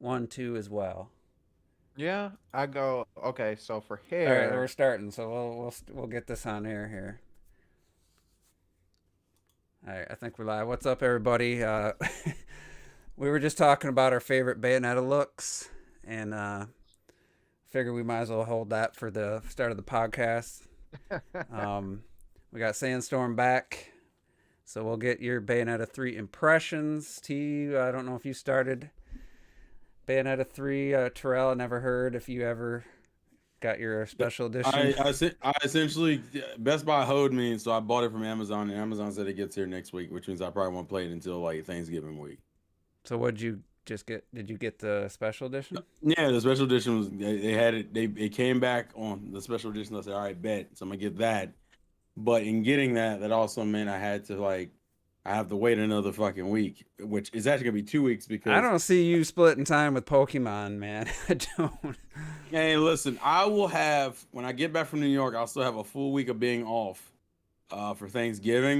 1, 2 as well. Yeah, I go. Okay, so for All right, we're hair, starting, so we'll get this on air here. All right, I think we're live. What's up, everybody? We were just talking about our favorite Bayonetta looks, and figure we might as well hold that for the start of the podcast. Um, we got Sandstorm back, so we'll get your Bayonetta 3 impressions. T, I don't know if you started Bayonetta 3. Terrell, I never heard if you ever got your special edition. I essentially Best Buy hoed me, so I bought it from Amazon, and Amazon said it gets here next week, which means I probably won't play it until like Thanksgiving week. So what'd you just get? Did you get the special edition? Yeah, the special edition was they had it. It came back on the special edition. I said, all right, bet. So I'm gonna get that. But in getting that, that also meant I had to I have to wait another fucking week, which is actually gonna be 2 weeks I because don't see you splitting time with Pokemon, man. I don't. hey, listen, I will have when I get back from New York, I'll still have a full week of being off for Thanksgiving.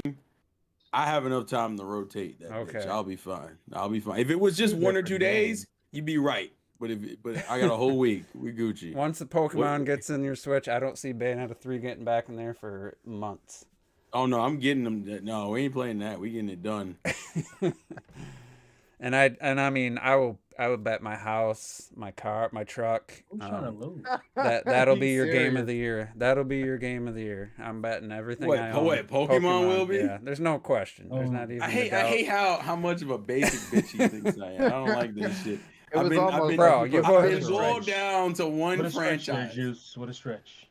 I have enough time to rotate that Okay. bitch. I'll be fine. I'll be fine. If it was just 1 or 2 days, you'd be right. But I got a whole week. We Gucci. Once the Pokemon gets in your Switch, I don't see Bayonetta 3 getting back in there for months. Oh no, I'm getting them. No, we ain't playing that. We getting it done. And I mean I would bet my house, my car, my truck. I'm trying to lose. That'll be You your game of serious? the year. That'll be your game of the year. I'm betting everything Wait, I own. wait, Pokemon will be? Yeah, there's no question. There's Oh. not even. I a hate doubt. how much of a basic bitch he thinks I am. I don't like this shit. It was almost Bro, like you you both- I've been put boiled stretch. down to one What a stretch there, franchise. Juice. What a stretch.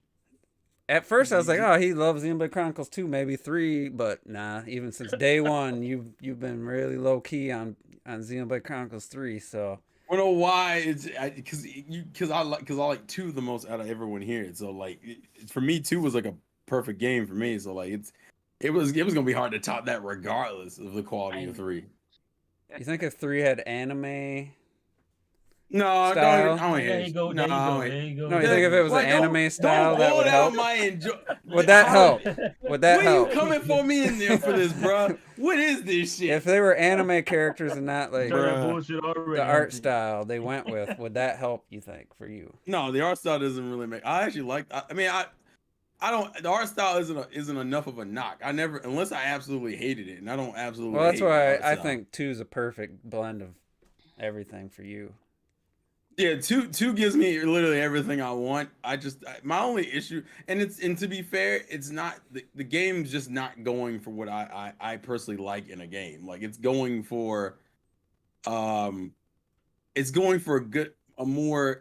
At first, I was like, "Oh, he loves Xenoblade Chronicles 2, maybe 3," but nah. Even since day one, you've been really low key on Xenoblade Chronicles 3. So I don't know why it's because I like two the most out of everyone here. So like for me, two was like a perfect game for me. So like it was gonna be hard to top that regardless of the quality of three. you think if 3 had anime? No, I Style? don't. I don't There hear you go. No, There you I go. don't- There you go. No, you think if it was Like, an don't- anime style, don't that would hold help? out my enjoy. Would that How- help? Would that Where help? you coming for me in there for this, bro? What is this shit? If they were anime characters and not like Tell that Bruh. bullshit already, the art Anthony. style they went with, would that help? You think for you? No, the art style doesn't really make. I actually like. I mean, I don't. The art style isn't enough of a knock. I never, unless I absolutely hated it, and I don't absolutely. Well, that's hate the why art I style. think 2 is a perfect blend of everything for you. Yeah, two gives me literally everything I want. My only issue, and to be fair, it's not the game's just not going for what I personally like in a game. Like it's going for, it's going for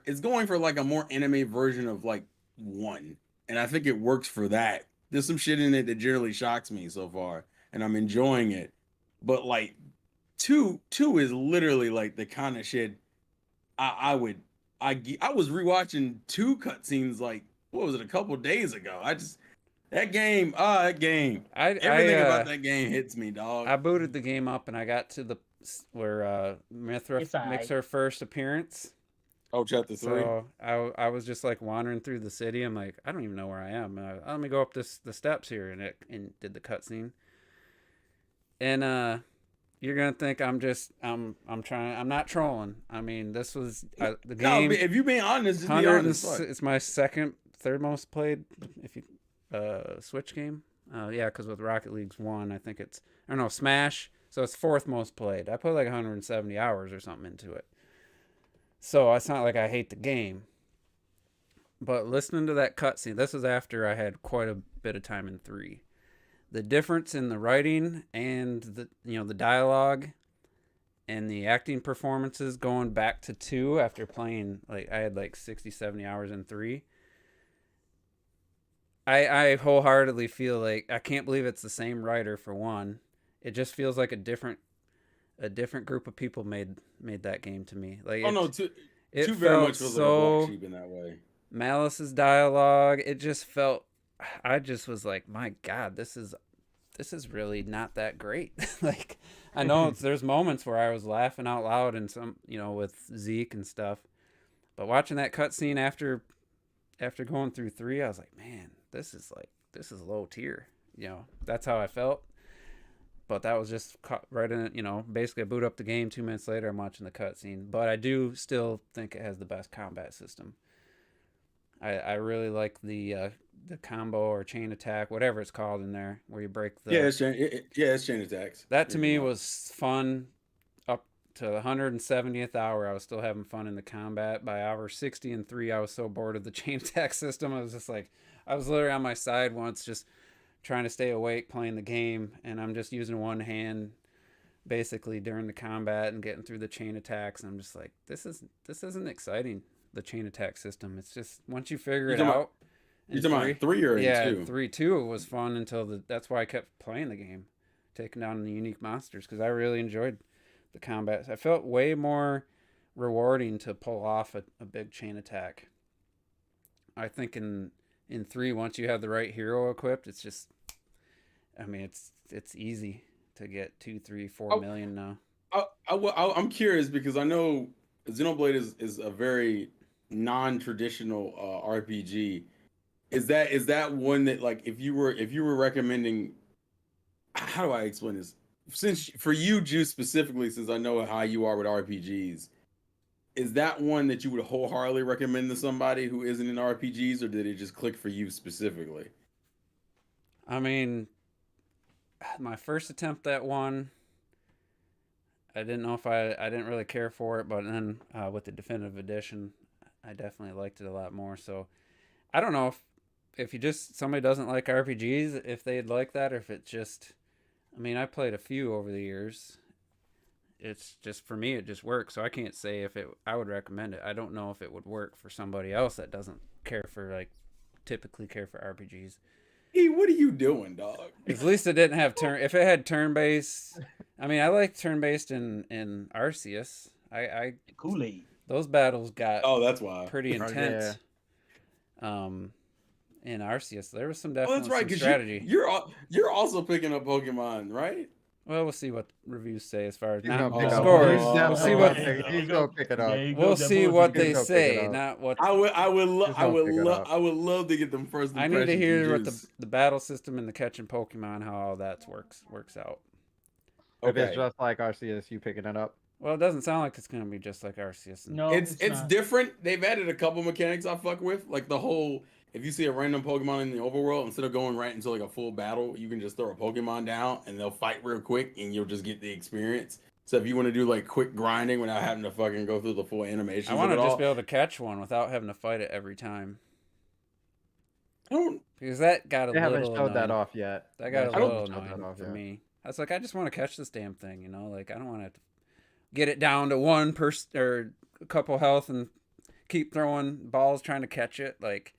it's going for like a more anime version of like one, and I think it works for that. There's some shit in it that generally shocks me so far, and I'm enjoying it. But like two is literally like the kind of shit. I was rewatching two cutscenes like what was it a couple days ago. That game everything about that game hits me, dog. I booted the game up and I got to the where Mithra It's alright. makes her first appearance. Oh, chapter 3. So I was just like wandering through the city. I'm like, I don't even know where I am. Let me go up the steps here, and did the cutscene. And you're gonna think I'm trying. I'm not trolling. I mean, this was the No, game. if you're being honest, just be 100 honest. fuck. it's my third most played. If you Switch game. Yeah, because with Rocket League's 1, I think it's I don't know Smash. So it's fourth most played. I put like 170 hours or something into it. So it's not like I hate the game. But listening to that cutscene, this was after I had quite a bit of time in 3. The difference in the writing and the dialogue and the acting performances going back to 2 after playing like I had like 60, 70 hours in 3. I wholeheartedly feel like I can't believe it's the same writer for 1. It just feels like a different group of people made that game to me. Like Oh no, two it very felt much feels like a so black sheep in that way. Malice's dialogue. It just felt. I just was like, my God, this is really not that great. Like, I know there's moments where I was laughing out loud and some, with Zeke and stuff, but watching that cutscene after going through 3, I was like, man, this is low tier. That's how I felt. but that was just right in it. You know, basically I boot up the game 2 minutes later, I'm watching the cutscene. But I do still think it has the best combat system. I really like the combo or chain attack, whatever it's called in there, where you break the. It's chain attacks. That to me was fun. Up to the 170th hour, I was still having fun in the combat. By hour 60 and 3, I was so bored of the chain attack system. I was just like, I was literally on my side once, just trying to stay awake playing the game, and I'm just using one hand basically during the combat and getting through the chain attacks. And I'm just like, this isn't exciting. The chain attack system. It's just once you figure it out. You're talking about 3 or 2? Yeah, 3-2 was fun until that's why I kept playing the game, taking down the unique monsters, because I really enjoyed the combat. I felt way more rewarding to pull off a big chain attack. I think in 3, once you have the right hero equipped, it's just, I mean, it's easy to get 2, 3, 4 million now. I'm curious because I know Xenoblade is a very non-traditional RPG. Is that one that, like, if you were recommending, how do I explain this? Since for you, Juice, specifically, since I know how you are with RPGs, is that one that you would wholeheartedly recommend to somebody who isn't in RPGs, or did it just click for you specifically? I mean, my first attempt at one, I didn't know if I didn't really care for it, but then with the definitive edition, I definitely liked it a lot more. So I don't know if you just, somebody doesn't like RPGs, if they'd like that, or if it's just, I mean, I played a few over the years. It's just, for me, it just works. So I can't say I would recommend it. I don't know if it would work for somebody else that doesn't typically care for RPGs. Hey, what are you doing, dog? At least it didn't have if it had turn-based. I mean, I like turn-based in Arceus. Kool-Aid. Those battles got that's why pretty intense. In Arceus, there was some definitely that's right, some strategy. You're also picking up Pokemon, right? Well, we'll see what reviews say as far as He's not gonna pick scores. up. We'll see what He's gonna pick it up. we'll see what they He's gonna pick say, it up. not what. I would love to get them first. I need to hear what the battle system and the catching Pokemon, how all that works out. If it's just like Arceus, you picking it up? Well, it doesn't sound like it's gonna be just like Arceus. No, it's different. They've added a couple mechanics I fuck with, like the whole, if you see a random Pokemon in the overworld, instead of going right into like a full battle, you can just throw a Pokemon down and they'll fight real quick and you'll just get the experience. So if you want to do like quick grinding without having to fucking go through the full animation, I want to just be able to catch one without having to fight it every time. Because that got a little. They haven't showed annoying. that off yet. That got a little annoying for me. I was like, I just want to catch this damn thing, you know? Like, I don't want to get it down to one or a couple health and keep throwing balls trying to catch it. Like,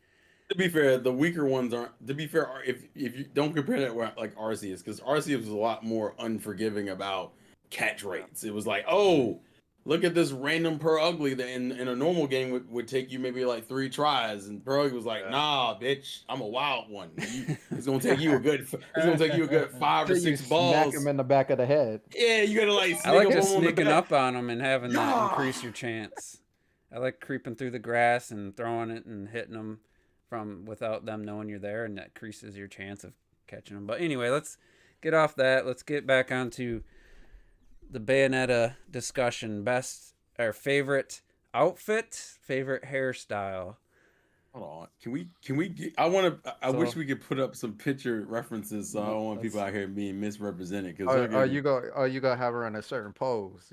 to be fair, the weaker ones aren't. To be fair, if you don't compare that with like Arceus, because Arceus was a lot more unforgiving about catch rates. It was like, oh, look at this random Ugly that in a normal game would take you maybe like 3 tries, and Ugly was like, nah, bitch, I'm a wild one. It's gonna take you a good 5 or 6 balls. Smack him in the back of the head. Yeah, you gotta like. I like just sneaking up on them and having that increase your chance. I like creeping through the grass and throwing it and hitting them from without them knowing you're there, and that increases your chance of catching them. But anyway, let's get off that. Let's get back onto the Bayonetta discussion. Best or favorite outfit, favorite hairstyle. Hold on. Can we get, I wish we could put up some picture references so I don't want people out here being misrepresented. Are you gonna have her in a certain pose?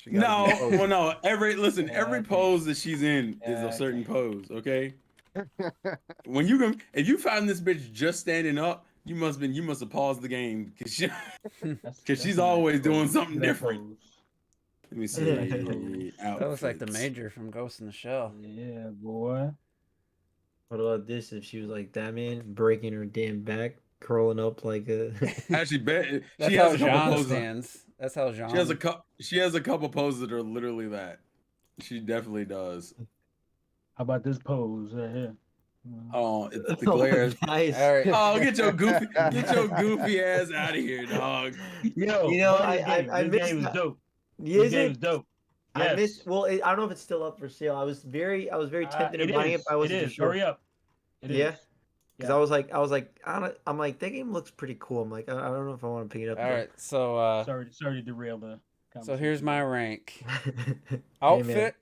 No. Every pose that she's in is a certain pose, okay? If you find this bitch just standing up, you must have paused the game because she's always doing something different. Let me see. That looks like the Major from Ghost in the Shell. Yeah, boy. What about this? If she was like that, man, breaking her damn back, curling up like a. Actually, that's how Jean stands. That's how Jean. She has a couple poses that are literally that. She definitely does. How about this pose right here? Oh, it's the glare. Nice. All right. Oh, get your goofy ass out of here, dog. Yo, I this missed. game was dope. Is This game it? was dope. I Yes. missed. Well, I don't know if it's still up for sale. I was very tempted to buy it, but I wasn't It is. sure. Hurry up. It is. Yeah. Because I'm like, that game looks pretty cool. I'm like, I don't know if I want to pick it up. All right, so Sorry to derail the so here's my rank. Hey, Outfit. man,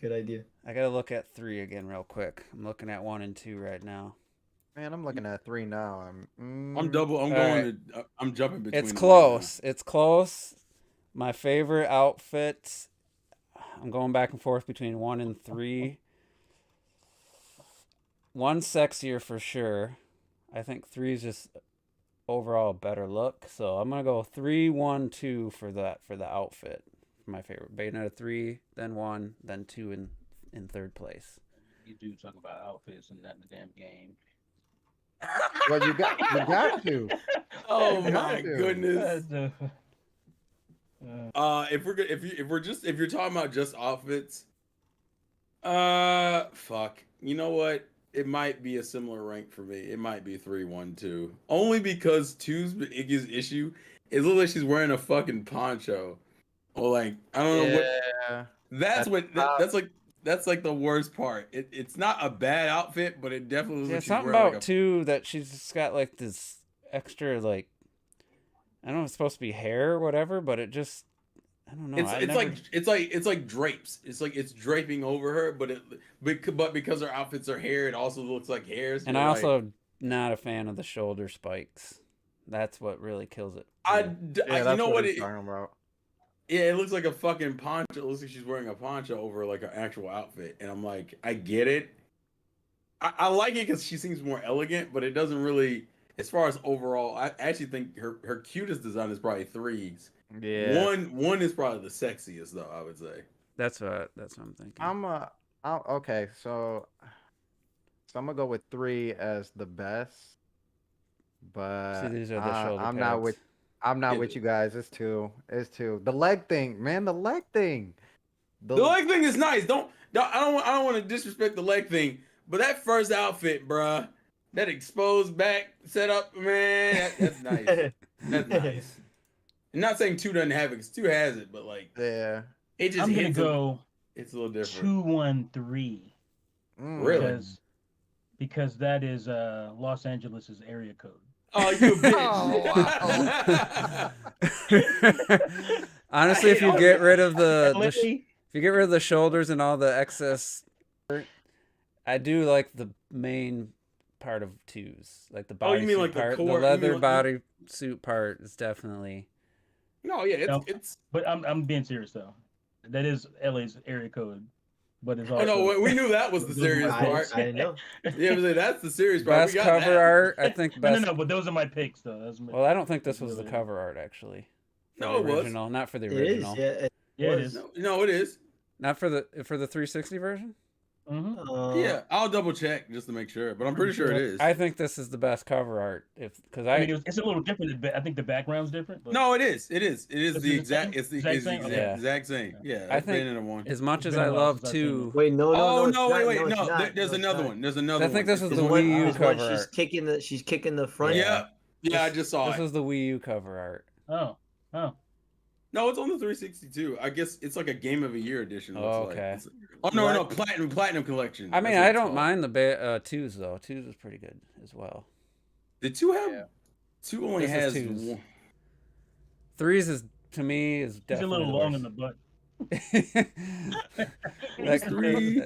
good idea. I gotta look at 3 again real quick. I'm looking at 1 and 2 right now. Man, I'm looking at 3 now. I'm jumping between. It's them close. It's close. My favorite outfit. I'm going back and forth between 1 and 3. 1's sexier for sure. I think 3 is just overall a better look. So I'm gonna go 3, 1, 2 for the outfit. My favorite. Bayonetta 3, then 1, then 2 in third place. You do talk about outfits and not the damn game. Well, you got to. Oh You my got to. goodness. If you're talking about just outfits, fuck. You know what? It might be a similar rank for me. It might be 3, 1, 2. Only because 2's Iggy's issue. It looks like she's wearing a fucking poncho. Or like, I don't know what. Yeah. That's like the worst part. It's not a bad outfit, but it definitely looks Yeah, like she's something wearing about too that she's just got like this extra like, I don't know if it's supposed to be hair or whatever, but it just, I don't know. It's like drapes. It's like it's draping over her, but because her outfits are hair, it also looks like hair. So and I also not a fan of the shoulder spikes. That's what really kills it. you know what? Talking about. Yeah, it looks like a fucking poncho. It looks like she's wearing a poncho over like an actual outfit, and I'm like, I get it. I like it because she seems more elegant, but it doesn't really. As far as overall, I actually think her cutest design is probably 3's. Yeah. One is probably the sexiest though. I would say. That's what I'm thinking. Okay, so I'm gonna go with 3 as the best, but See, these are the shoulder I'm not pads. with you guys. It's 2. The leg thing, man. The leg thing. The leg thing is nice. I don't want to disrespect the leg thing, but that first outfit, bruh, that exposed back setup, man, that's nice. That's nice. I'm not saying 2 doesn't have it, because 2 has it, but like, Yeah. it just I'm gonna go. It's a little different. 2, 1, 3. Really? Because that is Los Angeles's area code. Oh, you bitch! Oh, Honestly, if you get rid of LA? if you get rid of the shoulders and all the excess, I do like the main part of 2's, like the body you mean suit like the part. core- The leather you mean like- body suit part is definitely. No, yeah, No. it's. But I'm being serious though. That is LA's area code, but it's also. Oh no, we knew that was the serious part. I didn't know. Yeah, but that's the serious part. Best We got cover that. art, I think. Best. No, but those are my picks though. Well, I don't think this was the cover art actually. For No, the it was. original, not for the It is, original. yeah. Yeah, it is. No, it is. Not for the 360 version. Mm-hmm. Yeah, I'll double check just to make sure, but I'm pretty sure it is. I think this is the best cover art, because I mean, it's a little different. I think the background's different. But... No, it is. It is Is the it exact. the It's the same? exact Exact same? same. Okay. Exact same. Yeah, I I've been think in a one. as much It's as been I a while love since I've seen 2. Wait, no, Oh it's no! not. Wait! No, it's No, not. there's No, it's another not. one. There's another I one. think this was It's the one- Wii U This one, cover she's art. kicking the front. Yeah, yeah, I just saw This it. was the Wii U cover art. Oh. No, it's on the 362. I guess it's like a Game of a Year edition. Looks Oh, like. okay. Oh no, platinum collection. I mean, That's what I it's don't called. mind the 2's though. 2's is pretty good as well. The 2 have Yeah. 2 only This is has 2's. one. 3's is to me is He's a definitely little the long worst. in the butt. Like, 3.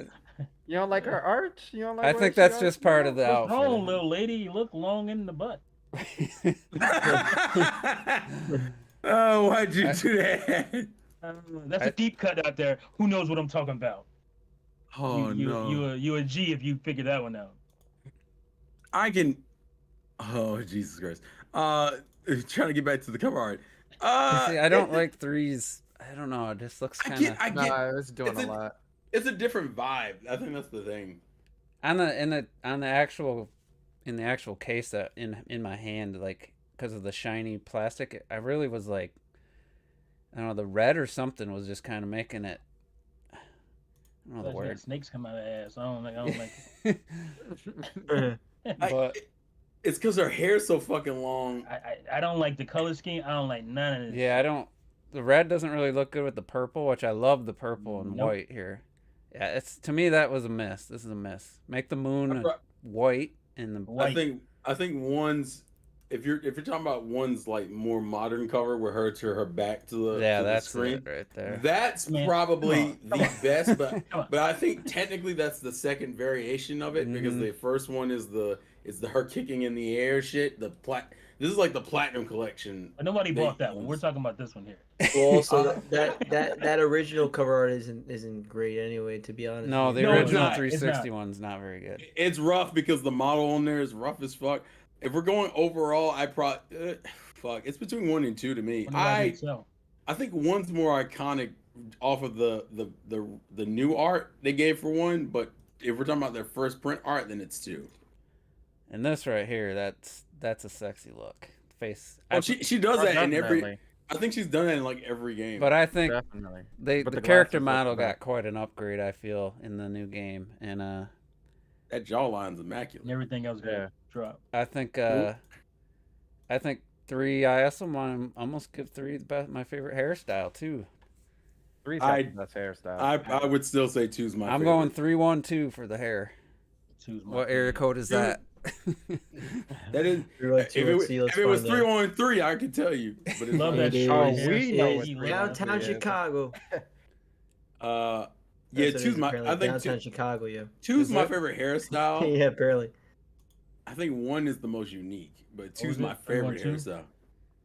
You don't like her art? You don't like? I what think she that's got? just part of the What's wrong, outfit. little lady? You look long in the butt. Oh, why'd you do that? That's a deep cut out there. Who knows what I'm talking about? Oh you, no! You a G if you figure that one out. I can. Oh Jesus Christ! Trying to get back to the cover art. See, I don't like 3's. I don't know. It just looks I kind get. of I get. Nah, it's doing It's a lot. It's a different vibe. I think that's the thing. on the actual case that in my hand, like because of the shiny plastic. I really was like, I don't know, the red or something was just kind of making it. I don't know the Plus, word. snakes come out of ass. I don't like. But It's because her hair's so fucking long. I don't like the color scheme. I don't like none of this. yeah, I don't. The red doesn't really look good with the purple, which I love the purple and Nope. white here. Yeah, it's to me that was a miss. This is a miss. Make the moon Right. white in the White. I think one's if you're talking about one's like more modern cover with her to her back to the yeah, to the that's screen. it right there. That's Man, probably come the on. best, but Come on. but I think technically that's the second variation of it because Mhm. the first one is the her kicking in the air shit. This is like the platinum collection. But nobody they bought that one. use. We're talking about this one here. Well, also Uh, that original cover art isn't great anyway. To be honest. No, with the you. No, it's original not. It's 360 not. one's not very good. It's rough because the model on there is rough as fuck. If we're going overall, I probably fuck. It's between 1 and 2 to me. Wonder why it didn't sell. I think one's more iconic off of the new art they gave for one, but if we're talking about their first print art, then it's 2. And this right here, that's a sexy look. Face. Oh, she does that in every. Definitely. I think she's done that in like every game. But I think Definitely. the But the character glasses model look better. got quite an upgrade. I feel in the new game, and that jawline's And immaculate. everything else got Yeah. dropped. I think 3. I also want to almost give 3 my favorite hairstyle too. 3's I- the best hairstyle. I would still say 2's my. I'm favorite. going 3-1-2 for the hair. Two's my What area favorite. code is Dude. that? That is. If it was 3-on-3, I could tell you. But it's Love like- that It short is. hair. We know what He three looked on like- Downtown Yeah. Chicago. Yeah, That's what it 2's is, my. apparently. I think Downtown Chicago. Yeah. 2's Is my it? favorite hairstyle. Yeah, barely. I think 1 is the most unique, but 2's was my it? favorite 3-1-2? hairstyle.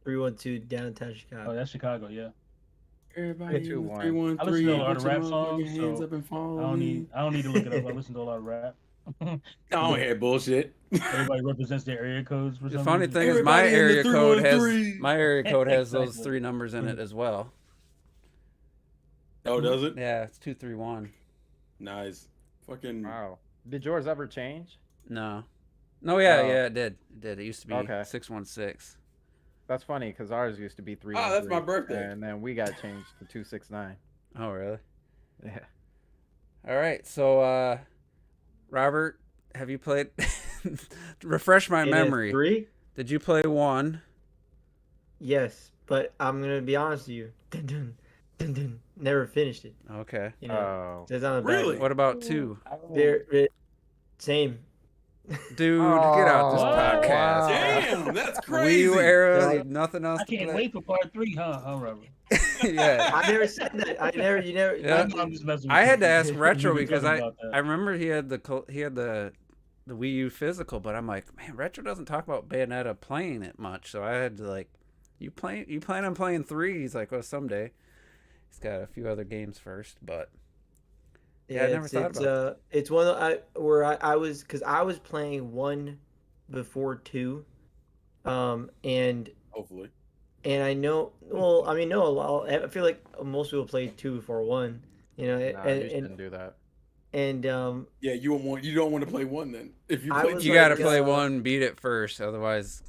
312 downtown Chicago. Oh, that's Chicago, yeah. Everybody 2-1. 3-1-3. I listen to a lot of put your rap songs, motherfucking hands so up and follow I don't me. need to look it up. I listen to a lot of rap. I don't hear bullshit. Everybody represents their area codes for The some funny reason. thing is my Everybody in the area code has 313. those Exactly. 3 numbers in it as well. Oh, does it? Yeah, it's 231. Nice. Fucking. Wow. Did yours ever change? No. No, yeah, Oh. yeah, it did. It did. It used to be Okay. 616. That's funny because ours used to be 3. Oh, that's my birthday. And then we got changed to 269. Oh, really? Yeah. All right. So, Robert, have you played? Refresh my memory. 3? Did you play 1? Yes, but I'm gonna be honest with you. Dun, dun, dun, dun. Never finished it. Okay. You know, Oh. so it's on the Really? What about 2? They're same. Dude, get out this Oh, podcast. wow. Damn, that's Wii crazy. U era, Yeah. nothing else I to can't play. wait for part 3, huh, Robert? Yeah. I never said that. You never. Yeah. I'm just messing with I had you. to ask Retro We were because talking I about that. remember he had the Wii U physical, but I'm like, man, Retro doesn't talk about Bayonetta playing it much, so I had to like, you plan on playing 3? He's like, well, someday. He's got a few other games first, but Yeah, I never thought about it's one where I was because I was playing 1 before 2, and Hopefully. I know. Well, I mean, no, a lot. I feel like most people played 2 before 1. You know, Nah, you and shouldn't do that. Yeah, you don't want to play 1 then. If you I play was two, you got to like, play 1, beat it first, otherwise.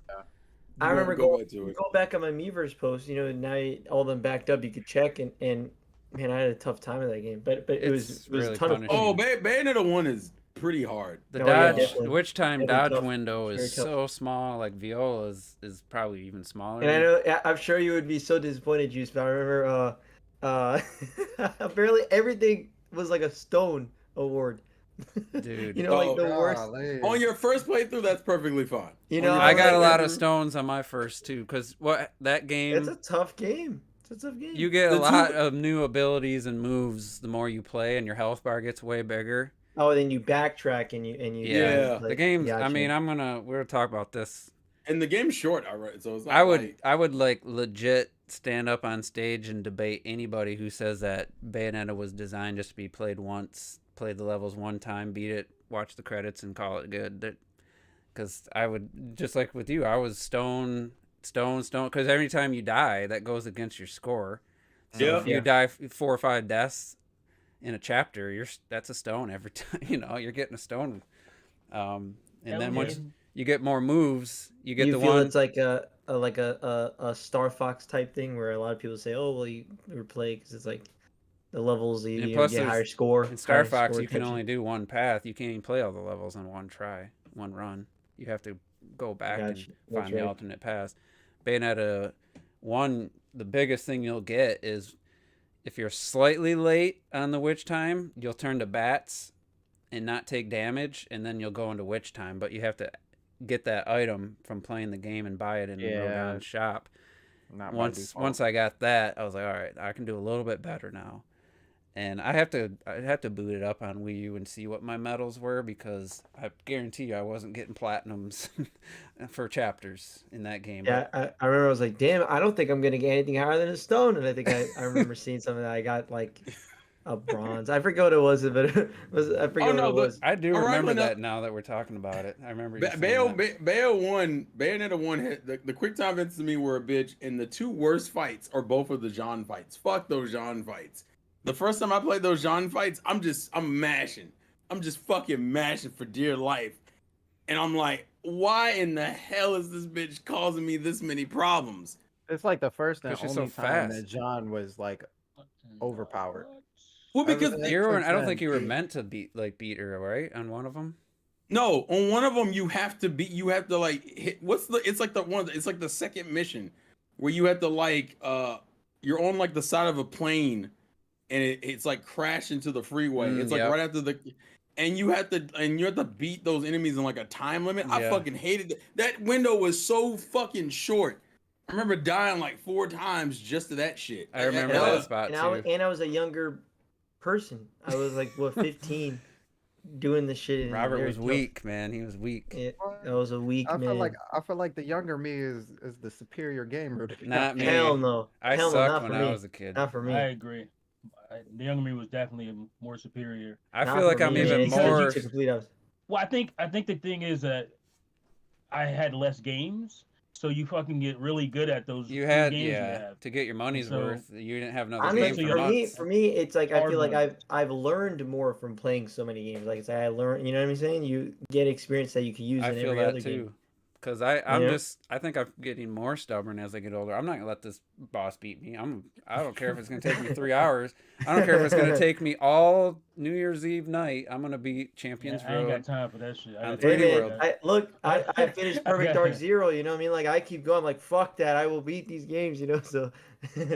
I you won't remember go back to it. go back on my Miiverse post. You know, now all them backed up. You could check and man, I had a tough time in that game. But it was It's it was really a ton of punishing. fun. Oh, Bayonetta 1 is pretty hard. The Oh, yeah, dodge, definitely. which time Very dodge tough. window Very is tough. so small. Like Viola's is probably even smaller. And I know I'm sure you would be so disappointed, Juice. But I remember barely everything was like a stone award. Dude. You know, like Oh, the worst. Golly. On your first playthrough, that's perfectly fine. You On know, your I was got a like, lot of stones on my first too, because that game, It's a tough game. It's a tough game. you get a The lot two- of new abilities and moves the more you play, and your health bar gets way bigger. then you backtrack and you Yeah. The game's. I gotcha. mean, we're talk about this. And the game's short, all right. So it's not I would like legit stand up on stage and debate anybody who says that Bayonetta was designed just to be played once, play the levels one time, beat it, watch the credits, and call it good. Because I would, just like with you, I was stone. Because every time you die, that goes against your score. So Yeah. if you die 4 or 5 deaths in a chapter, that's a stone every time. You know, you're getting a stone. And then once you get more moves, you get you the feel one. it's like a Star Fox type thing where a lot of people say, oh well, you replay because it's like the levels And you plus get there's- higher score. In Star higher Fox, score you can attention. only do one path. You can't even play all the levels on one run. You have to go back Gotcha. and That's find the right. alternate paths. Bayonetta 1, the biggest thing you'll get is if you're slightly late on the witch time, you'll turn to bats and not take damage, and then you'll go into witch time. But you have to get that item from playing the game and buy it in Yeah. Rodon's shop. Not by Once default. I got that, I was like, all right, I can do a little bit better now. And I have to boot it up on Wii U and see what my medals were, because I guarantee you I wasn't getting platinums for chapters in that game. Yeah, I remember I was like, damn, I don't think I'm gonna get anything higher than a stone. And I think I remember seeing something that I got like a bronze. I forget what it was, but I forget what it was. I do All right, remember well, that now that we're talking about it. I remember you saying Bayonetta 1 hit the quick time events to me were a bitch, and the two worst fights are both of the Jean fights. Fuck those Jean fights. The first time I played those Jean fights, I'm mashing. I'm just fucking mashing for dear life. And I'm like, why in the hell is this bitch causing me this many problems? It's like the first and 'Cause she's only so time fast. that John was like overpowered. Well, because Everything- You weren't, I don't Since think you were then. meant to beat her, right? On one of them. no, on one of them you have to like hit it's like the second mission where you have to like you're on like the side of a plane and it's like crash into the freeway. It's like yep. right after and you have to beat those enemies in like a time limit. I Yeah. fucking hated that window was so fucking short. I remember dying like 4 times just to that shit. I remember And I that was- spot and too. I was a younger person. I was like, what, 15, doing the shit. and Robert very was tough. weak, man. He was weak. Yeah, I was a weak I man. feel like the younger me is the superior gamer. Not me. Hell no. I Hell no, sucked not when for I me. was a kid. Not for me. I agree. The younger me was definitely more superior. I Not feel like for I'm me, even man. It's 'cause you more. took complete opposite. Well, I think the thing is that I had less games, so you fucking get really good at those You few had games you yeah have. to get your money's So- worth. You didn't have another Honestly, game for for months. for me, it's like I Hard feel like money. I've learned more from playing so many games. Like I said, I learned. You know what I'm saying? You get experience that you can use I in feel every that other too. game. Cause I'm Yeah. I think I'm getting more stubborn as I get older. I'm not gonna let this boss beat me. I don't care if it's gonna take me 3 hours. I don't care if it's gonna take me all New Year's Eve night. I'm gonna beat Champions I ain't got Road. time for that shit. I On gotta 3D Hey do man, World. I finished I Perfect got Dark it. Zero. You know what I mean? Like I keep going. Like fuck that. I will beat these games. You know. So.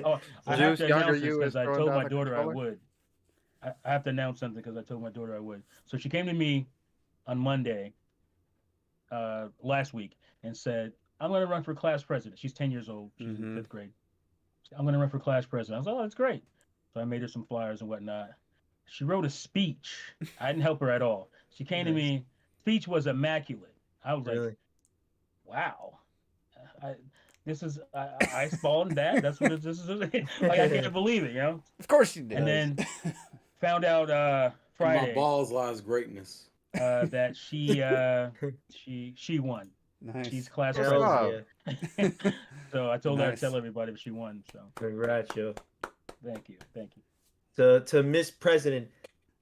Oh, I have Juice, to younger announce this you because is I throwing told down my the daughter I controller? would. I have to announce something because I told my daughter I would. So she came to me on Monday, last week, and said, "I'm going to run for class president." She's 10 years old. She's in Mhm. 5th grade. I'm going to run for class president. I was like, "Oh, that's great." So I made her some flyers and whatnot. She wrote a speech. I didn't help her at all. She came to Nice. me. Speech was immaculate. I was Really? like, "Wow." I spawned that. That's what this is. Like I can't believe it, you know. Of course you did. And then found out In my Friday balls lies greatness. that she won. nice. She's class Hells Wow. yeah. So I told her to Nice. tell everybody that she won. So Congrats, yo. thank you. To Miss President.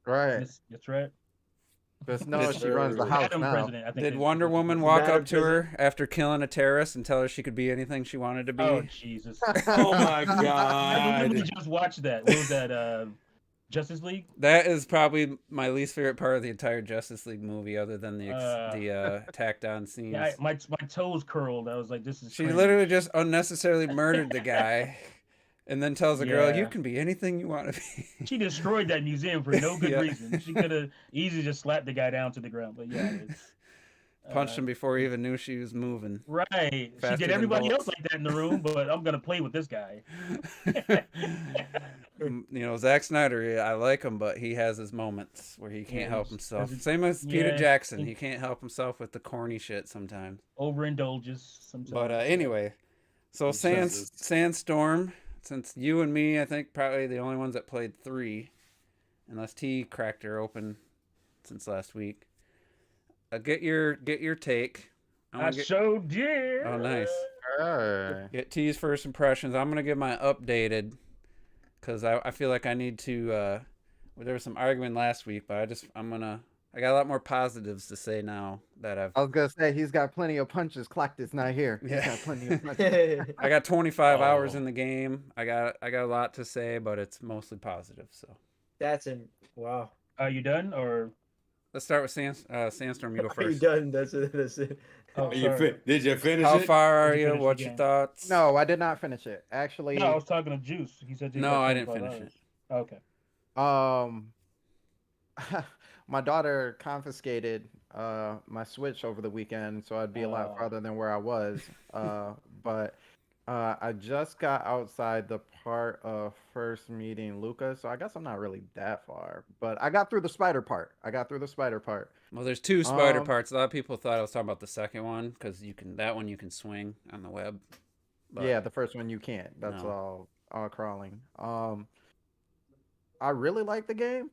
Right. That's right. Just know she runs the house Madam now. President, I think. Did is- Wonder Woman walk Madam up to her after killing a terrorist and tell her she could be anything she wanted to be? Oh Jesus! Oh my I god. literally just watched that. What was that? Justice League. That is probably my least favorite part of the entire Justice League movie, other than the tacked on scenes. Yeah, my toes curled. I was like, this is. She cringe. literally just unnecessarily murdered the guy, and then tells the girl, Yeah. "You can be anything you want to be." She destroyed that museum for no good Yeah. reason. She could have easily just slapped the guy down to the ground. But yeah, it's, Punched him before he even knew she was moving. right. She Faster did than everybody bullets. else like that in the room, but I'm gonna play with this guy. Zack Snyder, I like him, but he has his moments where he can't Yeah, help he's- himself. he's- Same as Peter yeah, Jackson, he- he can't help himself with the corny shit sometimes. Overindulges sometimes. But anyway, so Obsesses. Sandstorm, since you and me, I think probably the only ones that played 3, unless T cracked her open since last week. Get your take. I wanna get, showed you. oh, nice. Right. Get T's first impressions. I'm gonna give my updated, because I feel like I need to. Well, there was some argument last week, but I got a lot more positives to say now that I was gonna say he's got plenty of punches. Clocked is not here. He's Yeah. got plenty of punches. I got 25 hours Oh. in the game. I got a lot to say, but it's mostly positive. So Wow. Are you done or? let's start with Sandstorm. You go Are you first. done? That's it. That's it. Oh, Did sorry. you finish How it? far are Did you you? finish What's the your game? thoughts? No, I did not finish it. Actually, No, I was talking to Juice. He said. you No, got I didn't 25 finish hours. Okay. my daughter confiscated my Switch over the weekend, so I'd be a lot Oh. farther than where I was. But I just got outside the part of first meeting Luca, so I guess I'm not really that far. But I got through the spider part. I got through the spider part. Well, there's two spider Um, parts. A lot of people thought I was talking about the second one because that one you can swing on the web. But yeah, the first one you can't. That's no. all crawling. I really like the game.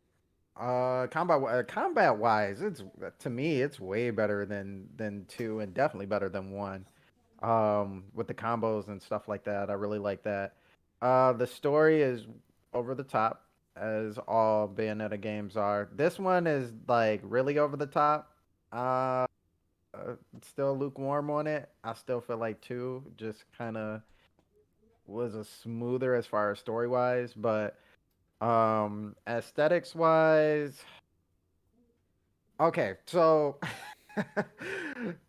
Combat wise, it's to me it's way better than two and definitely better than one. With the combos and stuff like that, I really like that. The story is over the top as all Bayonetta games are. This one is like really over the top. Uh, Still lukewarm on it. I still feel like two just kind of was a smoother as far as story wise, but aesthetics wise, okay, so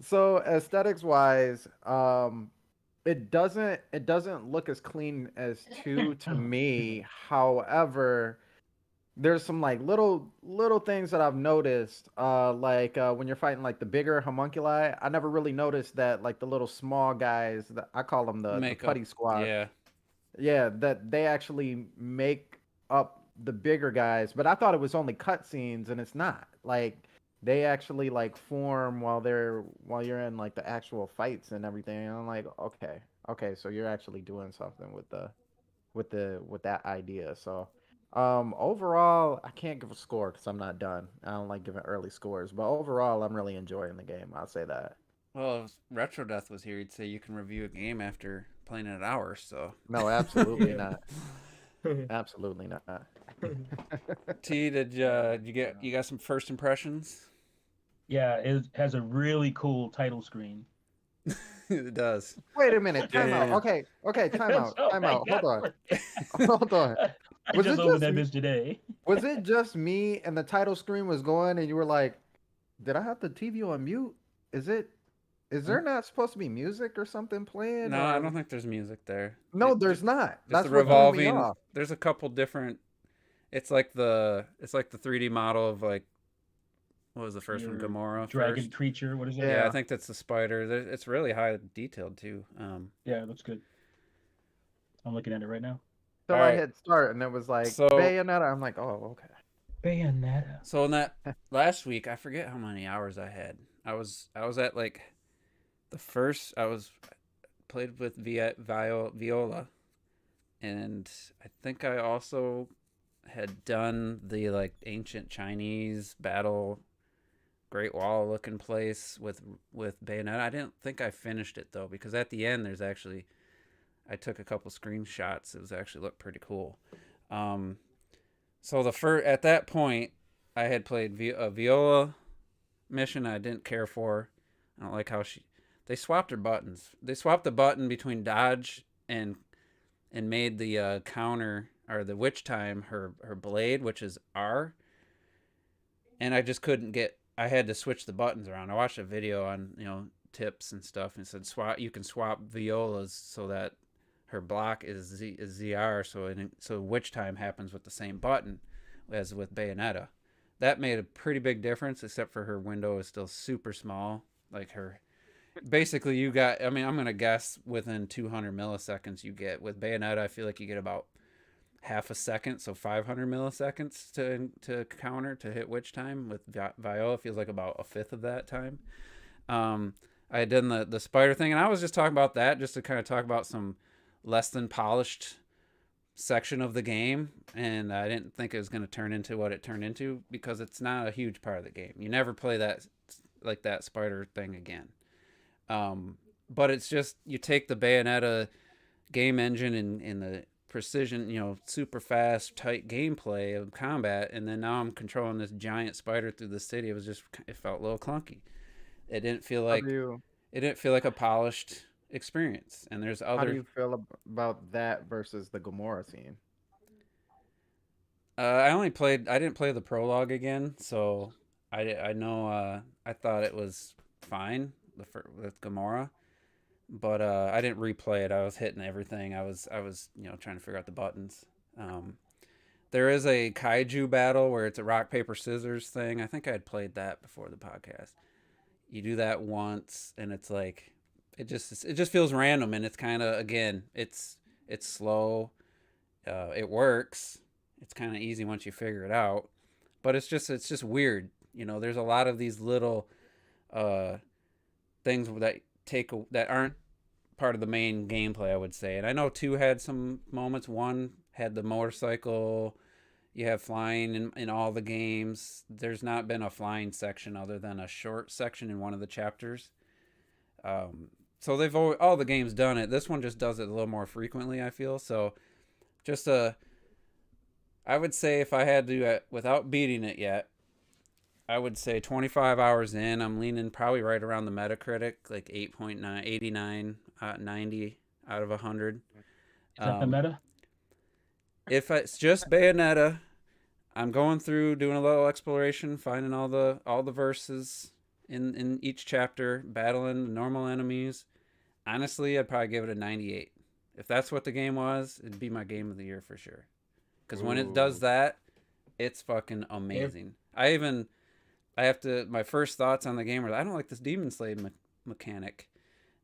so aesthetics wise, it doesn't look as clean as two to me. However, there's some like little things that I've noticed. Like when you're fighting like the bigger homunculi, I never really noticed that like the little small guys, that I call them the Makeup. putty squad. Yeah. Yeah, that they actually make up the bigger guys, but I thought it was only cutscenes, and it's not. Like they actually like form while you're in like the actual fights and everything. And I'm like, okay, okay, so you're actually doing something with that idea. So, overall, I can't give a score because I'm not done. I don't like giving early scores, but overall, I'm really enjoying the game. I'll say that. Well, if Retro Death was here, he'd say you can review a game after playing it an hour. So No, absolutely Yeah. not. Absolutely not. T, did you got some first impressions? Yeah, it has a really cool title screen. It does. Wait a minute. Time out. Yeah. Okay. Okay. Time out. So Time I out. Hold got on. it. Hold on. I Was just it opened just that me? bitch today. Was it just me and the title screen was going and you were like, "Did I have the TV on mute? Is it? Is there not supposed to be music or something playing?" No, I Or don't think there's music there. no, there's not. Just That's the what threw me revolving. off. There's a couple different. It's like the 3D model of like what was the first one? Your Gamora dragon first. creature. What is it? Yeah. Yeah, I think that's the spider. It's really high detailed too. Yeah, it looks good. I'm looking at it right now. Till All I right. hit start and it was like So Bayonetta. I'm like, oh, okay. Bayonetta. So in that last week, I forget how many hours I had. I was at like the first. I was played with Viola, and I think I also had done the like ancient Chinese battle, Great Wall looking place with Bayonetta. I didn't think I finished it though because at the end there's actually I took a couple screenshots. It was actually looked pretty cool. So at that point, I had played a Viola mission I didn't care for. I don't like how they swapped her buttons. They swapped the button between dodge and made the counter or the witch time her blade, which is R. And I just couldn't get. I had to switch the buttons around. I watched a video on tips and stuff, and it said you can swap Violas so that her block is ZR, so witch time happens with the same button as with Bayonetta. That made a pretty big difference, except for her window is still super small. Like basically you got. I mean, I'm gonna guess within 200 milliseconds you get with Bayonetta. I feel like you get about half a second, so 500 milliseconds to counter to hit witch time. With Viola, feels like about a fifth of that time. I had done the spider thing, and I was just talking about that just to kind of talk about some less than polished section of the game, and I didn't think it was going to turn into what it turned into because it's not a huge part of the game. You never play that spider thing again. But it's just you take the Bayonetta game engine and the precision, super fast, tight gameplay of combat, and then now I'm controlling this giant spider through the city. It felt a little clunky. It didn't feel like a polished experience. And there's How other. do you feel about that versus the Gamora scene? I didn't play the prologue again, so I know I thought it was fine with Gamora, but I didn't replay it. I was hitting everything. I was trying to figure out the buttons. There is a kaiju battle where it's a rock paper scissors thing. I think I had played that before the podcast. You do that once, and it's like it just feels random, and it's kind of, again, it's slow. It works. It's kind of easy once you figure it out, but it's just weird. You know, there's a lot of these little things that aren't part of the main gameplay, I would say. And I know 2 had some moments. 1 had the motorcycle. You have flying in all the games. There's not been a flying section other than a short section in one of the chapters. So they've all the games done it. This one just does it a little more frequently, I feel. So just I would say, if I had to, without beating it yet, I would say 25 hours in, I'm leaning probably right around the Metacritic, like 8.9, 89, 90 out of 100. Is that the meta? If it's just Bayonetta, I'm going through, doing a little exploration, finding all the verses in each chapter, battling the normal enemies. Honestly, I'd probably give it a 98. If that's what the game was, it'd be my game of the year for sure. Because when it does that, it's fucking amazing. Yeah. My first thoughts on the game were, I don't like this Demon Slave mechanic.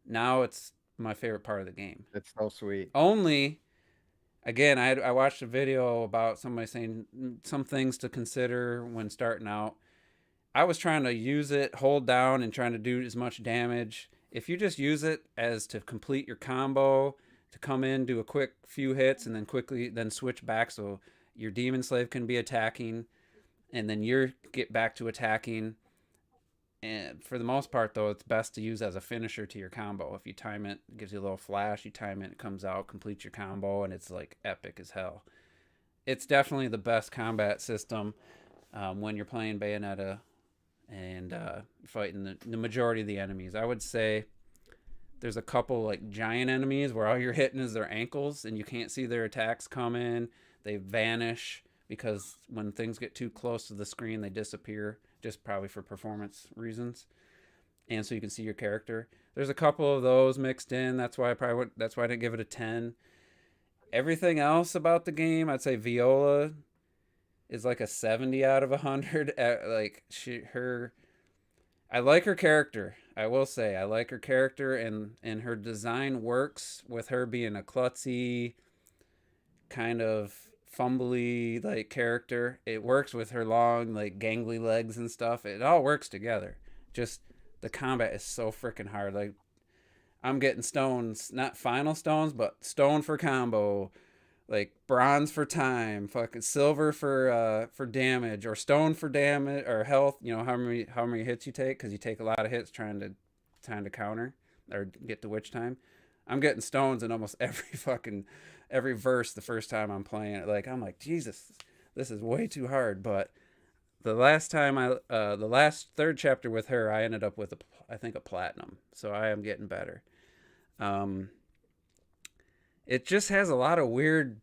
Now it's my favorite part of the game. It's so sweet. Only, again, I watched a video about somebody saying some things to consider when starting out. I was trying to use it, hold down, and trying to do as much damage. If you just use it as to complete your combo, to come in, do a quick few hits, and then switch back so your Demon Slave can be attacking, and then you get back to attacking. And for the most part, though, it's best to use as a finisher to your combo. If you time it, it gives you a little flash. You time it, it comes out, completes your combo, and it's like epic as hell. It's definitely the best combat system when you're playing Bayonetta and fighting the majority of the enemies. I would say there's a couple like giant enemies where all you're hitting is their ankles, and you can't see their attacks coming. They vanish because when things get too close to the screen, they disappear, just probably for performance reasons, and so you can see your character. There's a couple of those mixed in. That's why I didn't give it a 10. Everything else about the game, I'd say Viola is like a 70 out of 100. I like her character. I will say I like her character, and her design works with her being a klutzy, kind of fumbly like character. It works with her long, like, gangly legs and stuff. It all works together. Just the combat is so freaking hard. Like, I'm getting stones, not final stones, but stone for combo, like bronze for time, fucking silver for damage, or stone for damage or health. You know how many hits you take, because you take a lot of hits trying to counter or get to witch time. I'm getting stones in almost every verse the first time I'm playing it. Like, I'm like, Jesus, this is way too hard. But the last time the last third chapter with her, I ended up with I think a platinum. So I am getting better. It just has a lot of weird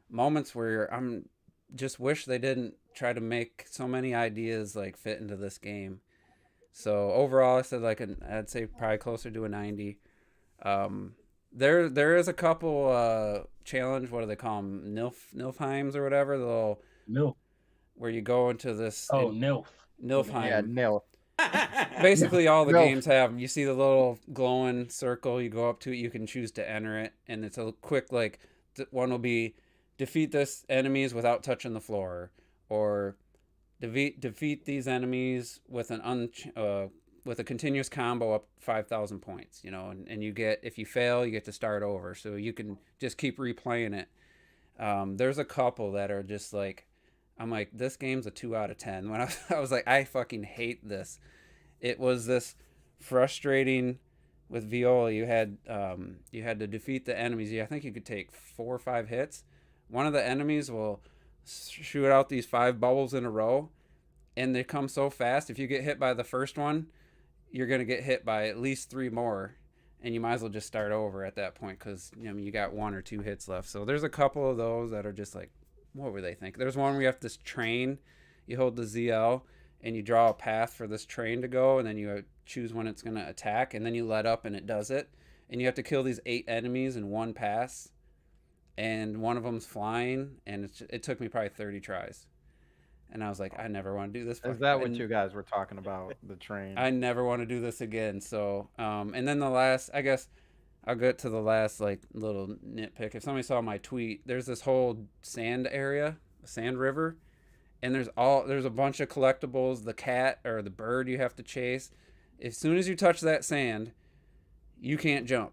moments where I'm just wish they didn't try to make so many ideas like fit into this game. So overall, I said I'd say probably closer to a 90. There is a couple challenge. What do they call them? Nilfheims or whatever. The little Nilf. Where you go into this. Nilf. Nilfheim. Yeah, Nil. Basically, all the No. games have them. You see the little glowing circle. You go up to it. You can choose to enter it, and it's a quick one will be defeat this enemies without touching the floor, or defeat these enemies with with a continuous combo up 5,000 points. You know, and you get, if you fail, you get to start over. So you can just keep replaying it. There's a couple that are just like, I'm like, this game's a 2 out of 10. When I was like, I fucking hate this. It was this frustrating with Viola. You had to defeat the enemies. I think you could take 4 or 5 hits. One of the enemies will shoot out these 5 bubbles in a row, and they come so fast. If you get hit by the first one, you're gonna get hit by at least 3 more, and you might as well just start over at that point, because you got 1 or 2 hits left. So there's a couple of those that are just like, what were they thinking? There's one where you have this train. You hold the ZL and you draw a path for this train to go, and then you choose when it's going to attack, and then you let up and it does it. And you have to kill these 8 enemies in one pass. and one of them's flying, and it took me probably 30 tries. And I was like, I never want to do this. Is that what you guys were talking about? The train? I never want to do this again. So, and then the last, I guess I'll get to the last like little nitpick. If somebody saw my tweet, there's this whole sand area, sand river, and there's a bunch of collectibles. The cat or the bird you have to chase. As soon as you touch that sand, you can't jump.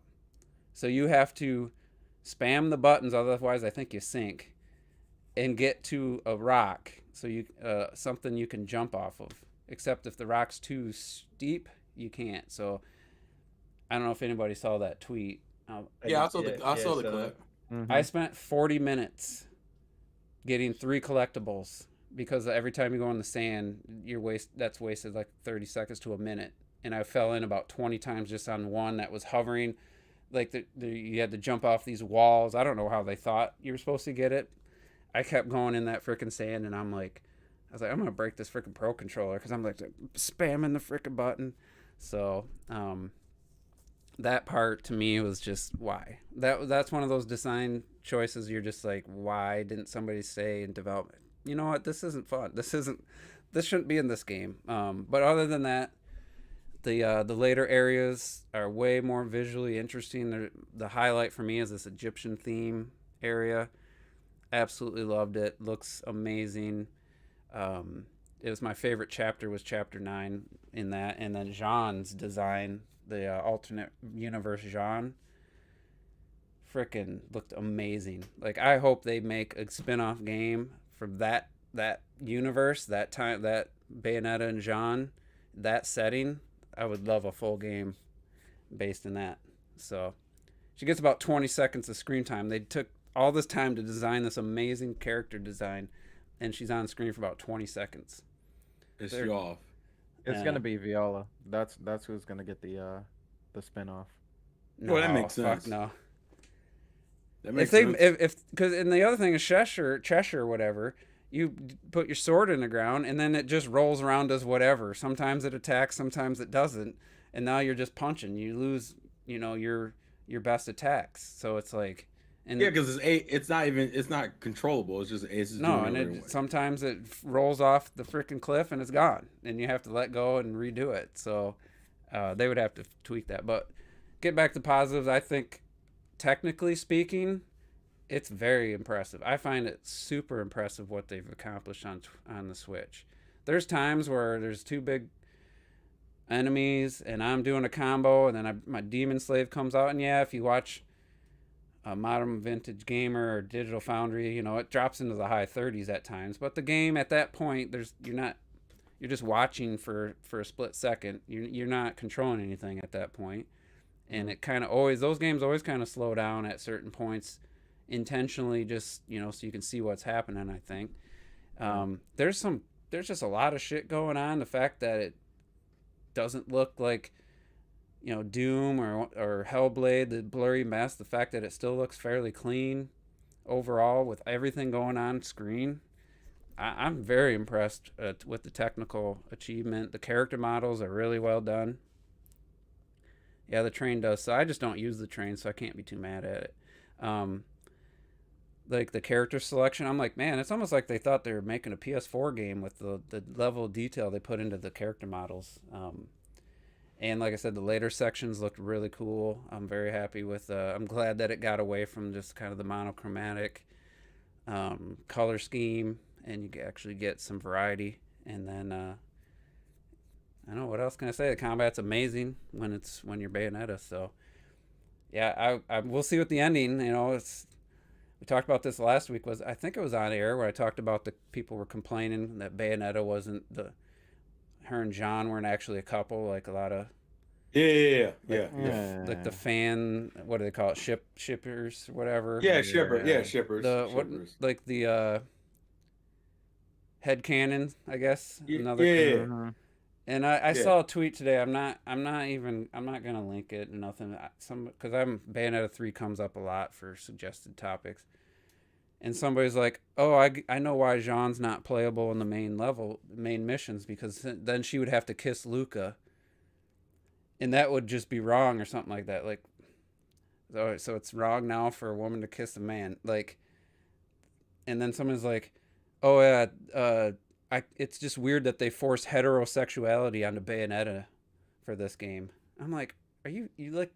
So you have to spam the buttons, otherwise I think you sink, and get to a rock. So you something you can jump off of. Except if the rock's too steep, you can't. So I don't know if anybody saw that tweet. Yeah, I saw the clip. Mhm. I spent 40 minutes getting 3 collectibles because every time you go in the sand, that's wasted like 30 seconds to a minute. And I fell in about 20 times just on one that was hovering. Like you had to jump off these walls. I don't know how they thought you were supposed to get it. I kept going in that freaking sand, and I was like, I'm gonna break this freaking Pro controller because I'm like spamming the freaking button. So that part to me was just why. That's one of those design choices you're just like, why didn't somebody say in development, you know what, this isn't fun. This shouldn't be in this game. But other than that, the later areas are way more visually interesting. The highlight for me is this Egyptian theme area. Absolutely loved it. Looks amazing. It was my favorite chapter was chapter 9 in that, and then Jean's design, the alternate universe Jean, frickin' looked amazing. Like I hope they make a spin-off game from that universe, that time, that Bayonetta and Jean, that setting. I would love a full game based in that. So she gets about 20 seconds of screen time. They took all this time to design this amazing character design, and she's on screen for about 20 seconds. It's you off. It's gonna be Viola. That's who's gonna get the spinoff. No, Well, that makes sense. Fuck no. That makes sense. Because and the other thing is Cheshire, whatever. You put your sword in the ground, and then it just rolls around as whatever. Sometimes it attacks, sometimes it doesn't, and now you're just punching. You lose, your best attacks. So it's like. And yeah, because it's not controllable. It's just no, and sometimes it rolls off the freaking cliff and it's gone, and you have to let go and redo it. So they would have to tweak that. But get back to positives. I think technically speaking, it's very impressive. I find it super impressive what they've accomplished on the Switch. There's times where there's 2 big enemies and I'm doing a combo, and then my Demon Slave comes out, and yeah, if you watch a Modern Vintage Gamer or Digital Foundry, it drops into the high 30s at times. But the game at that point, you're just watching for a split second. You're not controlling anything at that point, and it kind of those games always kind of slow down at certain points, intentionally, just so you can see what's happening. I think there's just a lot of shit going on. The fact that it doesn't look like Doom or Hellblade, the blurry mess, the fact that it still looks fairly clean overall with everything going on screen. I'm very impressed with the technical achievement. The character models are really well done. Yeah, the train does. So I just don't use the train, so I can't be too mad at it. Like the character selection, I'm like, man, it's almost like they thought they were making a PS4 game with the level of detail they put into the character models. And like I said, the later sections looked really cool. I'm very happy with. I'm glad that it got away from just kind of the monochromatic color scheme, and you actually get some variety. And then I don't know what else can I say. The combat's amazing when you're Bayonetta. So yeah, I we'll see what the ending. We talked about this last week. I think it was on air where I talked about the people were complaining that Bayonetta wasn't her and John weren't actually a couple, like a lot of like the fan, what do they call it, shippers or whatever. Shippers. Shippers. Like the headcanon, I guess. And I saw a tweet today. I'm not gonna link it. Nothing. Because Bayonetta 3 comes up a lot for suggested topics. And somebody's like, "Oh, I know why Jean's not playable in the main missions, because then she would have to kiss Luca, and that would just be wrong or something like that." Like, So it's wrong now for a woman to kiss a man. Like, and then someone's like, oh yeah, it's just weird that they force heterosexuality onto Bayonetta for this game. I'm like, are you like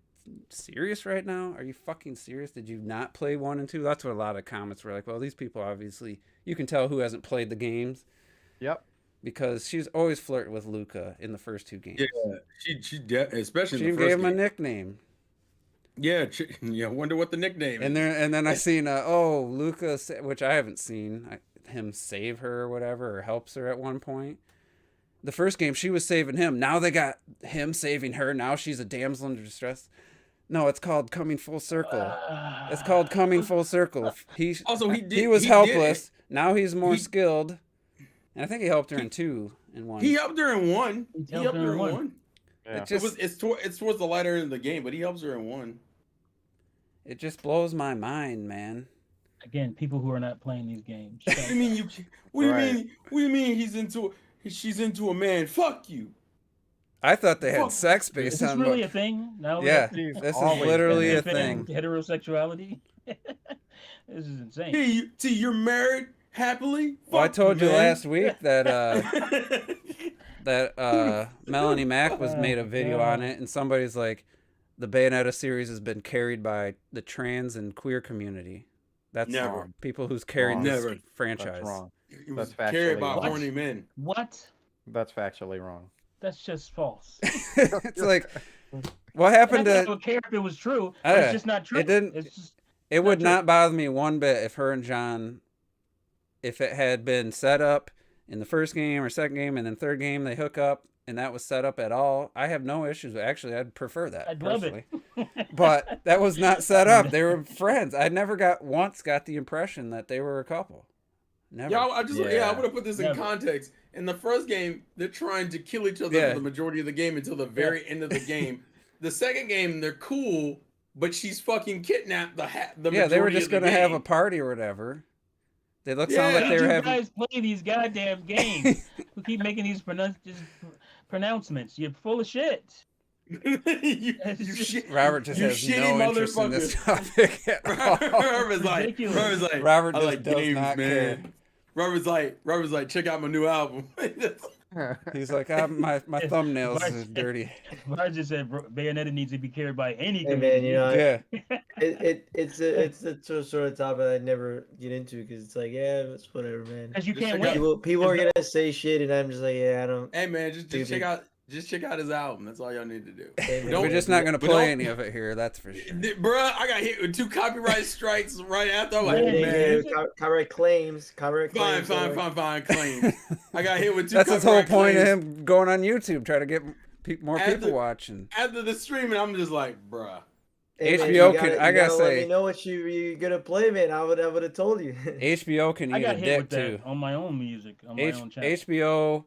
serious right now? Are you fucking serious? Did you not play 1 and 2? That's what a lot of comments were like. Well, these people obviously, you can tell who hasn't played the games. Yep. Because she's always flirting with Luca in the first 2 games. Yeah, especially she in the even first gave him a game. nickname. Yeah, yeah. Wonder what the nickname And is. then I seen Luca, which I haven't seen him save her or whatever, or helps her at one point. The first game she was saving him. Now they got him saving her. Now she's a damsel in distress. No, it's called coming full circle. It's called coming full circle. He was helpless. Now he's more skilled. And I think he helped her in 2 and 1. He helped her in 1. He helped her in 1. Yeah. It's towards the latter end of the game, but he helps her in 1. It just blows my mind, man. Again, people who are not playing these games. What do you mean What do you mean she's into a man? Fuck you. I thought they had sex Is based this on really a thing? Now Yeah, this is literally a thing. Heterosexuality. This is insane. Hey, you're married happily? Well, I Fuck told you man. last week that Melanie Mack was made a video on it, and somebody's like, the Bayonetta series has been carried by the trans and queer community. That's Never. wrong. People who's carried this Never. franchise. That's wrong. It was That's carried factually by wrong. horny men. What? That's factually wrong. That's just false. It's like, what happened I to? don't care if it was true. But it's just not true. It didn't. It's just It would true. not bother me one bit if her and John, if it had been set up in the first game or second game and then third game they hook up and that was set up at all. I have no issues. Actually, I'd prefer that. I'd personally. love it. But that was not set up. They were friends. I never got the impression that they were a couple. Never. Yeah, I would have put this in Never. context. In the first game, they're trying to kill each other for the majority of the game until the very end of the game. The second game, they're cool, but she's fucking kidnapped the majority they were just going to have a party or whatever. They sound like Why they do were you having. guys play these goddamn games? Who keep making these pronouncements? You're full of shit. Robert just you has shitty no interest in this topic at all. Robert's like, Robert I just like does games, not man. care. Robert's like, check out my new album. He's like, my thumbnails is dirty. Bart just said Bayonetta needs to be carried by any Hey community. man, you know, Yeah. it's the sort of topic I'd never get into because it's like, yeah, it's whatever, man. Because you Just can't check win. People are gonna say shit, and I'm just like, yeah, I don't. Hey man, just check out his album. That's all y'all need to do. Hey, man, We're just not gonna but play don't- any of it here. That's for sure. Bruh, I got hit with 2 copyright strikes right after. I'm like, Hey, man. Copyright claims. Fine, claims. I got hit with 2 That's his whole copyright point of claims. him going on YouTube, trying to get more After- people watching. After the streaming, I'm just like, bruh. Hey, man, HBO you can- gotta- I you gotta gotta let say- me know what you're gonna play, man. I would have told you. HBO can I eat got a hit dick with that too. on my own music, on my own channel. HBO,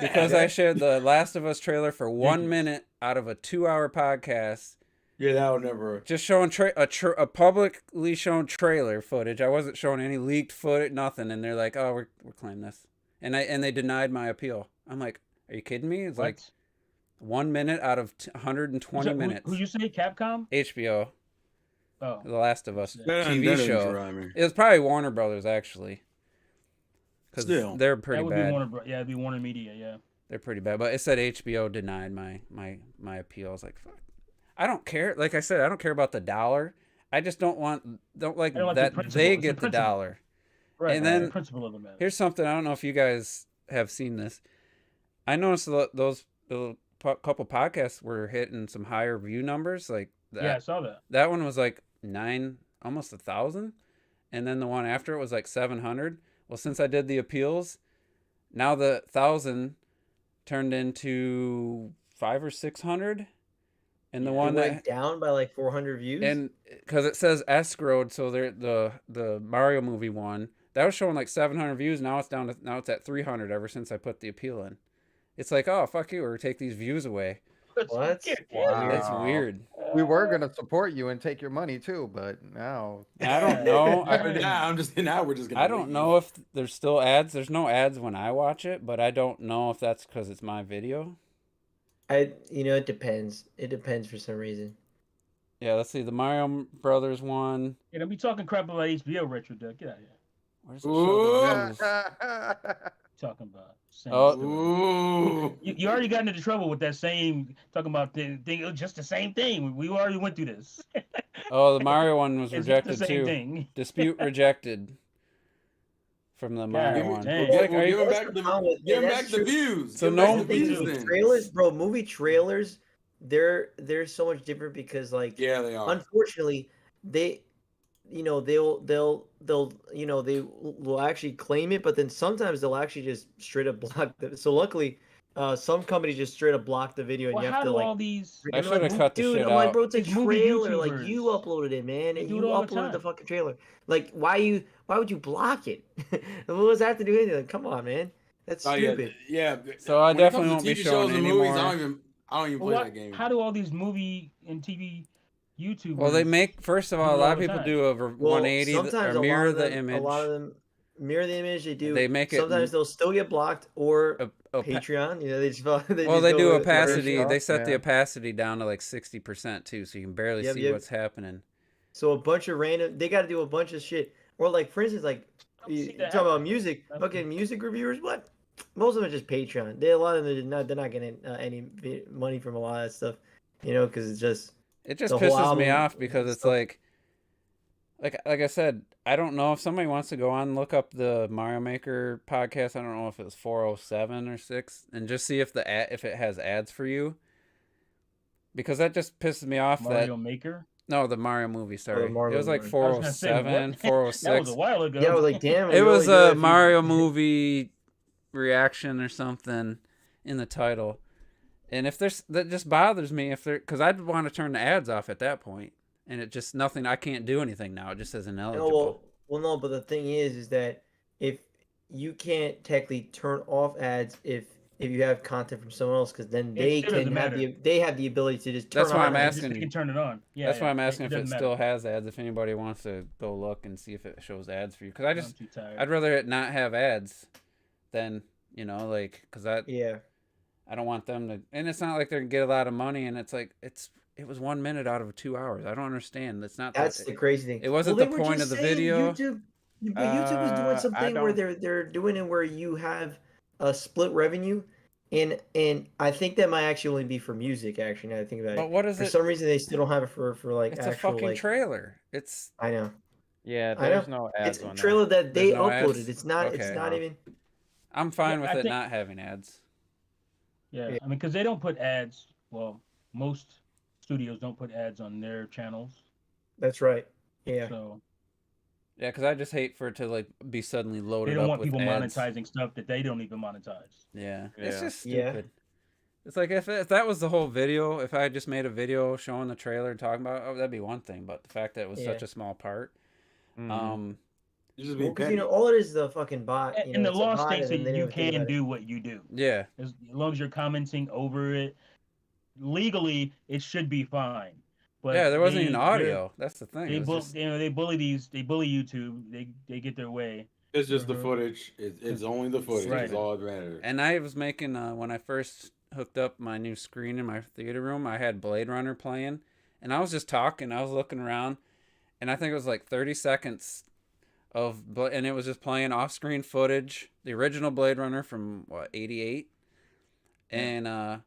because I shared the Last of Us trailer for 1 minute out of a 2-hour podcast, Yeah, that would never. just showing a publicly shown trailer footage. I wasn't showing any leaked footage, nothing, and they're like, "Oh, we're claiming this," and they denied my appeal. I'm like, "Are you kidding me?" It's What? like 1 minute out of 120 minutes. Who you say? Capcom? HBO, Oh, The Last of Us That TV doesn't show. try me. It was probably Warner Brothers actually, because Still. they're that pretty would bad. be Warner. Yeah, it'd be Warner Media. Yeah. They're pretty bad. But it said HBO denied my appeal. I was like, fuck. I don't care. Like I said, I don't care about the dollar. I just don't like I don't like the that principle. they It's the get the principle. dollar. Right. And right, then the principle of the matter. Here's something. I don't know if you guys have seen this. I noticed those couple podcasts were hitting some higher view numbers. Like that. Yeah, I saw that. That one was like 9, almost 1,000. And then the one after it was like 700. Well, since I did the appeals, now the 1,000 turned into 500 or 600. And the one It that went down by like 400 views. and because it says escrowed, so the Mario movie one that was showing like 700 views. Now it's at 300 ever since I put the appeal in. It's like, oh fuck you, or take these views away. What? Wow. It's weird. We were gonna support you and take your money too, but now I don't know. Now we're just gonna. I don't know if there's still ads. There's no ads when I watch it, but I don't know if that's because it's my video. It depends. It depends for some reason. Yeah, let's see. The Mario Brothers one. Yeah, don't be talking crap about HBO retro duck. Get out of here. Where's the show the news? Talking about same Oh. story. Ooh. You already got into trouble with that same talking about the thing, just the same thing. We already went through this. Oh, the Mario one was It's rejected the same too. thing. Dispute rejected from the Mario God one. dang. It's like, Well, are give you- him back Yeah, the that's true. views. So Give him no- back The the thing is views with then. trailers, bro, movie trailers, they're so much different because like Yeah, they are. unfortunately they they'll they will actually claim it, but then sometimes they'll actually just straight up block it. So luckily some companies just straight up block the video and Well, you have how to do like all these I I'm should have like, cut the dude, shit I'm like, out. bro, it's a These movie trailer. Like you YouTubers, uploaded it, man, they and do you it all the uploaded the time. fucking trailer. Like why would you block it? What does that have to do with anything? Like, come on, man. That's Oh, yeah, stupid. yeah. So I When it definitely comes won't to be TV showing shows and anymore. movies, I don't even Well, play that game. how do all these movie and TV YouTubers? Well, they make first of all, a do it lot all of the people time. do a Well, 180 sometimes or a mirror lot of the them, image. a lot of them mirror the image. They do. They make it Sometimes they'll still get blocked or Opa- Patreon. They just well, just they go do with their opacity. stuff. They set the yeah. opacity down to like 60% too, so you can barely Yep, see yep. what's happening. So a bunch of random. They got to do a bunch of shit. Or like, for instance, like don't you see that talk about happening. music. That's- Fucking music reviewers. What? Most of them are just Patreon. A lot of them they're not getting any money from a lot of that stuff. Because it's just It just the whole pisses me album off because it's stuff. like I said, I don't know if somebody wants to go on and look up the Mario Maker podcast. I don't know if it was 407 or 6 and just see if if it has ads for you. Because that just pisses me off Mario Maker. no, the Mario movie, sorry. Mario It was like movie. I was gonna say, 407, what? 406. That was a while ago. Yeah, I was like, damn. It we was only do a that if you- Mario movie reaction or something in the title. And if there's that just bothers me because I'd want to turn the ads off at that point. And it just nothing. I can't do anything now. It just says ineligible. well, no, but the thing is that if you can't technically turn off ads if you have content from someone else, because then they doesn't can have matter. they have the ability to just turn That's why on I'm ads. asking They you. can turn it on. Yeah, That's why yeah. I'm asking if it doesn't still matter. has ads. If anybody wants to go look and see if it shows ads for you, because I'm too tired. I'd rather it not have ads than because Yeah. I don't want them to, and it's not like they're gonna get a lot of money, and it's like it was 1 minute out of 2 hours. I don't understand. That's not That's the crazy thing. It wasn't Well, the they were point just of the saying video. YouTube was doing I something where don't- they're doing it where you have a split revenue, and I think that might actually only be for music. Actually, now that I think about But it, what is for it? some reason they still don't have it for like It's a actual fucking like. trailer. It's I know. Yeah, I there's know. no ads It's a on trailer that they There's no uploaded. ads? It's not. Okay. It's not even. I'm fine Yeah, with I it think- not having ads. Yeah, Yeah. I mean, because they don't put ads. Well, most studios don't put ads on their channels. That's right. Yeah. So Yeah, because I just hate for it to like be suddenly they loaded don't up want with people ads. monetizing stuff that they don't even monetize. Yeah, it's Yeah. just Yeah. stupid. It's like if that was the whole video, if I just made a video showing the trailer and talking about it, that'd be one thing. But the fact that it was such Yeah. a small part, Mhm. You're just Well, being because petty. all it is the fucking bot. And the it's a law bot, states and that then they you don't think can about it. do what you do. yeah, As long as you're commenting over it, legally it should be fine. But yeah, there wasn't even they're- audio. That's the thing. They It was just- they bully YouTube. They get their way. It's just the Mhm. footage. It's only the footage. Right. It's all that matters. And I was making when I first hooked up my new screen in my theater room, I had Blade Runner playing, and I was just talking. I was looking around, and I think it was like 30 seconds and it was just playing off-screen footage, the original Blade Runner from '88, and I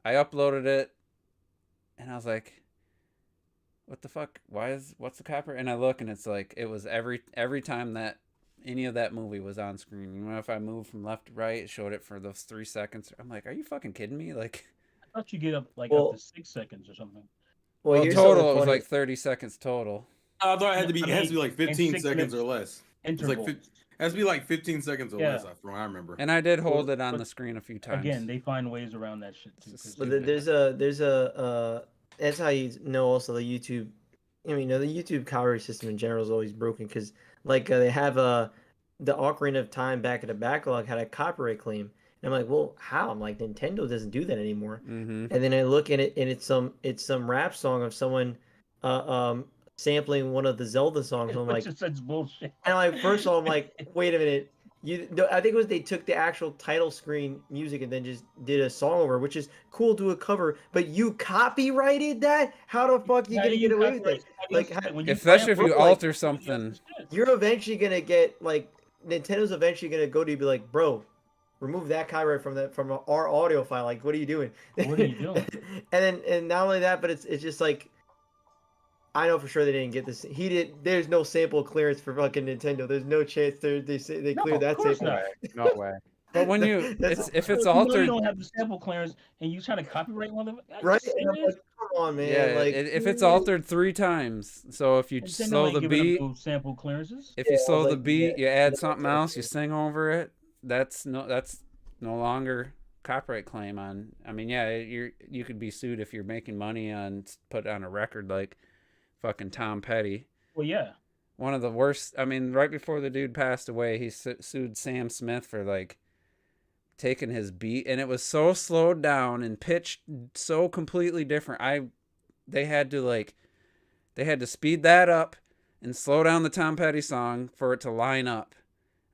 uploaded it, and I was like, "What the fuck? What's the copyright?" And I look, and it's like it was every time that any of that movie was on screen. You know, if I moved from left to right, it showed it for those 3 seconds. I'm like, "Are you fucking kidding me?" Like, I thought you get up up Well- to 6 seconds or something. well, here's something total it was funny. like 30 seconds total. I thought it had to be. I It has to mean, be like in 15 6 seconds minutes or less. It's like intervals. it has to be like 15 seconds or Yeah. less. From what I remember. And I did hold it on but the screen a few times. Again, they find ways around that shit too. It's 'cause- just But stupid. there's a that's how you know also the YouTube. I mean, the YouTube copyright system in general is always broken because like they have the Ocarina of Time back in the backlog had a copyright claim, and I'm like, well, how? I'm like, Nintendo doesn't do that anymore. Mm-hmm. And then I look at it, and it's some rap song of someone sampling one of the Zelda songs. And I'm like, Which is such bullshit. and I'm like, first of all, I'm like, wait a minute, No, I think it was they took the actual title screen music and then just did a song over, which is cool to a cover. But you copyrighted that? How the fuck you How gonna do get you away with copyright it? somebody Like, else's shit when Especially if bro, you like, alter something. you're eventually gonna get like Nintendo's eventually gonna go to you and be like, bro, remove that copyright from our audio file. Like, what are you doing? What are you doing? And not only that, but it's just like I know for sure they didn't get this. There's no sample clearance for fucking Nintendo. There's no chance they No, cleared of that course sample. not. No way. But when you, That's if it's You know you altered, don't have the sample clearance, and you trying to copyright one of them? Are you right. And I'm serious? like, come on, man. yeah, Like, if it's altered 3 times, so if you Nintendo slow ain't the giving them beat, no sample clearances. if you slow the like, beat, you yeah, add that's something what I'm else, you saying. sing over it. That's no longer copyright claim on. I mean, yeah, you could be sued if you're making money on put on a record like fucking Tom Petty. Well, yeah. One of the worst. I mean, right before the dude passed away, he sued Sam Smith for like taking his beat, and it was so slowed down and pitched so completely different. They had to speed that up and slow down the Tom Petty song for it to line up.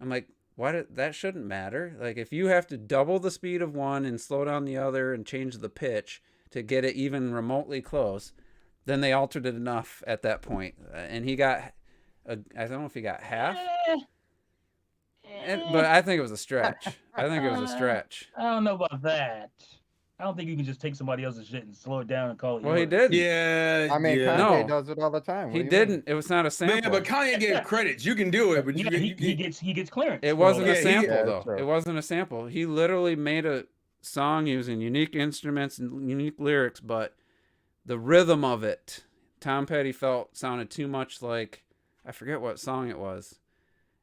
I'm like, that shouldn't matter. Like, if you have to double the speed of one and slow down the other and change the pitch to get it even remotely close, then they altered it enough at that point. And he got, I don't know if he got half, but I think it was a stretch. I don't know about that. I don't think you can just take somebody else's shit and slow it down and call it Well, he yours. didn't. Yeah, I mean, yeah. Kanye No. does it all the time. What He do you mean? didn't. It was not a sample. Man, but Kanye gave credits. You can do it, but Yeah, he gets clearance. It for all wasn't a that. Yeah, sample, yeah, though. true. It wasn't a sample. He literally made a song using unique instruments and unique lyrics, but the rhythm of it, Tom Petty felt sounded too much like, I forget what song it was.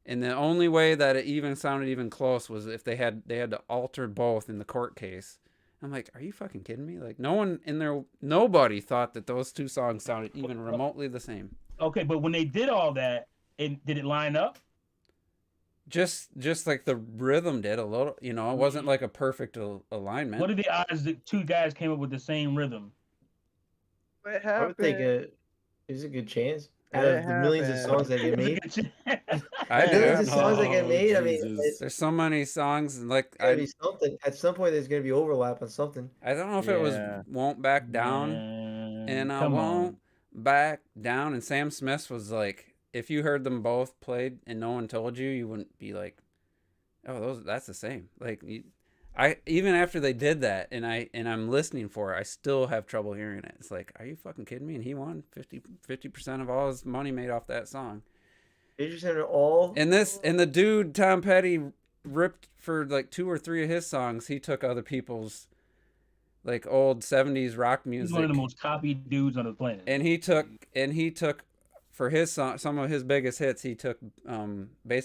And the only way that it even sounded even close was if they had to alter both in the court case. I'm like, are you fucking kidding me? Like, nobody thought that those two songs sounded even remotely the same. Okay, but when they did all that, did it line up? Just like the rhythm did a little, it wasn't like a perfect alignment. What are the odds that two guys came up with the same rhythm? What I would think happened? there's a good chance. Out It of the millions of happened. songs that get made, I millions do. of songs that get made. I mean, Jesus. There's so many songs, and like gotta be something. At some point, there's gonna be overlap on something. I don't know if it was Yeah. "Won't Back Down" and I Come won't on. back down, and Sam Smith was like, if you heard them both played and no one told you, you wouldn't be like, oh, that's the same. Like, I even after they did that, and I'm listening for it, I still have trouble hearing it. It's like, are you fucking kidding me? And he won 50% of all his money made off that song. 50% of all. And the dude Tom Petty ripped for like 2 or 3 of his songs. He took other people's like old 70s rock music. He's one of the most copied dudes on the planet. And he took for his song, some of his biggest hits. He took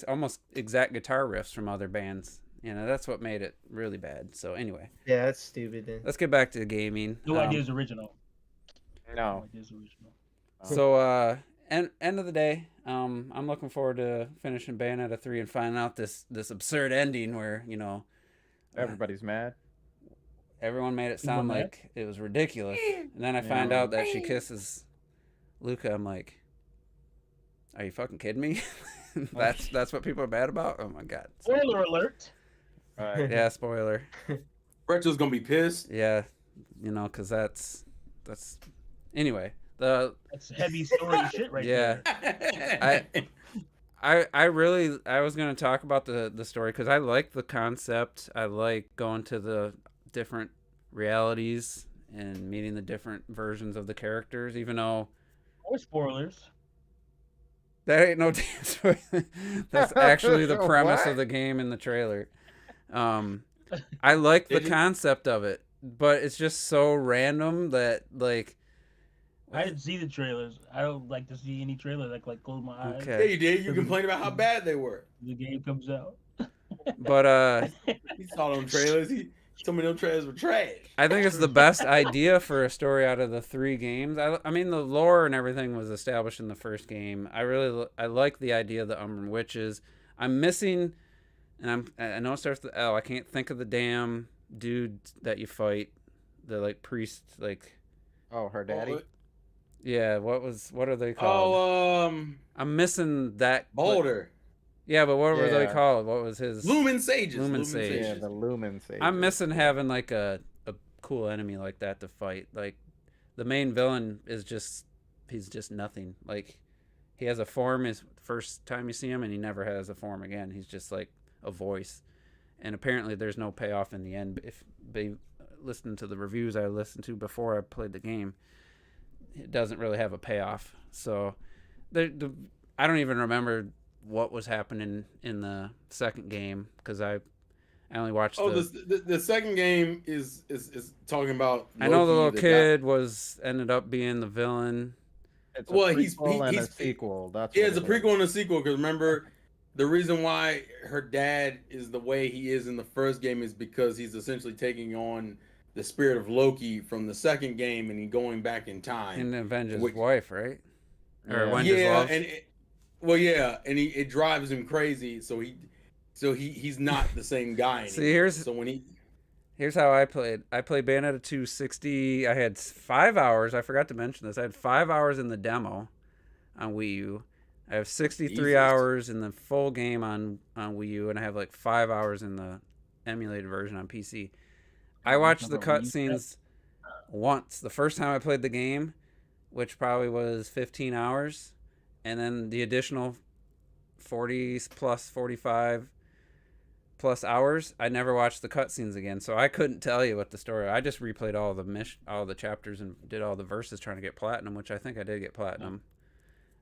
almost exact guitar riffs from other bands. That's what made it really bad. So anyway, Yeah, that's stupid. Then. let's get back to gaming. No idea is original. No. Idea's original. So end of the day, I'm looking forward to finishing Bayonetta 3 and finding out this absurd ending where Everybody's mad. everyone made it sound mad? like it was ridiculous, and then I find out that she kisses Luca. I'm like, are you fucking kidding me? That's what people are mad about. Oh my god. Spoiler alert. Right. Yeah, spoiler. Retro's gonna be pissed. Yeah, because that's anyway. That's heavy story shit right Yeah. there. I was gonna talk about the story because I like the concept. I like going to the different realities and meeting the different versions of the characters, even though Or spoilers. that ain't no damn spoiler. That's actually the premise What? of the game in the trailer. I like the Did you? concept of it, but it's just so random that like. I didn't see the trailers. I don't like to see any trailer that close my eyes. Okay. Yeah, you did. You complained about how bad they were. The game comes out. But He saw them trailers. He told me them trailers were trash. I think it's the best idea for a story out of the 3 games. I mean, the lore and everything was established in the first game. I like the idea of the Umbran Witches. I'm missing, and I know it starts with L. I can't think of the damn dude that you fight, the like priest, like. Oh, her daddy. Yeah, what are they called? Oh, I'm missing that. Boulder. Yeah, but what were they Yeah. called? What was his Lumen Sages. Lumen Yeah, Sages. the Lumen Sages. I'm missing having like a cool enemy like that to fight. Like the main villain is he's just nothing. Like he has a form is first time you see him, and he never has a form again. He's just like a voice. And apparently there's no payoff in the end. If they listen to the reviews I listened to before I played the game, it doesn't really have a payoff. So I don't even remember what was happening in the second game because I only watched the second game is talking about I know the Loki, little the kid ended up being the villain. It's a Well, prequel and he's a sequel. That's Yeah, what it's a it is. prequel and a sequel. Because remember, the reason why her dad is the way he is in the first game is because he's essentially taking on the spirit of Loki from the second game, and he going back in time. And avenge his Which- wife, right? Or Yeah. avenge his Yeah, love. and it drives him crazy. So he's not the same guy anymore. See, so when here's how I played. I played Bayonetta 2 60. I had 5 hours. I forgot to mention this. I had 5 hours in the demo on Wii U. I have 63 Jesus. hours in the full game on Wii U, and I have like 5 hours in the emulated version on PC. I watched the cutscenes once. The first time I played the game, which probably was 15 hours, and then the additional 40 plus 45 plus hours, I never watched the cutscenes again, so I couldn't tell you what the story. I just replayed all the chapters and did all the verses trying to get platinum, which I think I did get platinum.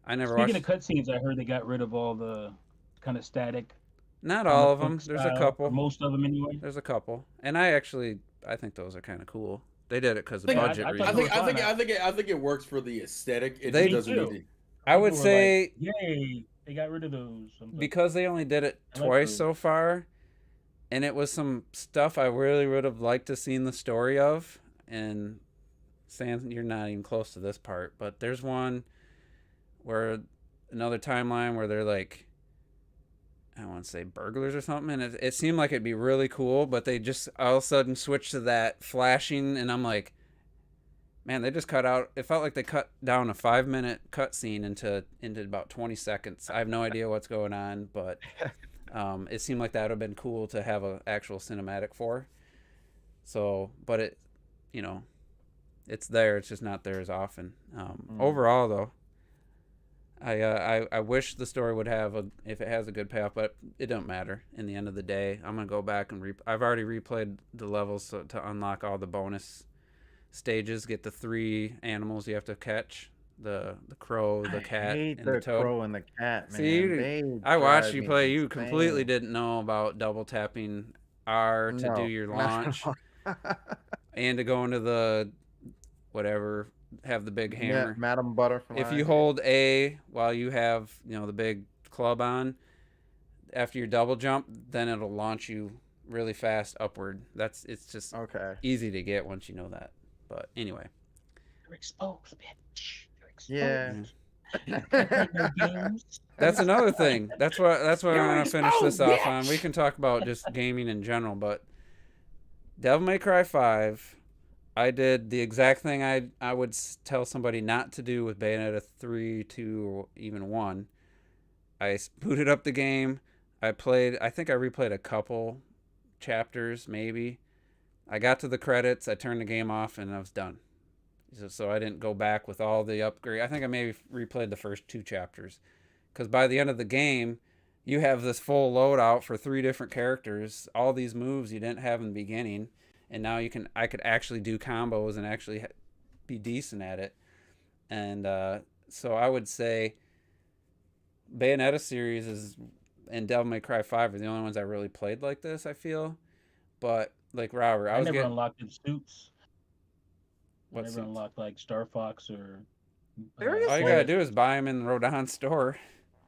I never Speaking watched. of cutscenes, I heard they got rid of all the kind of static. Not all of comic them. book There's a style, couple. or most of them anyway. There's a couple, and I think those are kind of cool. They did it because of Yeah, I budget thought reasons. I think it works for the aesthetic. It They- just doesn't Me need too. I would People were say like, yay, they got rid of those. I'm like, because they only did it I like twice those. so far, and it was some stuff I really would have liked to seen the story of. And Sam, you're not even close to this part, but there's one where another timeline where they're like, I don't want to say burglars or something, and it seemed like it'd be really cool, but they just all of a sudden switched to that flashing, and I'm like, man, they just cut out. It felt like they cut down a 5-minute cutscene into about 20 seconds. I have no idea what's going on, but it seemed like that would have been cool to have an actual cinematic for. So, but it, it's there. It's just not there as often. Overall, though, I wish the story would have if it has a good payoff, but it don't matter. In the end of the day, I'm gonna go back and I've already replayed the levels to unlock all the bonus stages. Get the 3 animals you have to catch: the crow, the cat, hate and the toad. crow and the cat, man. See, I watched you play. You completely didn't know about double tapping R to do your launch and to go into the whatever. Have the big hammer. Madam Butterfly. If you hold A while you have the big club on, after your double jump, then it'll launch you really fast upward. It's just okay. easy to get once you know that. But anyway, You're exposed, bitch. Yeah. that's another thing. That's what I'm gonna finish this off bitch. on. We can talk about just gaming in general, but Devil May Cry 5. I did the exact thing I would tell somebody not to do with Bayonetta 3, 2, or even 1. I booted up the game. I think I replayed a couple chapters, maybe. I got to the credits. I turned the game off, and I was done. So I didn't go back with all the upgrade. I think I maybe replayed the first 2 chapters. Because by the end of the game, you have this full loadout for 3 different characters. All these moves you didn't have in the beginning. And now I could actually do combos and actually be decent at it. And so I would say Bayonetta series and Devil May Cry 5 are the only ones I really played like this, I feel. But like Robert, I never unlocked the suits. I What never suits? unlocked like Star Fox or. Seriously? All you gotta do is buy them in Rodon's store.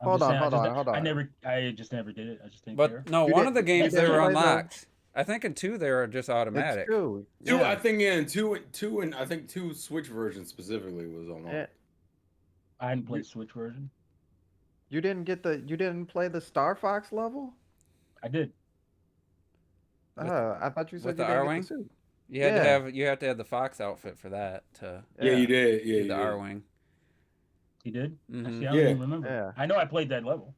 Hold on. I just never did it. I just didn't But care. no, You one of the didn't- games you they didn't were play the- unlocked. I think in 2 they were just automatic. It's true. Two, Yeah. I think in two, and I think 2 Switch versions specifically was on. Yeah. I hadn't played Switch version. You didn't play the Star Fox level? I did. With- I thought you said with you the didn't R-Wing? get the suit. You had Yeah. to have the Fox outfit for that to Yeah, you did. Yeah, do you the did. R-Wing. He did. Mhm. See, I don't Yeah. even remember. Yeah. I know I played that level.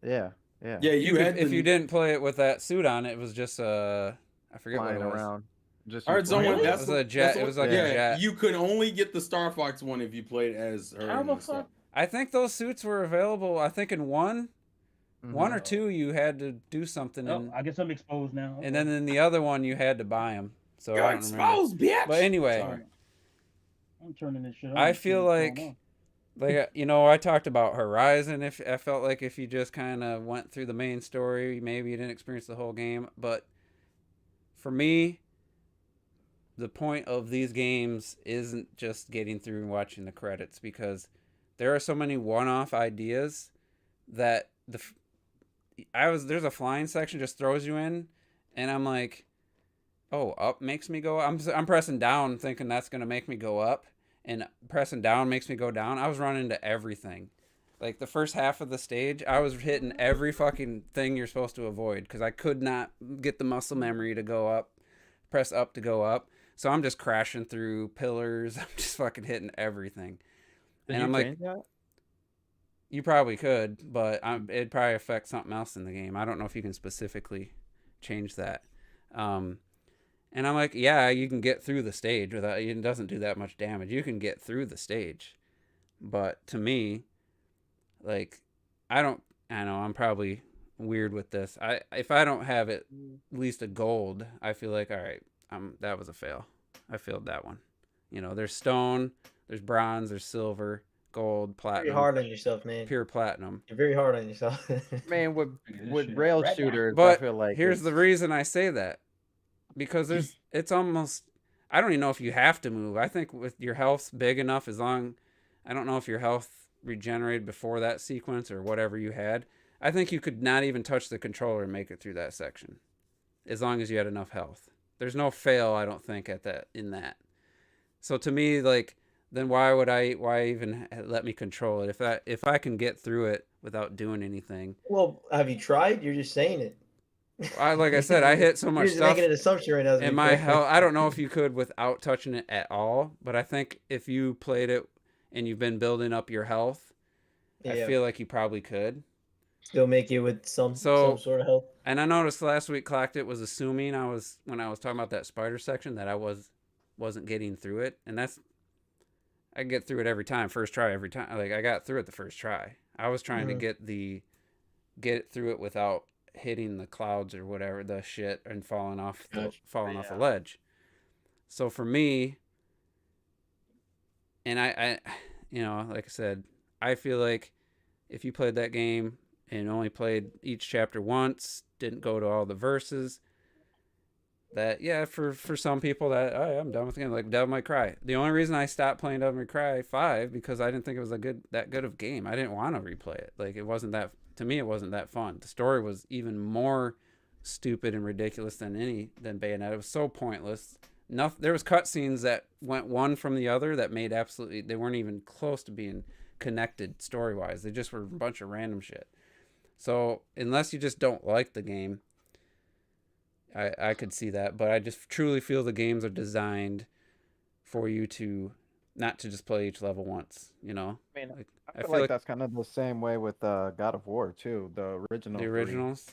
Yeah. Yeah. Yeah, you had if the- you didn't play it with that suit on, it was just I forget Flying what it was. around. Just I you heard someone. flying It That's was around. a jet. that's It was like Yeah. a jet. You could only get the Star Fox one if you played as her. How and the stuff. fuck? I think those suits were available. I think in one or Oh. two you had to do something, Oh, I guess I'm exposed now. and then in the other one you had to buy them. So You're I don't remember. exposed, bitch. But anyway, Sorry. I'm turning this shit on. I to see feel what's like going on. I talked about Horizon. If I felt like if you just kind of went through the main story, maybe you didn't experience the whole game. But for me, the point of these games isn't just getting through and watching the credits, because there are so many one-off ideas that there's a flying section just throws you in, and I'm like, oh, up makes me go. I'm pressing down thinking that's gonna make me go up, and pressing down makes me go down. I was running into everything. Like the first half of the stage, I was hitting every fucking thing you're supposed to avoid because I could not get the muscle memory to go up, press up to go up. So I'm just crashing through pillars. I'm just fucking hitting everything. And I'm like, you probably could, but it'd probably affect something else in the game. I don't know if you can specifically change that. And I'm like, yeah, you can get through the stage without. It doesn't do that much damage. You can get through the stage, but to me, like, I know I'm probably weird with this. If I don't have at least a gold, I feel like, all right, that was a fail. I failed that one. There's stone, there's bronze, there's silver, gold, platinum. Very hard on yourself, man. Pure platinum. You're very hard on yourself. Man, with shit rail right now. shooters, But I feel like here's the reason I say that. Because it's almost, I don't even know if you have to move. I think with your health big enough, I don't know if your health regenerated before that sequence or whatever you had. I think you could not even touch the controller and make it through that section, as long as you had enough health. There's no fail, I don't think, in that. So to me, like, then why even let me control it if I can get through it without doing anything? Well, have you tried? You're just saying it. Like I said, I hit so much You're just stuff. making an assumption right now. And my health, I don't know if you could without touching it at all, but I think if you played it and you've been building up your health, I feel like you probably could. Still make it with some sort of health. And I noticed last week Clocked It was assuming when I was talking about that spider section that I wasn't getting through it, and I get through it every time, first try every time. Like I got through it the first try. I was trying to get through it without hitting the clouds or whatever the shit and falling off a ledge. So for me, and I like I said, I feel like if you played that game and only played each chapter once, didn't go to all the verses, that for some people that I'm done with the game, like Devil May Cry. The only reason I stopped playing Devil May Cry 5 because I didn't think it was that good of game. I didn't want to replay it. Like it wasn't that fun. The story was even more stupid and ridiculous than Bayonetta. It was so pointless. There was cutscenes that went one from the other that made they weren't even close to being connected story wise. They just were a bunch of random shit. So unless you just don't like the game, I could see that, but I just truly feel the games are designed for you to not to just play each level once, I mean, like, I feel like that's kind of the same way with God of War too, the originals.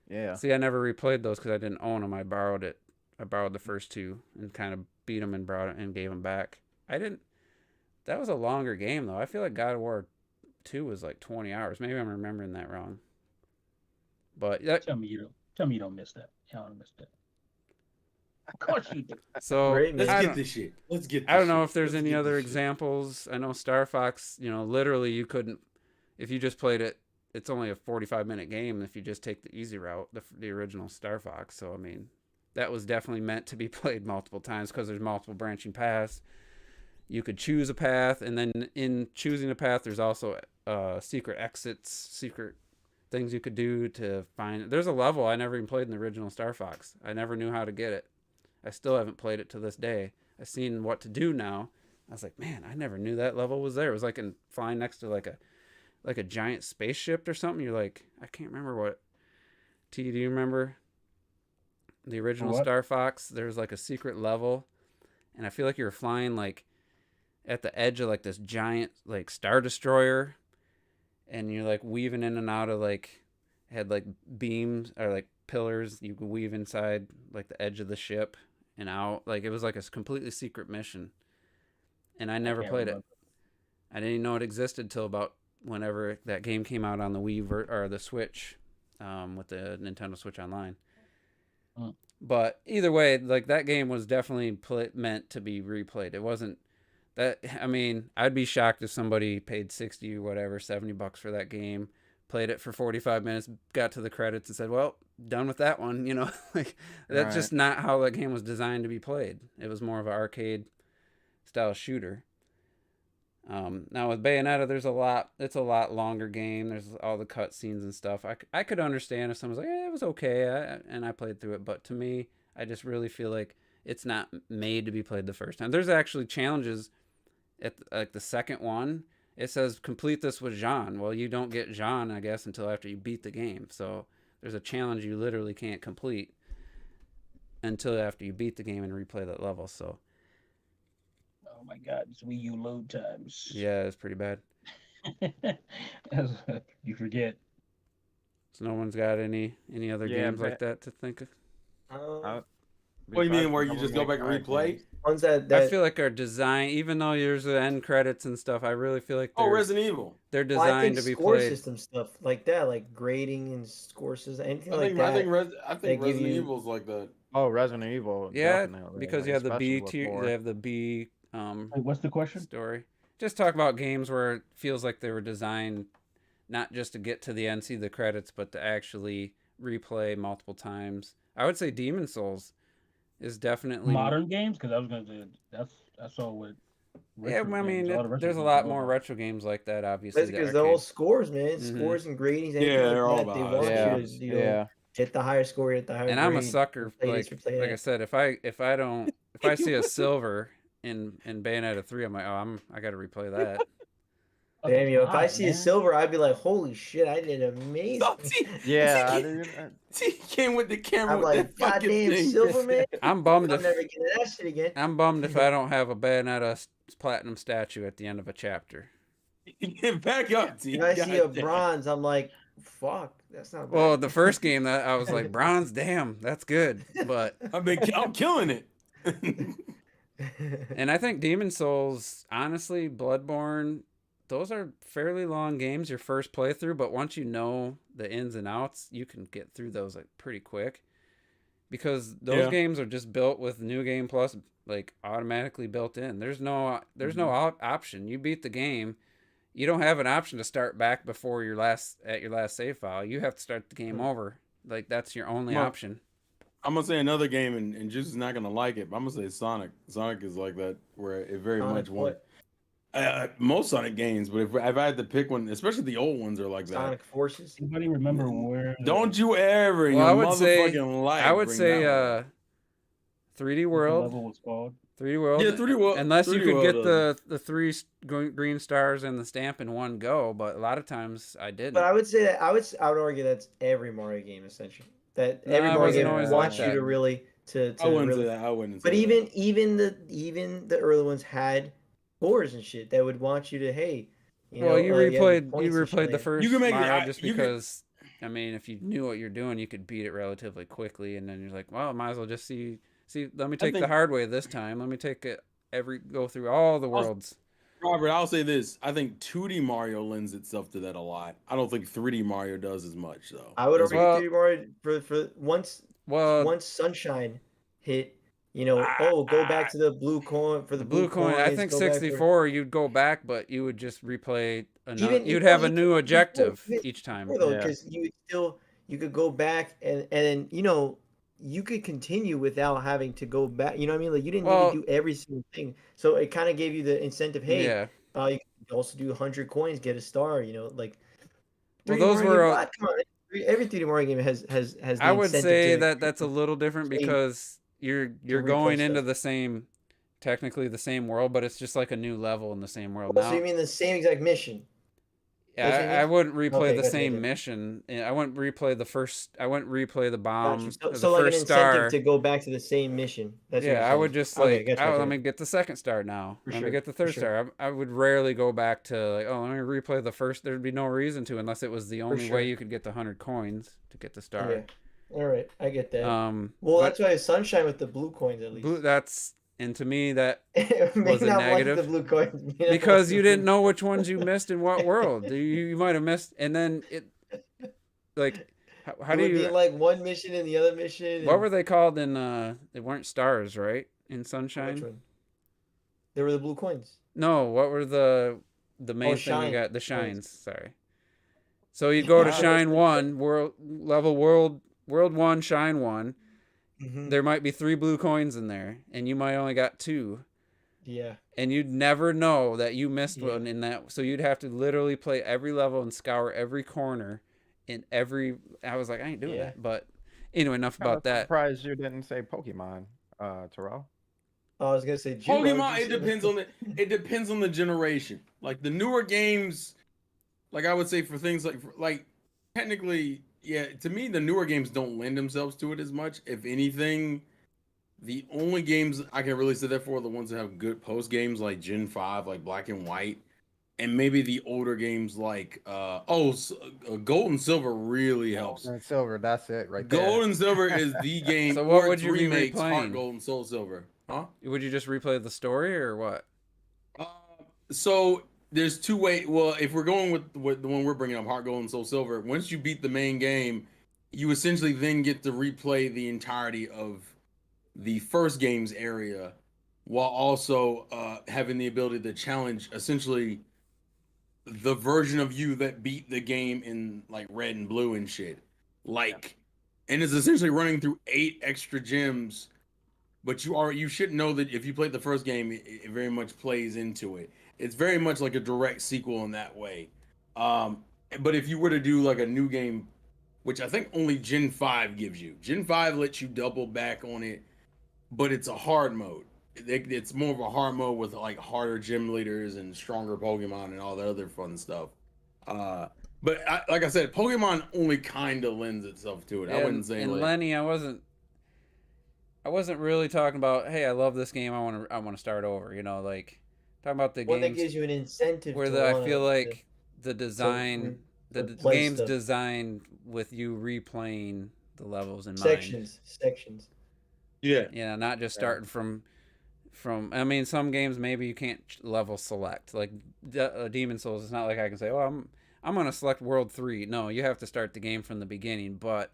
Yeah. See, I never replayed those because I didn't own them. I borrowed it. I borrowed the first two and kind of beat them and brought it and gave them back. That was a longer game though. I feel like God of War 2 was like 20 hours. Maybe I'm remembering that wrong. But Tell me you don't miss that. I don't miss that. Of course you do. So Great, man. Let's get this shit. Let's get. This I don't know shit. if there's Let's any get other this shit. examples. I know Star Fox, literally you couldn't, if you just played it, it's only a 45-minute game if you just take the easy route, the original Star Fox. So, I mean, that was definitely meant to be played multiple times because there's multiple branching paths. You could choose a path, and then in choosing a path, there's also secret exits, secret things you could do to find. There's a level I never even played in the original Star Fox. I never knew how to get it. I still haven't played it to this day. I've seen what to do now. I was like, man, I never knew that level was there. It was like flying next to like a giant spaceship or something. You're like, I can't remember what. T, do you remember the original What? Star Fox? There was like a secret level, and I feel like you were flying like at the edge of like this giant like Star Destroyer, and you're like weaving in and out of like had like beams or like pillars you could weave inside like the edge of the ship and out. Like it was like a completely secret mission, and I never can't played it. remember. I didn't even know it existed till about whenever that game came out on the Wii or the Switch, with the Nintendo Switch Online. Hmm. But either way, like that game was definitely meant to be replayed. It wasn't that. I mean, I'd be shocked if somebody paid 60 or whatever, $70 for that game, played it for 45 minutes, got to the credits, and said, "Well, done with that one." You know, like that's just not how that game was designed to be played. It was more of an arcade style shooter. Now with Bayonetta, it's a lot longer game. There's all the cutscenes and stuff. I could understand if someone's like, it was okay, and I played through it. But to me, I just really feel like it's not made to be played the first time. There's actually challenges at like the second one. It says complete this with Jean. Well, you don't get Jean, I guess, until after you beat the game. So there's a challenge you literally can't complete until after you beat the game and replay that level. So. Oh my God, it's Wii U load times. Yeah, it's pretty bad. You forget. So no one's got any other games like that to think of. What do you mean? Where you just go back and replay? Ones that I feel like our design, even though there's the end credits and stuff, I really feel like Resident Evil. they're well, I designed think to be score played. system stuff like that, like grading and score system, anything like that. I think give Resident you- Evil's like that. Oh, Resident Evil. Yeah, definitely, because you have the especially B with tier, lore. they have the B Wait, what's the question? story. Just talk about games where it feels like they were designed not just to get to the end, see the credits, but to actually replay multiple times. I would say Demon Souls is definitely Modern games, because I was gonna say that's all with. Yeah, retro I mean, games. All the retro there's a games lot are more over. retro games like that, obviously. That's the because they're all arcade. scores, man. Mhm. Scores and gradings. Anything Yeah, they're all like that. They about want Yeah, you to, yeah. get the higher score, get the higher And I'm a grade, sucker. replay Like this, replay I that. said, if I see a silver in Bayonetta 3, I'm like, I got to replay that. Damn, yo, if I God, see man. a silver, I'd be like, holy shit, I did amazing. Yeah, He came with the camera I'm with like, that fucking goddamn, thing. silver, man. I'm bummed I'm if never getting that shit again. I'm bummed if I don't have a Bayonetta platinum statue at the end of a chapter. Get back up, T. If I see a Goddamn. bronze, I'm like, fuck, that's not bad. Well, the first game that I was like, bronze, damn, that's good. But I'm killing it. and I think Demon Souls, honestly, Bloodborne, those are fairly long games your first playthrough, but once you know the ins and outs, you can get through those like pretty quick. Because those games are just built with New Game Plus like automatically built in. There's no option. You beat the game, you don't have an option to start back before your last save file. You have to start the game over. Like that's your only option. I'm gonna say another game, and Juice is not gonna like it. But I'm gonna say Sonic. Sonic is like that, where it very much wants. Most Sonic games, but if I had to pick one, especially the old ones, are like Sonic that. Forces. Anybody remember where? Don't you ever? Well, I would say 3D what the World. level was called? 3D World. Yeah, 3D World. Unless you 3D could World, get the three green stars and the stamp in one go, but a lot of times I didn't. But I would say that I would argue that's every Mario game essentially. That No, every it Mario wasn't game always wants like you that. to really to I wouldn't really. say that. I wouldn't. But say that. even the early ones had scores and shit that would want you to you you have replayed points and shit the like first You can make it- Mario I- just you can- because. I mean, if you knew what you're doing, you could beat it relatively quickly, and then you're like, well, might as well just see. Let me take the think- hard way this time. Let me take it go through all the worlds. Robert, I'll say this. I think 2D Mario lends itself to that a lot. I don't think 3D Mario does as much, though. I would That's argue 3D Mario for once Sunshine hit. Go back to the blue coin for the Blue coin. I coins, think go back for- 64. You'd go back, but you would just replay. Even- You'd even- have a new even objective before- each time. though, Yeah. because you could go back and then you could continue without having to go back. You know what I mean? Like you didn't Well- need to do every single thing. So it kind of gave you the incentive. Hey, Yeah. you can also do 100 coins, get a star. Like. Well, 3D those Mario were. game, what? Come on, every 3D Mario game has. The I would incentive say to- that that's a little different play- because you're replay going into stuff. technically the same world, but it's just like a new level in the same world. Oh, Now, so you mean the same exact mission? I wouldn't replay Okay, the gotcha, same gotcha. mission. I wouldn't replay the first. I wouldn't replay the Got you. bomb. So, The so like an first incentive star. to go back to the same mission. That's what Yeah, you're I saying. would just Okay, like, gotcha, oh, let gotcha. me get the second star now. For Let me sure, get the for third sure. star. I would rarely go back to like, oh, let me replay the first. There'd be no reason to unless it was the only sure. way you could get the 100 coins to get the star. Yeah. All right, I get that. but Well, that's why Sunshine with the blue coins at least. blue. And to me that May was a not want negative the blue coins may not because want you the didn't blue- know which ones you missed in what world. You might have missed, and then it like how it do would be you? like one mission and the other mission. What and- were they called in? They weren't stars, right? In Which Sunshine. one? They were the blue coins. No, what were the main thing shine. you got? The Shines. shines. Sorry. So you'd go to Ah. Shine 1, world 1, Shine 1. Mhm. There might be 3 blue coins in there, and you might only got 2. Yeah. And you'd never know that you missed Yeah. one in that. So you'd have to literally play every level and scour every corner in every. I was like, I ain't doing Yeah. that. But anyway, enough about that. Surprised you didn't say Pokemon, Terrell. I was gonna say Judo. Pokemon, it depends on the generation. Like the newer games, like I would say for things like technically, yeah, to me the newer games don't lend themselves to it as much. If anything, the only games I can really say that for are the ones that have good post games like Gen 5, like Black and White, and maybe the older games like Gold and Silver really helps. And Silver, that's it right there. Gold and Silver is the game. So what or would its you be remakes, Heart replaying? Gold and Soul Silver, huh? Would you just replay the story or what? So there's 2 ways. Well, if we're going with the one we're bringing up, Heart Gold and Soul Silver, once you beat the main game, you essentially then get to replay the entirety of the first game's area, while also having the ability to challenge essentially the version of you that beat the game in like red and blue and shit. Like, and it's essentially running through 8 extra gems. But you should know that if you played the first game, it very much plays into it. It's very much like a direct sequel in that way. But if you were to do like a new game, which I think only Gen 5 gives you, Gen 5 lets you double back on it, but it's a hard mode. It's more of a hard mode with like harder gym leaders and stronger Pokemon and all the other fun stuff. But like I said, Pokemon only kind of lends itself to it. I wouldn't say. And like, Lenny, I wasn't really talking about, hey, I love this game. I want to start over. You know, like talking about the One that games gives you an incentive. where I feel like the design, the play game's stuff. designed with you replaying the levels in mind. sections. yeah. Yeah, not just starting from. I mean, some games maybe you can't level select. Like Demon Souls, it's not like I can say, oh, I'm gonna select World 3. No, you have to start the game from the beginning. But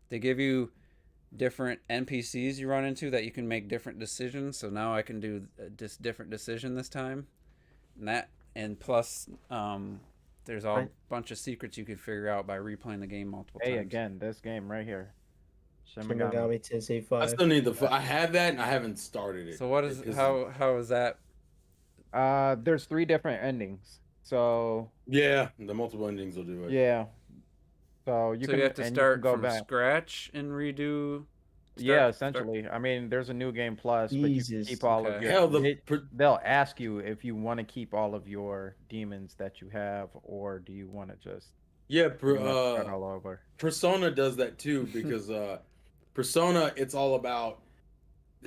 they give you different NPCs you run into that you can make different decisions. So now I can do this different decision this time, and plus there's a bunch of secrets you could figure out by replaying the game multiple times. Hey, again, this game right here. Shin Megami Tensei 5. I still need I have that and I haven't started it. So what is how is that? There's 3 different endings. So Yeah, the multiple endings will do it. yeah. So you have to start go from back. scratch and redo. Yeah, essentially. I mean, there's a new game plus, but you can Jesus. keep all of Okay. your. Hell, They'll ask you if you want to keep all of your demons that you have, or do you want to just yeah, start all over. Persona does that too because Persona, it's all about.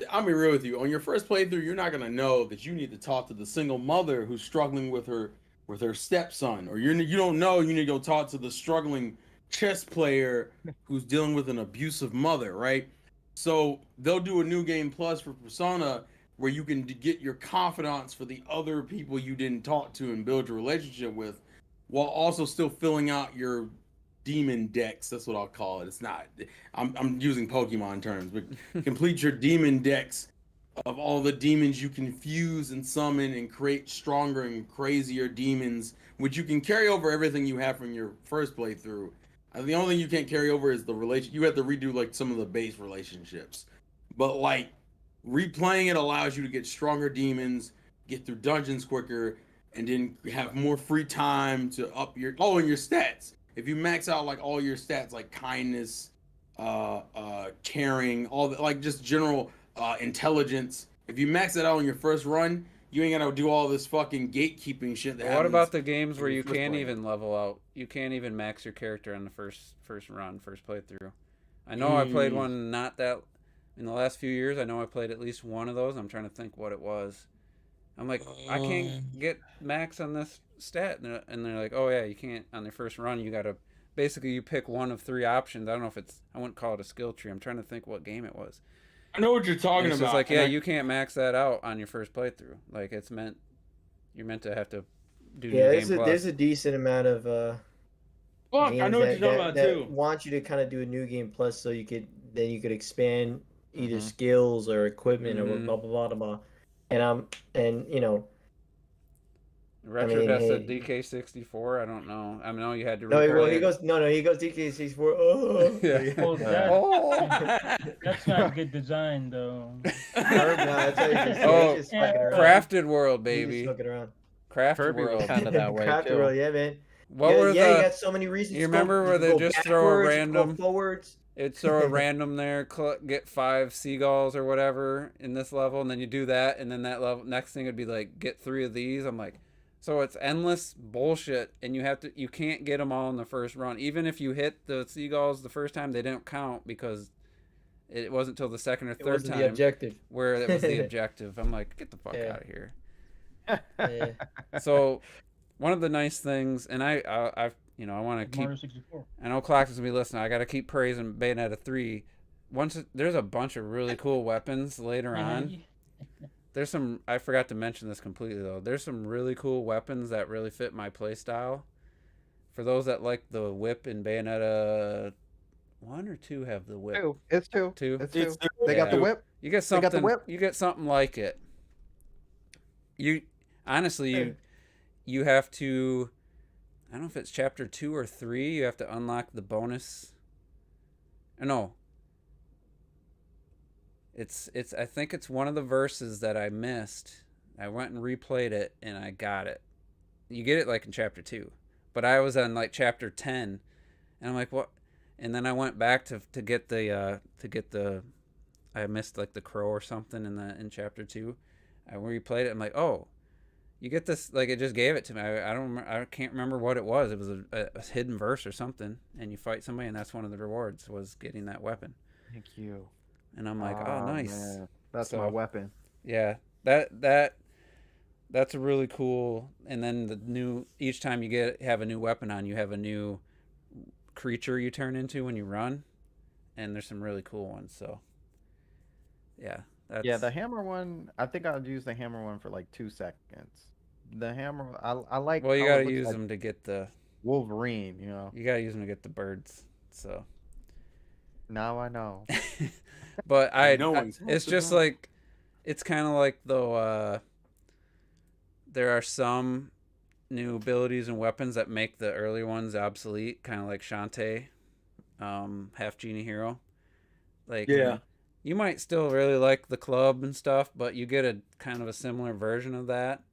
I'll be real with you. On your first playthrough, you're not gonna know that you need to talk to the single mother who's struggling with her stepson, or you don't know you need to go talk to the struggling chess player who's dealing with an abusive mother, right? So they'll do a new game plus for Persona where you can get your confidants for the other people you didn't talk to and build your relationship with, while also still filling out your demon decks. That's what I'll call it. It's not. I'm using Pokemon terms, but complete your demon decks of all the demons you can fuse and summon and create stronger and crazier demons, which you can carry over everything you have from your first playthrough. The only thing you can't carry over is the relation. You have to redo like some of the base relationships, but like replaying it allows you to get stronger demons, get through dungeons quicker, and then have more free time to up your and your stats. If you max out like all your stats, like kindness, caring, all the, like just general intelligence. If you max it out on your first run, you ain't gotta do all this fucking gatekeeping shit. That What about happens the games when where you you first can't play it. even level out? You can't even max your character on the first run, first playthrough. I know I played one not that in the last few years. I know I played at least one of those. I'm trying to think what it was. I'm like, I can't get max on this stat, and they're like, oh yeah, you can't on the first run. You gotta basically you pick one of 3 options. I don't know if it's I wouldn't call it a skill tree. I'm trying to think what game it was. I know what you're talking And it's about. just like, and yeah, I- you can't max that out on your first playthrough. Like you're meant to have to do Yeah, new game plus. there's a decent amount of Fuck, games I know what that, you're talking that, about that too. want you to kind of do a new game plus so you could expand either Mhm. skills or equipment or Mhm. blah blah blah blah. And you know, Retro mean, Death hey. said DK64. I don't know. I know you had to no, replay he it. goes he goes DK64. Oh, Yeah. Well, that, Oh. that's not good design though. That's how he's just, Oh, he's just fucking around. Crafted World, He's just baby. fucking around. Crafted Kirby was World. kind of that way Crafted too. World, yeah, man. What were You the? got so many reasons. You to go- remember where you they go just throw a backwards, you go random? forwards. It'd throw a random there, get 5 seagulls or whatever in this level, and then you do that, and then that level next thing would be like get 3 of these. I'm like, so it's endless bullshit, and you can't get them all in the first run. Even if you hit the seagulls the first time, they don't count because it wasn't until the second or It third wasn't time the objective. where it was the objective. I'm like, get the fuck Yeah. out of here. Yeah. So one of the nice things, and I want to keep. Mario 64. I know Clock is gonna be listening. I got to keep praising Bayonetta 3. There's a bunch of really cool weapons later on. There's some. I forgot to mention this completely though. There's some really cool weapons that really fit my playstyle. For those that like the whip in Bayonetta 1 or 2 have the whip. 2. It's 2. 2. It's 2. It's two. They got the Yeah. whip. You get They got the something. whip. You get something like it. You honestly you have to. I don't know if it's chapter 2 or 3. You have to unlock the bonus. No. It's. I think it's one of the verses that I missed. I went and replayed it and I got it. You get it like in chapter 2, but I was on like chapter 10, and I'm like, what? And then I went back to get the I missed like the crow or something in chapter 2. I replayed it. I'm like, oh, you get this, like it just gave it to me. I can't remember what it was. It was a hidden verse or something, and you fight somebody, and that's one of the rewards was getting that weapon. Thank you. And I'm like, oh, nice. Man. That's So- my weapon. Yeah, that's a really cool. And then each time you have a new weapon on, you have a new creature you turn into when you run, and there's some really cool ones. So yeah, Yeah, the hammer one. I think I'll use the hammer one for like 2 seconds. The hammer. I like. well, you how it gotta looks use like them to get the Wolverine. You know. you gotta use them to get the birds. So, Now I know. but No one's it's supposed to just know. like it's kind of like though. There are some new abilities and weapons that make the earlier ones obsolete, kind of like Shantae, half genie hero. Like, Yeah. you might still really like the club and stuff, but you get a kind of a similar version of that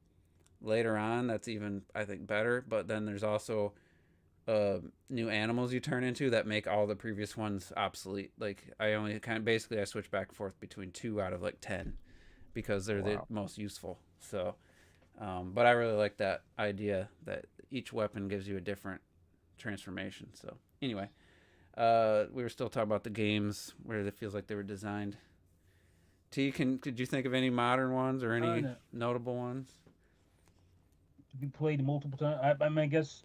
later on. That's even, I think, better. But then there's also new animals you turn into that make all the previous ones obsolete. Like, I only I switch back and forth between 2 out of like 10 because they're the Wow. most useful. So. But I really like that idea that each weapon gives you a different transformation. So anyway, we were still talking about the games where it feels like they were designed. Could you think of any modern ones or any No. notable ones? To be played multiple times. I mean, I guess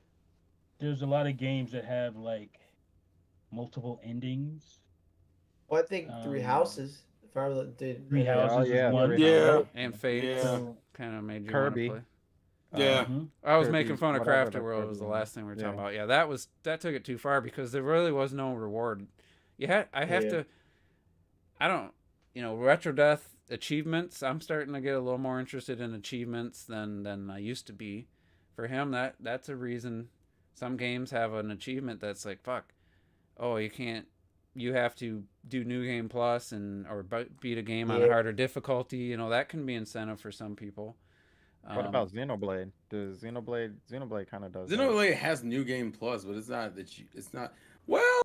there's a lot of games that have like multiple endings. Well, I think Three Houses. If I did Three Houses yeah, is one. Three Yeah. And Fate Yeah. kind of made you Kirby. want to play. Yeah. Mhm. I was Kirby's making fun of whatever Crafted the World Kirby was the one. last thing we were talking Yeah. about. Yeah, that took it too far because there really was no reward. I have Yeah. to. I don't. Retro Death achievements. I'm starting to get a little more interested in achievements than I used to be. For him, that's a reason. Some games have an achievement that's like, fuck. Oh, you can't. You have to do New Game Plus or beat a game on a Yeah. harder difficulty. That can be incentive for some people. What about Xenoblade? Does Xenoblade kind of does that. Xenoblade has New Game Plus, but it's not that you. It's not. Well,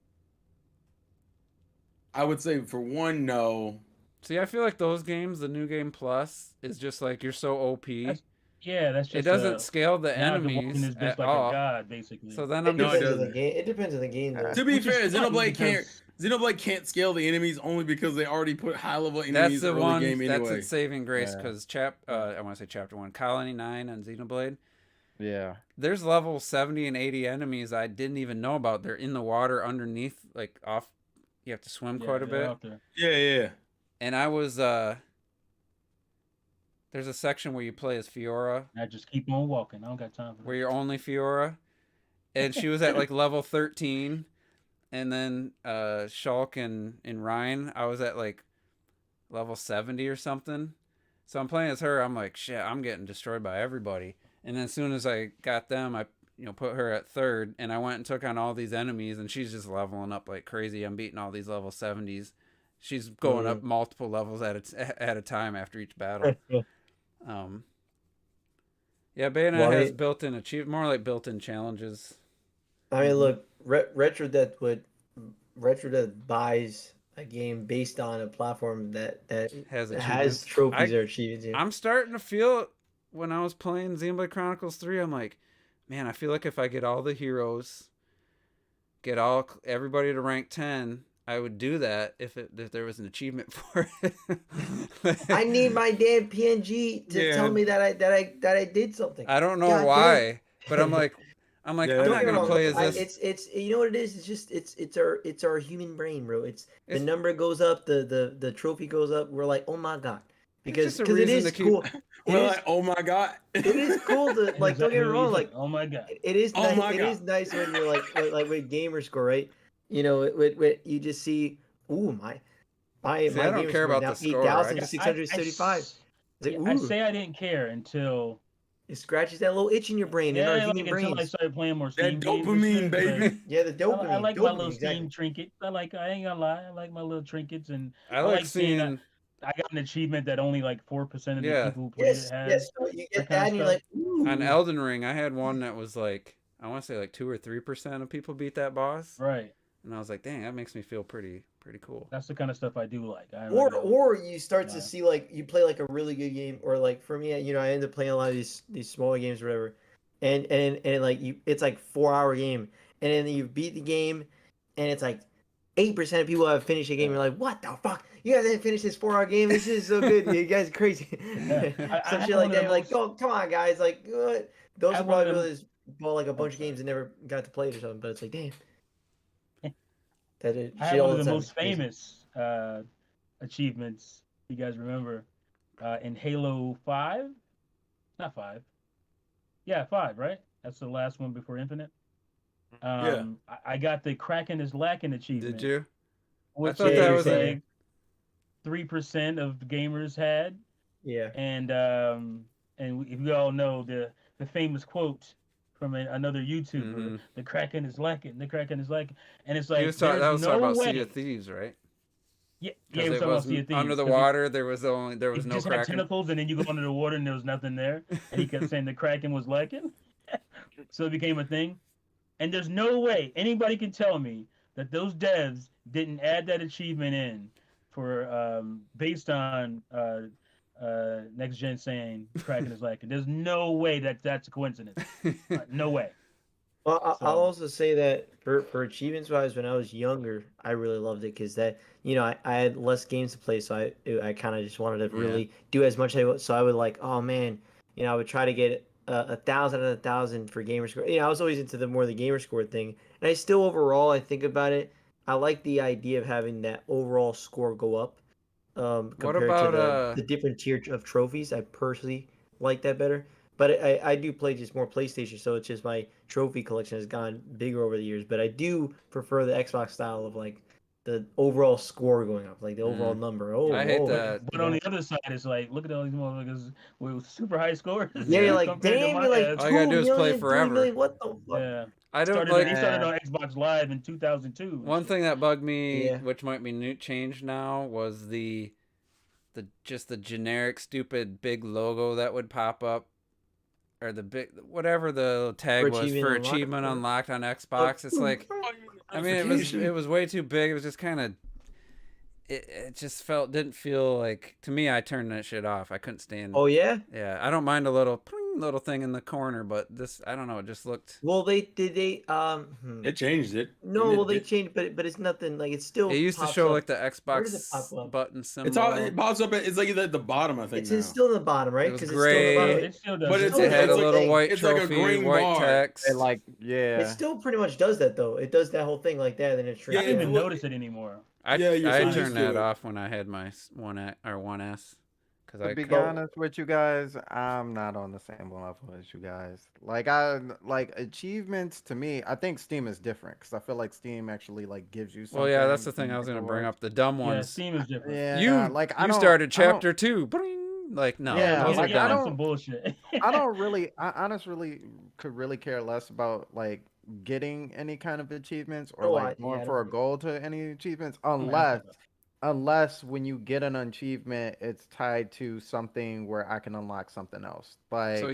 I would say for one, no. See, I feel like those games, the new game plus, is just like you're so OP. That's that's It just doesn't scale the now I can walk in enemies this bitch at like all. a god, basically. So then It I'm No, it just depends on the doesn't. game. It depends on the game, though. To be Which is fair, funny Xenoblade because can't scale the enemies only because they already put high level that's enemies the early one game that's anyway. its saving grace Yeah. because I want to say chapter 1, Colony 9 on Xenoblade. Yeah. There's level 70 and 80 enemies I didn't even know about. They're in the water underneath, like off. You have to swim quite a they're bit. out there. Yeah. And I was there's a section where you play as Fiora, I just keep on walking. I don't got time for where that. you're only Fiora, and she was at like level 13, and then Shulk and Ryan, I was at like level 70 or something. So I'm playing as her. I'm like, shit, I'm getting destroyed by everybody. And then as soon as I got them, I put her at third, and I went and took on all these enemies, and she's just leveling up like crazy. I'm beating all these level 70s. She's going up multiple levels at a time after each battle. Yeah, Bayonetta has built-in more like built-in challenges. I mean, look, Retro Death buys a game based on a platform that has trophies or achievements. Yeah. I'm starting to feel it when I was playing Xenoblade Chronicles 3. I'm like, man, I feel like if I get all the heroes, get everybody to rank 10, I would do that if there was an achievement for it. I need my damn PNG to tell me that I did something. I don't know God why, but I'm like, I'm not gonna play as this. It's you know what it is. It's just it's our human brain, bro. The number goes up, the trophy goes up. We're like, oh my god, because it is cool. We're like, oh my god. It is cool to like. Don't get me wrong, like, oh my god. It is nice. It is nice when you're like with gamer score, right? You know, with you just see, ooh, my I don't care about the score. 8,635. I say I didn't care until it scratches that little itch in your brain. Yeah, in our human brains. Until I started playing more Steam that dopamine, baby. Yeah, the dopamine. I like dopamine, my little exactly. Steam trinkets. I ain't gonna lie. I like my little trinkets, and I like seeing. I got an achievement that only like 4% of the people who played it has. Yes, so you get that, and you're like, ooh. On Elden Ring, I had one that was like, I want to say like 2 or 3% of people beat that boss. Right. And I was like, dang, that makes me feel pretty cool. That's the kind of stuff I do like. Or you start to see like you play like a really good game, or like for me, I end up playing a lot of these smaller games or whatever, and like it's like 4-hour game, and then you beat the game, and it's like 8% of people have finished the game. You're like, what the fuck? You guys didn't finish this 4-hour game. This is so good. You guys are crazy. Some shit like that. You're like, oh, come on, guys. Like, what? Those are probably really just bought like a bunch of games and never got to play it or something. But it's like, damn. I had one of the most famous achievements, you guys remember, in Halo 5? Not 5. Yeah, 5, right? That's the last one before Infinite. I got the Kraken is Lacking achievement. Did you? Which I thought that was like 3% of gamers had. Yeah. And if you all know the famous quote from another YouTuber, the Kraken is lacking, the Kraken is lacking, and it's like that was no talking about way. Sea of Thieves, right? Yeah, it was was Sea of Thieves. under the water. There was no just Kraken. had tentacles, and then you go under the water, and there was nothing there, and he kept saying the Kraken was lacking, so it became a thing. And there's no way anybody can tell me that those devs didn't add that achievement in for based on Next Gen saying Kraken is lacking. There's no way that's a coincidence. No way. Well, I'll also say that for achievements wise, when I was younger, I really loved it because that I had less games to play, so I kind of just wanted to really do as much as I would. So I would like, oh man, I would try to get 1,000 out of 1,000 for gamer score. I was always into the gamer score thing, and I still overall, I think about it, I like the idea of having that overall score go up. Compared to the different tier of trophies, I personally like that better. But I do play just more PlayStation, so it's just my trophy collection has gone bigger over the years. But I do prefer the Xbox style of like the overall score going up, like the overall number. I hate that. But on the other side, it's like, look at all these motherfuckers with super high scores. Yeah, you're like, damn, you're like, all you gotta do is play forever. Million, what the fuck? Yeah. I don't like. He started on Xbox Live in 2002. One thing that bugged me, which might be changed now, was the generic stupid big logo that would pop up, or the big whatever the tag was for achievement unlocked on Xbox. It's like, I mean, it was way too big. It was just kind of, it just didn't feel like, to me, I turned that shit off. I couldn't stand. Oh yeah. Yeah, I don't mind a little pling, little thing in the corner, but this, I don't know, it just looked. Well, they It changed it. No, It well they did. changed, but it's nothing like it still. It used to pops show up. like the Where does it pop Xbox up? button symbol. It's all it pops up. It's like at the bottom, I think. It's now. still in the bottom, right? was Because it's still in the bottom. gray, It still does. But it. it's- It had a it's like- little white it's like a trophy, green white bar. text. It like It yeah. still pretty much does that though. It does that whole thing like that, then it I shrinks. don't Yeah, even well- notice it anymore. I Yeah, you're so used turned to that it. off when I had my 1S. Because To I be co- honest with you guys, I'm not on the same level as you guys. Like I like achievements to me. I think Steam is different because I feel like Steam actually like gives you. Well, yeah, that's the something thing I was like gonna the bring world. up. The dumb Yeah, ones. Steam is different. Yeah, you like I you don't- started I don't- chapter 2. Bring. Like no, Yeah, those yeah, are like, yeah, I dumb. that's don't- some bullshit. I don't really. I honestly could really care less about like getting any kind of achievements or No, like I going don't for a really. goal to any achievements Yeah, unless when you get an achievement, it's tied to something where I can unlock something else. Like So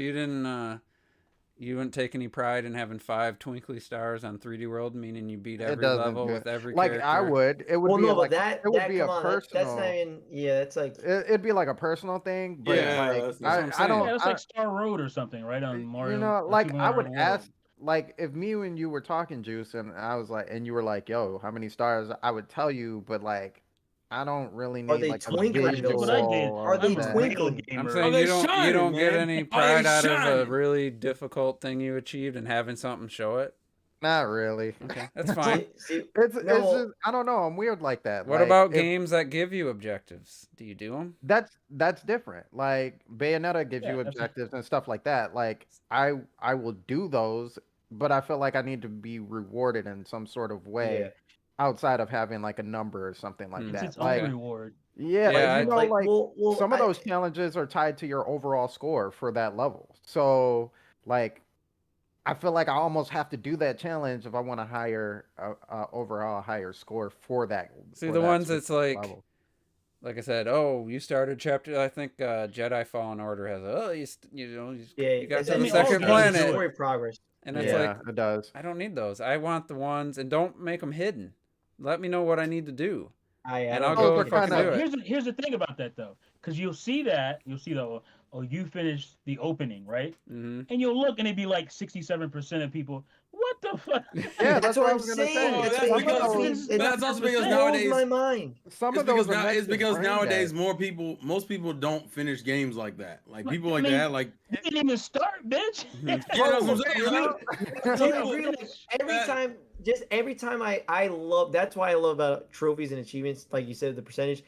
you wouldn't take any pride in having 5 twinkly stars on 3D World, meaning you beat It every doesn't level do with it. every like character. I would. It would Well, be no, like but that it would that be come a on, personal. that's not even. Yeah, it's like It'd be like a personal thing, but Yeah, like that's what I'm I saying. don't. yeah, it's I, like Star Road or something, right? On Mario. you know, or like Super I would Mario World. ask, like if me and you were talking, Juice, and I was like, and you were like, "Yo, how many stars?" I would tell you, but like I don't really need they like a twinkling, That's visual. what I did. Are of they I'm a that. twinkling? real I'm gamer. saying they you don't shining, get man? any Are pride they out of a shining? really difficult thing you achieved and having something show it. Not really. Okay, that's fine. See, It's no, just I don't know. I'm weird like that. What Like, about if- games that give you objectives? Do you do them? That's different. Like Bayonetta gives Yeah, you that's- objectives and stuff like that. Like I will do those, but I feel like I need to be rewarded in some sort of way Yeah. outside of having like a number or something like Hmm. It's that. its Like own reward. yeah, Yeah, like, you know, like well, some of those challenges are tied to your overall score for that level. So like I feel like I almost have to do that challenge if I want a higher overall higher score for that. See, for the that ones that's specific like, level. like I said, oh, you started chapter. I think Jedi Fallen Order has you got it's to like the all second games planet, do it. story progress. and it's Yeah, like it does. I don't need those. I want the ones, and don't make them hidden. Let me know what I need to do. And I'll Those go are and fucking kinda- do it. Here's the thing about that though, because you'll see the you finished the opening, right? Hmm. And you'll look and it'd be like 67% of people. What the fuck? Yeah, That's what I I'm was gonna saying. say. Oh, That's that's what because- it that's also because blows nowadays- my mind. Some It's of those because are meant it's to because bring nowadays that. most people don't finish games like that. Like But, people I like mean, that, like You didn't even start, bitch. Mhm. yeah, that's what I'm saying. You- Like, you people- really- that- every time I love. That's why I love about trophies and achievements, like you said, the percentage.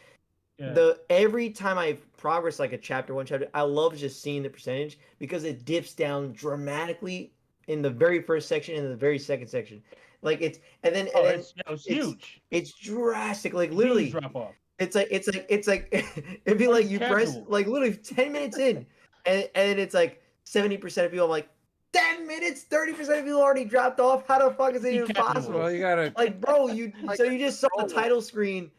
Yeah. Every time I progress like a chapter, one chapter, I love just seeing the percentage because it dips down dramatically in the very first section and the very second section. Like it's and then it's it's huge. it's drastic. Like literally, Huge drop off. it's like it'd be like you press Casual. like literally 10 minutes in, and it's like 70% of people. I'm like 10 minutes, 30% of people already dropped off. How the fuck is it even Casual. possible? Well, you gotta. Like, bro, you Like, so you just saw the title screen,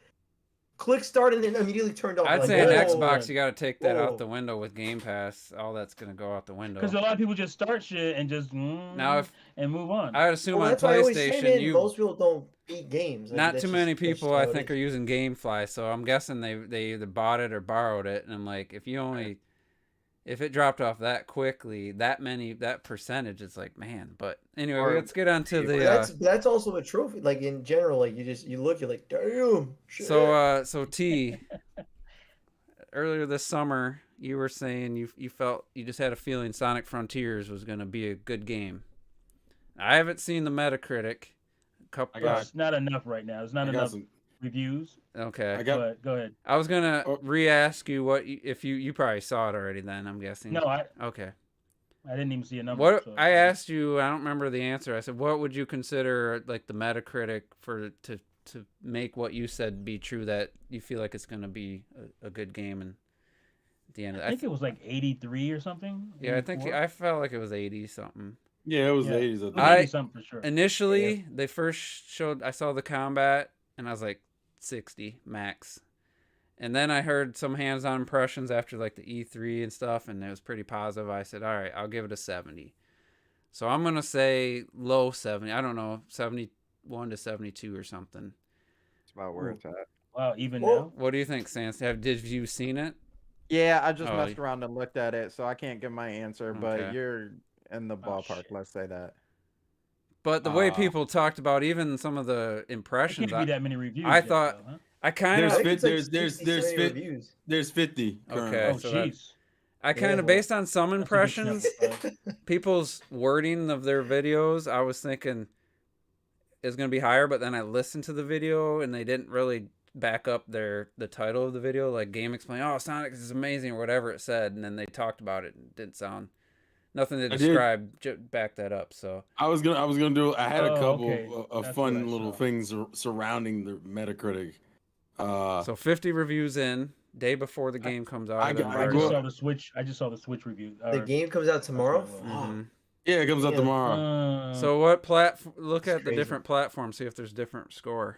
click start, and then immediately turned off. I'd like, say an whoa. Xbox, you gotta take that Whoa. out the window with Game Pass. All that's gonna go out the window. Because a lot of people just start shit and just Now, if and move on. I would assume Well, on that's why I always say, PlayStation, man, most people don't beat games. Like, not that's too just- many that's just people how I it think is. are using GameFly, so I'm guessing they either bought it or borrowed it. And I'm like, if it dropped off that quickly, that percentage, it's like, man. But anyway, Or- let's get on to But the. that's also a trophy. Like in general, like you look, you're like, damn. Shit. So T. Earlier this summer, you were saying you felt you just had a feeling Sonic Frontiers was going to be a good game. I haven't seen the Metacritic. It's not enough right now. There's not I got enough some. reviews. Okay. I got- But go ahead. I was gonna Oh. re-ask you if you probably saw it already. Then I'm guessing. No, I Okay. didn't even see a number. What so- I asked you, I don't remember the answer. I said, what would you consider like the Metacritic to make what you said be true, that you feel like it's gonna be a good game, and at the end, I think it was like 83 or something. yeah, I think 84. I felt like it was 80 something. Yeah, it was Yeah. the 80s. I It think. was I- 80 something for sure. Initially, they first showed. I saw the combat, and I was like 60 max. And then I heard some hands-on impressions after like the E3 and stuff, and it was pretty positive. I said, all right, I'll give it a 70. So I'm gonna say low 70. I don't know, 71 to 72 or something. It's about where Ooh. it's at. Wow, even Well, now. What do you think, Sans? Did you seen it? Yeah, I just Oh, messed around and looked at it, so I can't give my answer. But Okay. you're in the Oh, ballpark. shit. Let's say that. But the way people talked about even some of the There impressions, can't be that many reviews. I yet, thought though, huh? I kind There's of I think it's like there's 60, 70 reviews. there's 50 currently. Okay, Oh, so that jeez. I kind Yeah, of well, based on some That's a good sample impressions, size. people's wording of their videos, I was thinking is going to be higher, but then I listened to the video and they didn't really back up the title of the video, like Game Explain, oh, Sonic is amazing or whatever it said, and then they talked about it and it didn't sound nothing to describe back that up. So I was gonna do. I had a couple okay. of That's what I fun little saw. things surrounding the Metacritic. so 50 reviews in, day before the game comes out. I of the got- I embargo. just saw the Switch. I just saw the Switch review. The game comes out tomorrow. what it Fuck. Mhm. Yeah, it comes out Yeah. tomorrow. So what look That's at the crazy. different platforms, see if there's different score.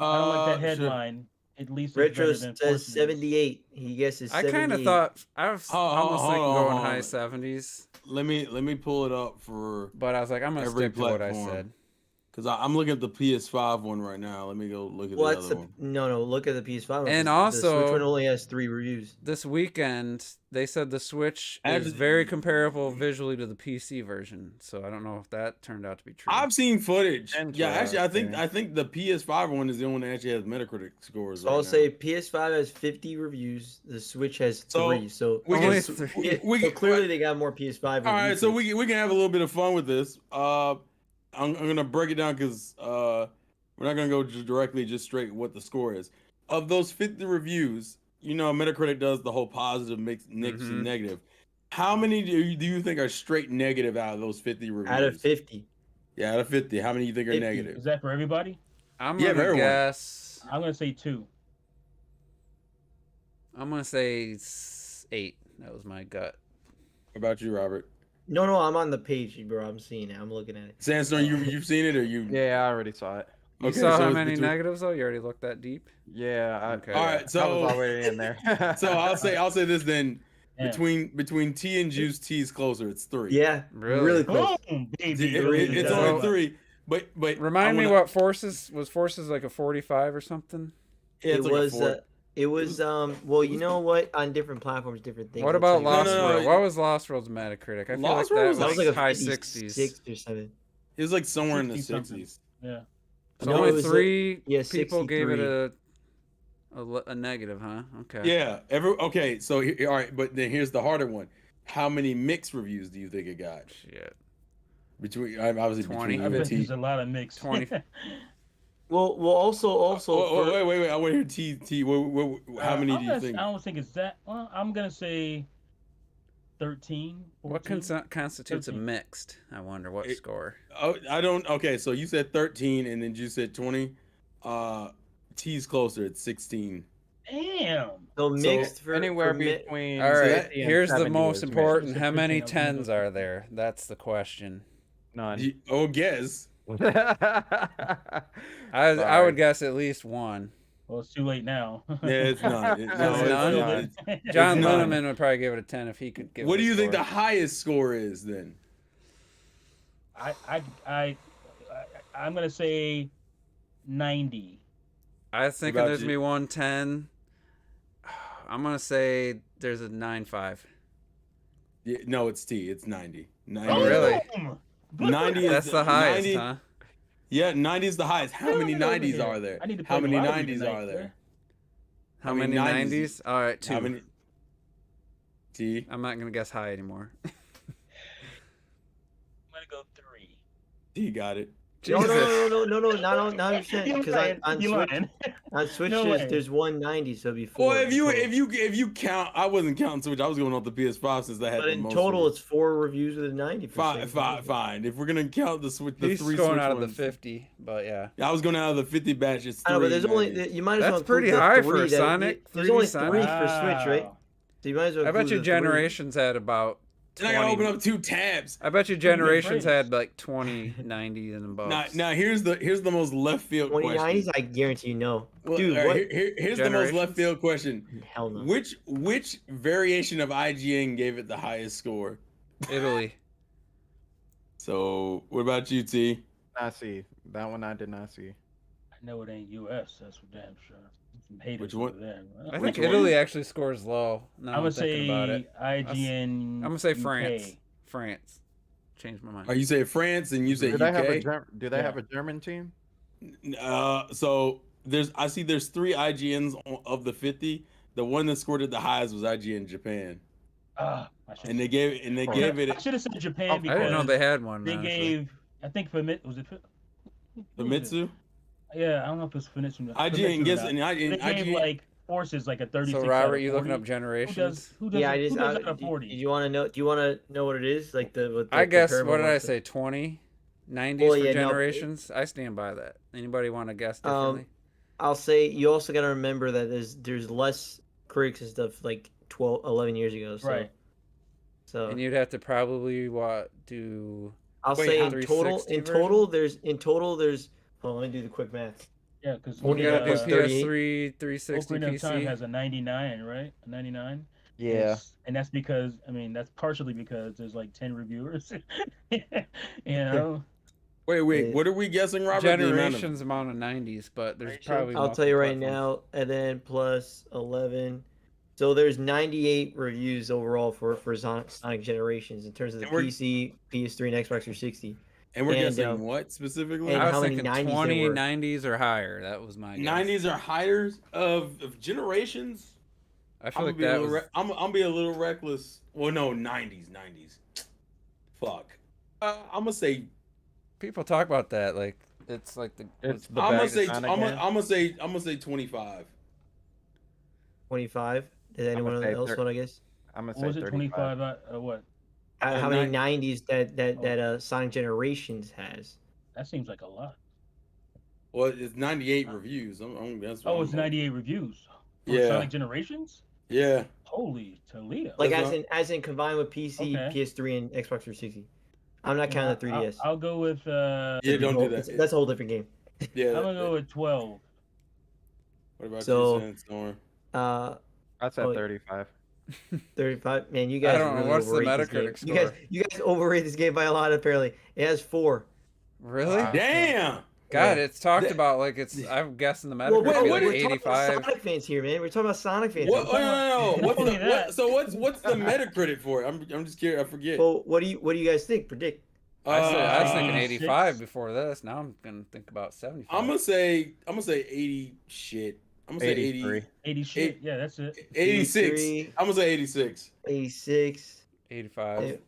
I don't like that Sure. headline. At least it's Retro better than says Forces. 78. He guesses I 78. kind of thought I was almost hold thinking on, going hold on. high 70s, Let me pull it up for but I was like, I'm gonna every stick to what I platform. said. because I'm looking at the PS5 one right now. Let me go look at Well, the that's other the one. no. Look at the PS5 one, And 'cause the Switch also- one only has 3 reviews. This weekend, they said the Switch is Actually- very comparable visually to the PC version, so I don't know if that turned out to be true. I've seen footage. Yeah, actually, Interesting. I think the PS5 one is the one that actually has Metacritic scores. So right I'll now. say PS5 has 50 reviews. The Switch has So, 3. So we Only yes, three. yeah, we so can- clearly they got more PS5. All reviews right, so than- we can have a little bit of fun with this. I'm gonna break it down because we're not gonna go directly just straight what the score is. Of those 50 reviews, you know, Metacritic does the whole positive mix Mhm. and negative. How many do you think are straight negative out of those 50 reviews? out of 50. Yeah, out of 50. How many do you think are 50. negative? Is that for everybody? I'm Yeah, gonna everyone. guess. I'm gonna say 2. I'm gonna say 8. That was my gut. What about you, Robert? No, I'm on the page, bro. I'm seeing it. I'm looking at it. Sandstorm, you've seen it or you? Yeah, I already saw it. You Okay, saw so how it's many between- negatives though? You already looked that deep. Yeah. Okay. All right, I so was already in there. so I'll say this then. Yeah. Between T and Juice, T is closer. It's 3. Yeah, Really? really close. Boom, It's baby. it's Yeah. only 3. But Remind I me wanna- what Forces like a 45 or something. Yeah, It it's like a was. 4. It was. Well, you know what? On different platforms, different things. What I'll about tell you. Lost No, World? no. What was Lost World's Metacritic? I feel Lost like World that was That was was like a high 56 60s. or 7. It was like somewhere in the 60 something. 60s. Yeah. So No, it only was 3 yeah, people gave it 63. a negative, huh? Okay. Yeah. Okay. So all right, but then here's the harder one. How many mixed reviews do you think it got? Shit. Between obviously 20. between I you bet and T. there's a lot of mix. 20. Well, also. Oh, wait! I want to hear T. How many do you think? I don't think it's that. Well, I'm gonna say 13. 14. What constitutes a 13. mixed? I wonder what score. Oh, I don't. Okay, so you said 13, and then you said 20. T's closer. It's 16. Damn. So mixed for anywhere for mi- between. All right, 50 and here's the 70 most is mixed. important. mixed. How many 15, I'm gonna 10s go are there? That's the question. None. Oh, guess. I Sorry. would guess at least one. Well, it's too late now. Yeah, it's not. It's none? John none. Linneman would probably give it a 10 if he could give What it do a you think the score. highest score is then? I'm gonna say 90. I think about there's you? me 110. I'm going to say there's a 9.5. Yeah, no, it's T. It's 90. 90. Oh, really? Boom! 90 is That's the highest, 90 huh? Yeah, 90 is the highest. How many Get over 90s here. are there? I need to How play many the lottery 90s tonight, are there? How many 90s? All right, 2. How many? T. I'm not going to guess high anymore. I'm gonna go 3. T got it. No, Jesus. not on 100%. Because on Switch, No way. there's 190, so before. Well, if you count, I wasn't counting Switch. I was going off the PS5 since that had But the in most total, reviews. it's 4 reviews with a 90. Fine. If we're gonna count the Switch, the He's 3 going Switch out of the ones- 50, but yeah. I was going out of the 50 batch. It's I know, but there's 3 only 90s. you might as well That's pretty include the high for a 3 that- Sonic. There's 3D only Sonic. 3 for Switch, right? Wow. So you might as well. I bet include you the 3. Generations had about And I gotta 20. open up 2 tabs. I bet you Pretty good Generations phrase. had like 20, 90 and above. Now here's the most left field 2090s, question. I guarantee you no. Well, Dude, all right, what? here's the most left Generations? field question. Hell no. Which variation of IGN gave it the highest score? Italy. So what about you, T? Not see that one. I did not see. I know it ain't US. That's for damn sure. Some haters Which one? over there. I Which think one? Italy actually scores low. Now I'm I'm gonna thinking about say it. IGN. I'm gonna say UK. France. France. Changed my mind. Are you say France and you say Do they have a UK? Do they Yeah. have a German team? So there's 3 IGNs of the 50. The one that scored it the highest was IGN Japan, Ah, I should. and they gave I it should have said Japan I didn't know because they had one. they honestly. gave. I think for was it? Who was it? Famitsu. Yeah, I don't know if it's Famitsu. IGN gets They and gave IGN. like forces like a 36. So out Robert, of you looking 40. up generations? Who does? Yeah, I Who just. does out of Do 40? you want to know? Do you want to know what it is? Like the I guess comparable what did I ones? say? 20, 90s Well, for yeah, no, generations. I stand by that. Anybody want to guess differently? I'll say you also got to remember that there's less critics and stuff like 12, 11 years ago. So, Right. So And you'd have to probably do. I'll Wait, say how- in total 360 there's. Hold on, let me do the quick math. Yeah, because You gotta do plus 38. PS3, 360 Ocarina of Time PC. has a 99, right? A 99. Yeah. And that's because that's partially because there's like 10 reviewers. You know. Wait. What are we guessing, Robert? The amount of- Generations amount of 90s, but there's probably. I'll tell you right multiple now, and then plus 11. So there's 98 reviews overall for Sonic Generations in terms of the And we're- PC, PS3, and Xbox 360. And we're And, guessing what specifically? and I was how many thinking 90s there 20, were. 90s or higher. That was my guess. 90s are higher of generations. I feel I'm like gonna be a that little was. I'm be a little reckless. Well, no, 90s. Fuck. I'm gonna say. People talk about that like it's like the. It's the I'm gonna best say. Sonic I'm game. gonna say 25. 25. Did anyone say else thir- want to guess? I'm gonna What say was it? 35. 25? What? How many nine- 90s that Sonic Generations has? That seems like a lot. Well, it's 98 reviews. That's what Oh, it's I'm- 98 reviews for Yeah. Sonic Generations. Yeah. Holy Toledo! Like That's as in combined with PC, Okay. PS3, and Xbox 360. I'm not counting the 3DS. I'll go with. Yeah, don't do that. That's a whole different game. Yeah. I'm gonna go with 12. What about So- you, Sandstorm? I said Oh, 35. 35. Man, you guys don't know. really What's the overrate this Metacritic game. score? You guys overrate this game by a lot. Apparently, it has 4. Really? Wow. Damn. God, it's talked That- about like it's. I'm guessing the Well, Metacritic wait, is what like is- we're talking about 85. Sonic fans here, man. We're talking about Sonic fans. What? Oh, no. What's Only the that. what? So what's the Metacritic for it? I'm just curious. I forget. Well, what do you guys think? Predict. I was thinking 86. 85 before this. Now I'm gonna think about 75. I'm gonna say 80 shit. I'm gonna say 83. 80 shit. Yeah, that's it. 86. 83. I'm gonna say 86. 86, 85.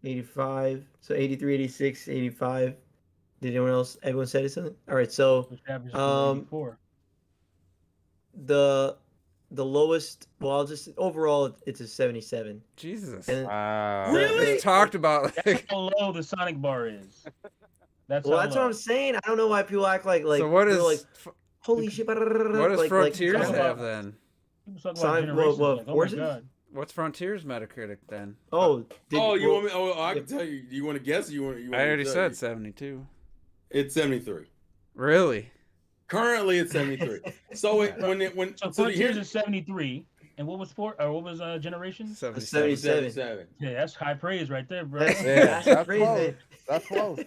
85. So 83, 86, 85. Did anyone else? Everyone said something. All right. So Which averages Um, 84. the lowest. Well, I'll just overall it's a 77. Jesus. And Wow. Really? It's talked about. That's Like, how low the Sonic bar is. That's well, how that's low. what I'm saying. I don't know why people act like so what they're is like holy shit. what does like, Frontiers talk have about- then? People talk about Sonic- generations. what, like, oh Forces? my god. What's Frontiers Metacritic then? Oh, You well, want me? Oh, I can tell you. Do you want to guess? Or you want? I already said 72. It's 73. Really? Currently, it's 73. So So so Frontiers here's is 73, and what was Generations? 77. 77. Yeah, that's high praise right there, bro. That's, Yeah, that's that's crazy. close. That's close.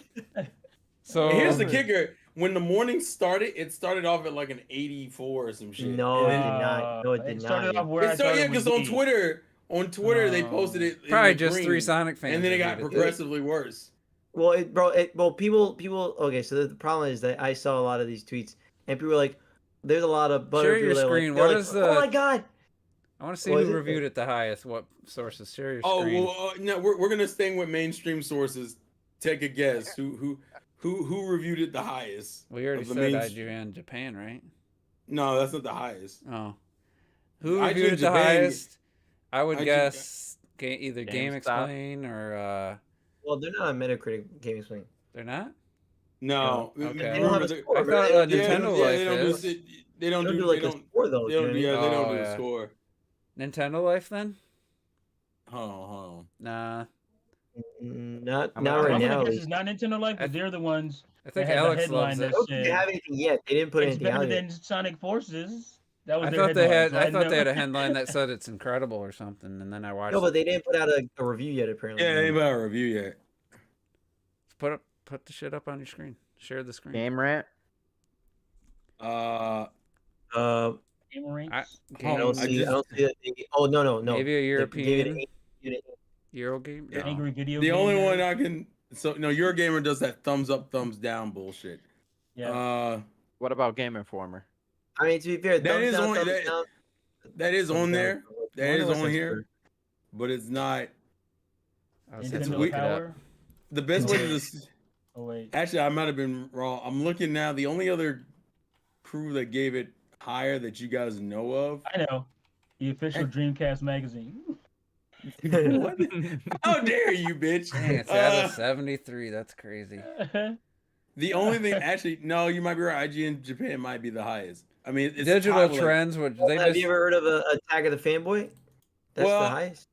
So Here's the kicker: when the morning started, it started off at like an 84 or some shit. No, And it then- did not. No, it did It started not. off where I It's so thought yeah, it would because on be. Twitter they posted it in probably the just green, 3 Sonic fans. and then it got reviewed progressively worse. Well, people. Okay, so the problem is that I saw a lot of these tweets, and people were like, "There's a lot of butter." Share your people that are screen. Like, they're What like, is the- Oh my god! I want to see What who is it? reviewed it the highest. What sources? Share your Oh screen. well, no, we're gonna stay with mainstream sources. Take a guess. Who reviewed it the highest? We already of the said main- IGN Japan, right? No, that's not the highest. Oh. Who IGN reviewed it the Japan- highest? I would IGN guess either Game GameStop. Explain or Well, they're not a Metacritic Game Explain. they're not? No, Oh, okay. They don't have a They- score. I thought right? Nintendo they don't Life do is. they don't do like they a don't score though. they you know don't what I do mean? yeah they don't Oh, do yeah. a score. Nintendo Life then? Hold on. Nah. Not I'm not not- right I'm now. gonna at guess least. it's not Nintendo Life, but they're the ones. I think They had the Alex headline loves that it. I don't think they said- have anything yet. They didn't put It's anything out better yet. than Sonic Forces. That was I their thought they headline, had so I thought never- they had a headline that said it's incredible or something, and then I watched No, but it. they didn't put out a review yet. Apparently. Yeah, ain't about a review yet. Put the shit up on your screen. Share the screen. Game rant. Uh, Game ranks. I Game, don't see. I just- don't see that. Oh no. maybe a They gave it European an 8, gave it Euro game. No. Angry video. The game only one guy. I can. So no, Eurogamer does that thumbs up, thumbs down bullshit. Yeah. What about Game Informer? I mean, to be fair, That thumbs is down, on- thumbs that- down, That is thumbs on down. there. That One is of us on has here, better. but it's not. I was gonna It's Nintendo look it up. Power. The best way to Nintendo. just. Oh wait. Actually, I might have been wrong. I'm looking now. The only other crew that gave it higher that you guys know of. I know. The official Hey. Dreamcast magazine. What? How dare you, bitch? Dang, it's at a 73. That's crazy. The only thing, actually, no, you might be right. IGN Japan might be the highest. I mean, it's Digital tied with, like, Trends, which they Have just you ever heard of Attack of the Fanboy? That's Well, the highest.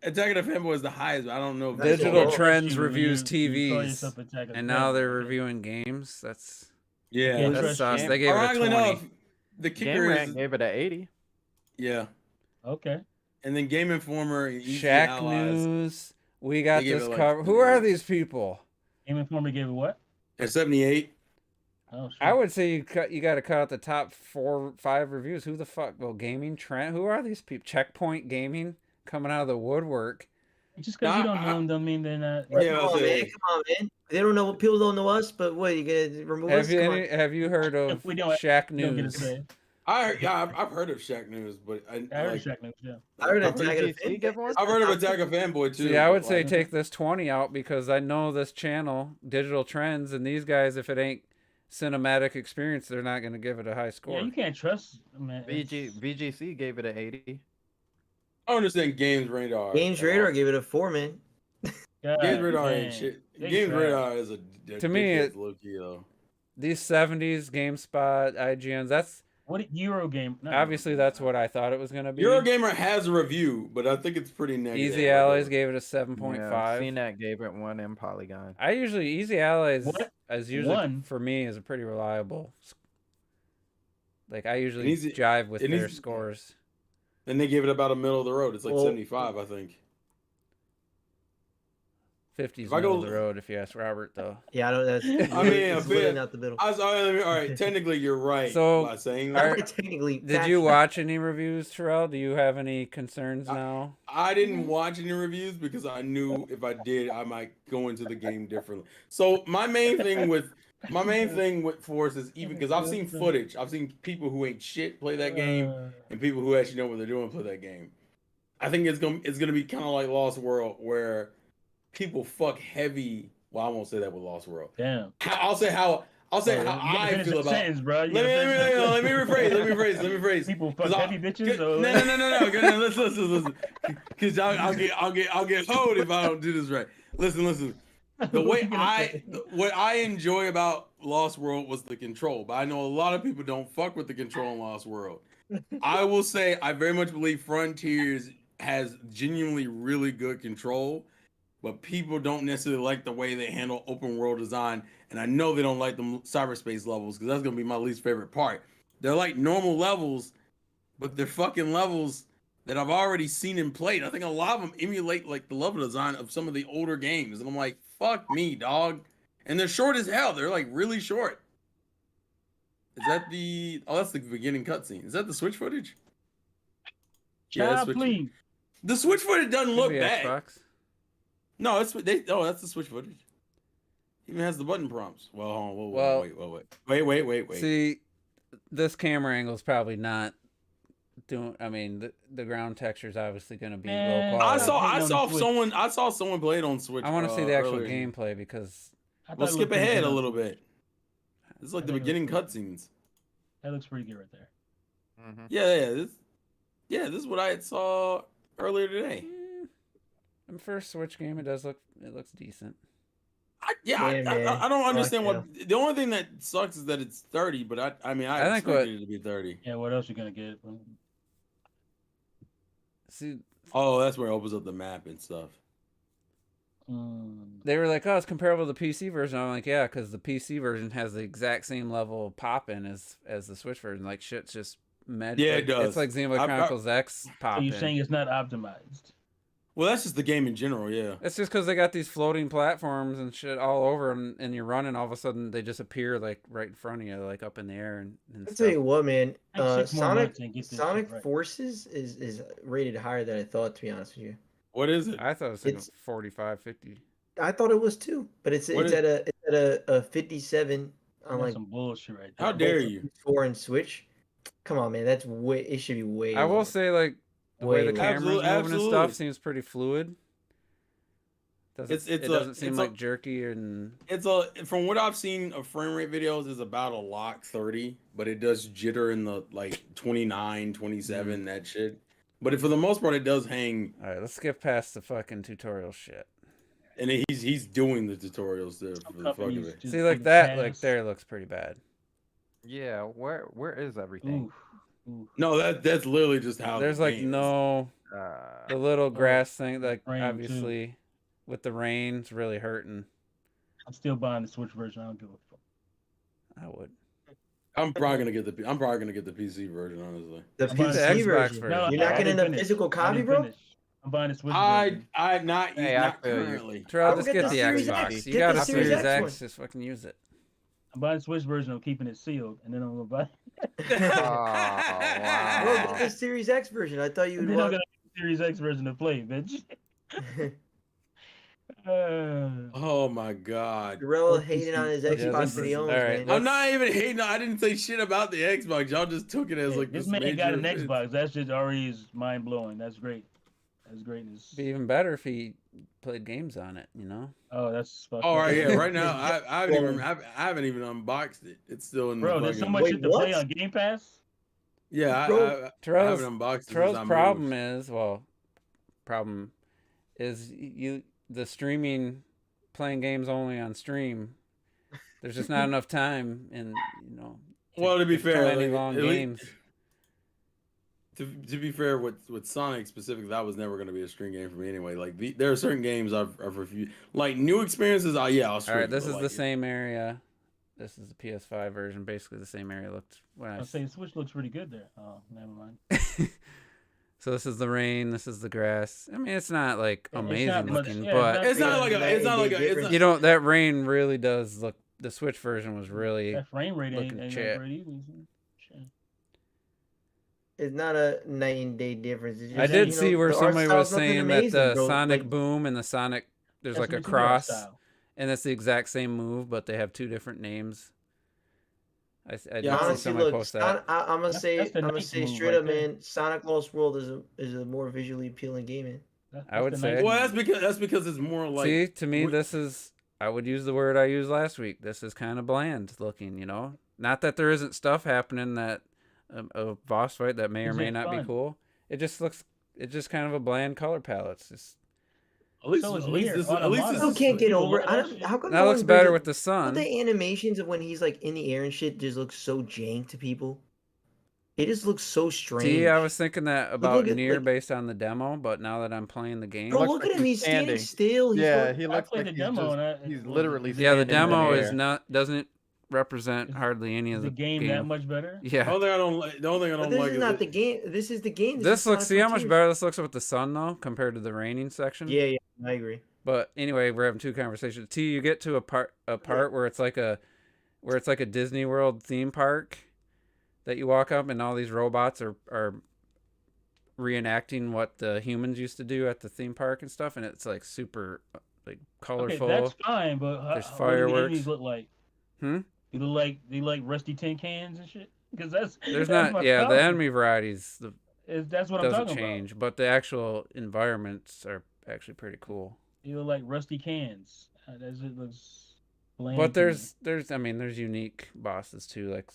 Attack of the Fanboy is the highest, but I don't know if That's Digital all. Trends You- reviews you call TVs, yourself Attack of and the now Fanboy, they're okay? reviewing games. That's Yeah, Can't that's trust sus. game- They gave it a ironically 20. enough, the Game kicker Rank is gave it an 80. yeah, Okay. and then Game Informer, and Easy Shack Allies, News. We got They gave this it, like, cover. Who are these people? Game Informer gave it what? at 78. Oh shit. I would say you got to cut out the top 4-5 reviews. Who the fuck? Well, Gaming Trend. Who are these people? Checkpoint Gaming coming out of the woodwork. Just because you Nah, don't know them, don't mean they're not. Yeah, Come on, man. Come on, man. They don't know. People don't know us, but what? You gonna remove us? Have you heard of We don't- Shack You don't get to News? say. I've heard of Shack News, but I heard like, Shack News, yeah. I heard I've Attack of the VGC give one? Fanboy. I've heard of Attack of Fanboy too. See, I would but, say like, take this 20 out because I know this channel, Digital Trends, and these guys, if it ain't cinematic experience, they're not going to give it a high score. Yeah, you can't trust, man. VGC gave it an 80. I understand Games Radar. Games Radar gave it a 4, man. Games Radar ain't shit. They Games trash. Radar is a To me, dickhead's low-key, though. These 70s, GameSpot, IGNs, that's What Eurogame? not obviously Eurogame. that's what I thought it was going to be. Eurogamer has a review, but I think it's pretty negative. Easy Allies gave it a Yeah, 7.5. CNET gave it 1 in Polygon. I usually Easy Allies What? as usually One? for me is a pretty reliable. Like I usually Easy- jive with and their Easy- scores. And they gave it about a middle of the road. It's like Well- 75, I think. 50's If I middle go- of the road if you ask Robert though. Yeah, I don't. That's. I mean, it's a literally bit. not the middle. All right, technically you're right So, by saying are- that. Technically, Did you watch any reviews, Terrell? Do you have any concerns now? I didn't watch any reviews because I knew if I did, I might go into the game differently. So my main thing with Force is even because I've seen footage. I've seen people who ain't shit play that game and people who actually know what they're doing play that game. I think it's gonna be kind of like Lost World where people fuck heavy. Well, I won't say that with Lost World. Damn. I'll say how You gotta I finish feel the about. sentence, bro. You Let gotta finish the me sentence. rephrase. People fuck 'Cause heavy bitches. No. Listen. Because I'll get hold if I don't do this right. Listen. The way what I enjoy about Lost World was the control, but I know a lot of people don't fuck with the control in Lost World. I will say I very much believe Frontiers has genuinely really good control, but people don't necessarily like the way they handle open world design, and I know they don't like the cyberspace levels because that's gonna be my least favorite part. They're like normal levels, but they're fucking levels that I've already seen and played. I think a lot of them emulate like the level design of some of the older games, and I'm like, fuck me, dog. And they're short as hell. They're like really short. Is that the? Oh, that's the beginning cutscene. Is that the Switch footage? Child, Switch. please. The Switch footage doesn't look Could be bad. Xbox. No, that's the Switch footage. Even has the button prompts. Well, hold on, wait. See, this camera angle is probably not doing. I mean, the ground texture is obviously going to be Man, low I quality. saw someone play it on Switch. I want to see the actual earlier. gameplay because I thought Well, it skip looked pretty ahead good a on- little bit. This is like I the think it beginning looks cutscenes. That looks pretty good right there. Mhm. Yeah. This is what I saw earlier today. the first Switch game, it looks decent. Yeah, man. I don't understand Fuck what. The only thing that sucks is that it's 30, but I I think expected it to be 30. Yeah, what else you gonna get? See, Oh, that's where it opens up the map and stuff. they were like, "Oh, it's comparable to the PC version." I'm like, "Yeah," because the PC version has the exact same level of pop-in as the Switch version. Like, shit's just Yeah, it does. It's like Xenoblade I- Chronicles X So pop-in. you're saying it's not optimized? Well, that's just the game in general, yeah. It's just because they got these floating platforms and shit all over, and you're running. All of a sudden, they just appear like right in front of you, like up in the air and I'll stuff. tell you what, man. Like 6 more Sonic months and get this Sonic shit right. Forces is rated higher than I thought. To be honest with you, What is it? I thought it was like It's- 45, 50. I thought it was too, but it's What at a 57 on That's like some bullshit right there. How dare you? 4 and Switch. Come on, man. That's way. It should be way. I will lower. say, like, the way the Way camera's lower. moving and Absolutely. stuff seems pretty fluid. It's It a- doesn't seem it's like a- jerky and It's from what I've seen of frame rate videos is about a lock 30, but it does jitter in the like 29, 27, that shit. But for the most part, it does hang, all right. Let's skip past the fucking tutorial shit. and he's doing the tutorials there for the fuck of Companies it. just See, like take that, a like pass. there looks pretty bad. Yeah, where is everything? Oof. Oof. No, that's literally just how There's the like game is. no Uh, the little grass thing, like rain, too. obviously with the rain, it's really hurting. I'm still buying the Switch version. I don't give a fuck. I would. I'm probably gonna get the PC version, honestly. The I'm buying the PC Xbox version. version. No, You're not I getting didn't a finish. physical I copy, didn't bro. finish. I'm buying the Switch I version. not Hey, I not feel you. currently. Terrell, I'll just get get the the Series Xbox. X. You Get got the a Series Series X X, one. just fucking use it. I'm buying the Switch version. I'm keeping it sealed, and then I'm gonna buy. oh, Bro, wow. get the Series X version. I thought you And would then I'm want. gonna get the Series X version to play, bitch. Oh my god. Gorilla What hating on his PC? Xbox this that he is- owns, alright, man. I'm not even hating. I didn't say shit about the Xbox. Y'all just took it as like this this man major got an offense. Xbox. That shit already is mind blowing. That's great. That's greatness. Be even better if he played games on it, you know? Oh, that's fucked Oh up. right, yeah. Right now, I haven't Well- even I haven't even unboxed it. It's still in Bro, the there's so fucking. much Wait, shit to play what? on Game Pass. Yeah, Bro, I Terrell's, haven't unboxed it. Terrell's since I problem moved. is the streaming, playing games only on stream. There's just not enough time, and you know. Well, to be play fair, any like, long at least- games. To be fair, with Sonic specifically, that was never going to be a stream game for me anyway. Like there are certain games I've refused. Like new experiences, I'll All stream. right, this but, is like, the same area. This is the PS5 version, basically the same area looked when I. I'll say the Switch looks pretty good there. Oh, never mind. So this is the rain. This is the grass. I mean, it's not like It's not amazing much- looking, yeah, but It's not like Night it's not and like day it's difference. not, you know that rain really does look. The Switch version was really. That frame rate ain't looking that chat. great either. Shit. It's not a night and day difference. It's just, I did you see know, where the art somebody was style's nothing saying that amazing, the bro. Sonic Like, Boom and the Sonic, there's That's like a what you do, art cross, style. and it's the exact same move, but they have two different names. I did Yeah, see honestly, somebody look, post that. I'm gonna That's say, the I'm gonna nice say move straight right up, there. man. Sonic Lost World is a more visually appealing game, man. I would the say- nice well, move. that's because it's more like See, to me, wh- this is. I would use the word I used last week. This is kind of bland looking, you know. Not that there isn't stuff happening that a boss fight that may or Is may it not be fun? cool. It just looks. It's just kind of a bland color palette. It's just at least So it's at least weird. this On at a least monitor. this Still is can't get People over. love I that don't. shit. How come that no looks one better brings with the Don't sun. the animations of when he's like in the air and shit just look so jank to people? It just looks so strange. See, I was thinking that about look at, Nier like- based on the demo, but now that I'm playing the game, Bro, looks look like at him. he's He's standing standing. still. He's Yeah, going- he I looks played like the demo and he's it literally was- yeah, the standing in demo is air. not doesn't represent hardly any Is of the the game that much better? Yeah, the only thing I don't like. The only thing I But don't this like is is not it- the game. This is the game. this is looks. Sonic See how much Frontiers. better this looks with the sun though, compared to the raining section. Yeah, I agree. But anyway, we're having two conversations. T, you get to a part where it's like a Disney World theme park that you walk up and all these robots are reenacting what the humans used to do at the theme park and stuff, and it's like super like colorful. Okay, that's fine, but There's what do the fireworks. enemies look like? Hmm? They look like rusty tin cans and shit. Because that's There's that's not my the problem. enemy varieties That's what I'm doesn't talking change, but the actual environments are actually pretty cool. about. You look like rusty cans. That shit looks bland. But to me. there's unique bosses too, like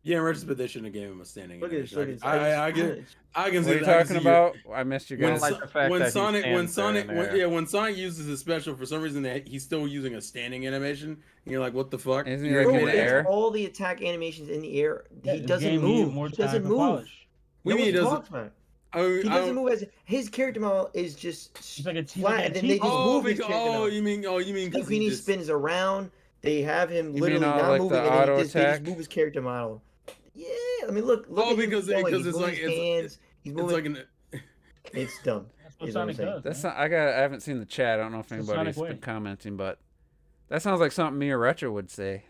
yeah, in retrospect, they shouldn't have gave him a standing. Look at this. animation. Look at this. I can what see. are you I can talking see your- about? I missed your When, guys. like the fact when that he Sonic, stands there in there. when Sonic uses his special, for some reason he's still using a standing animation, and you're like, what the fuck? Isn't he You're like Bro, in doing the it's air? all the attack animations in the air. Yeah, He this doesn't game needed move. more He time doesn't to move. polish. What do you mean he No one doesn't? talks about it. I He doesn't move as his character model is just He's like a he's flat, like a and then they cheese just ball. Oh, move his because, character model. you mean because Like when he spins around, they have him You mean literally all, not like, moving, the and then auto they just attack? move his character model. Yeah, I mean, look Oh, at him because going. it's He's moving like- his hands. He's It's moving. like an It's dumb. That's what is what I'm Sonic saying. does. That's man. not, I haven't seen the chat. I don't know if It's the anybody's Sonic been way. commenting, but that sounds like something me or Retro would say.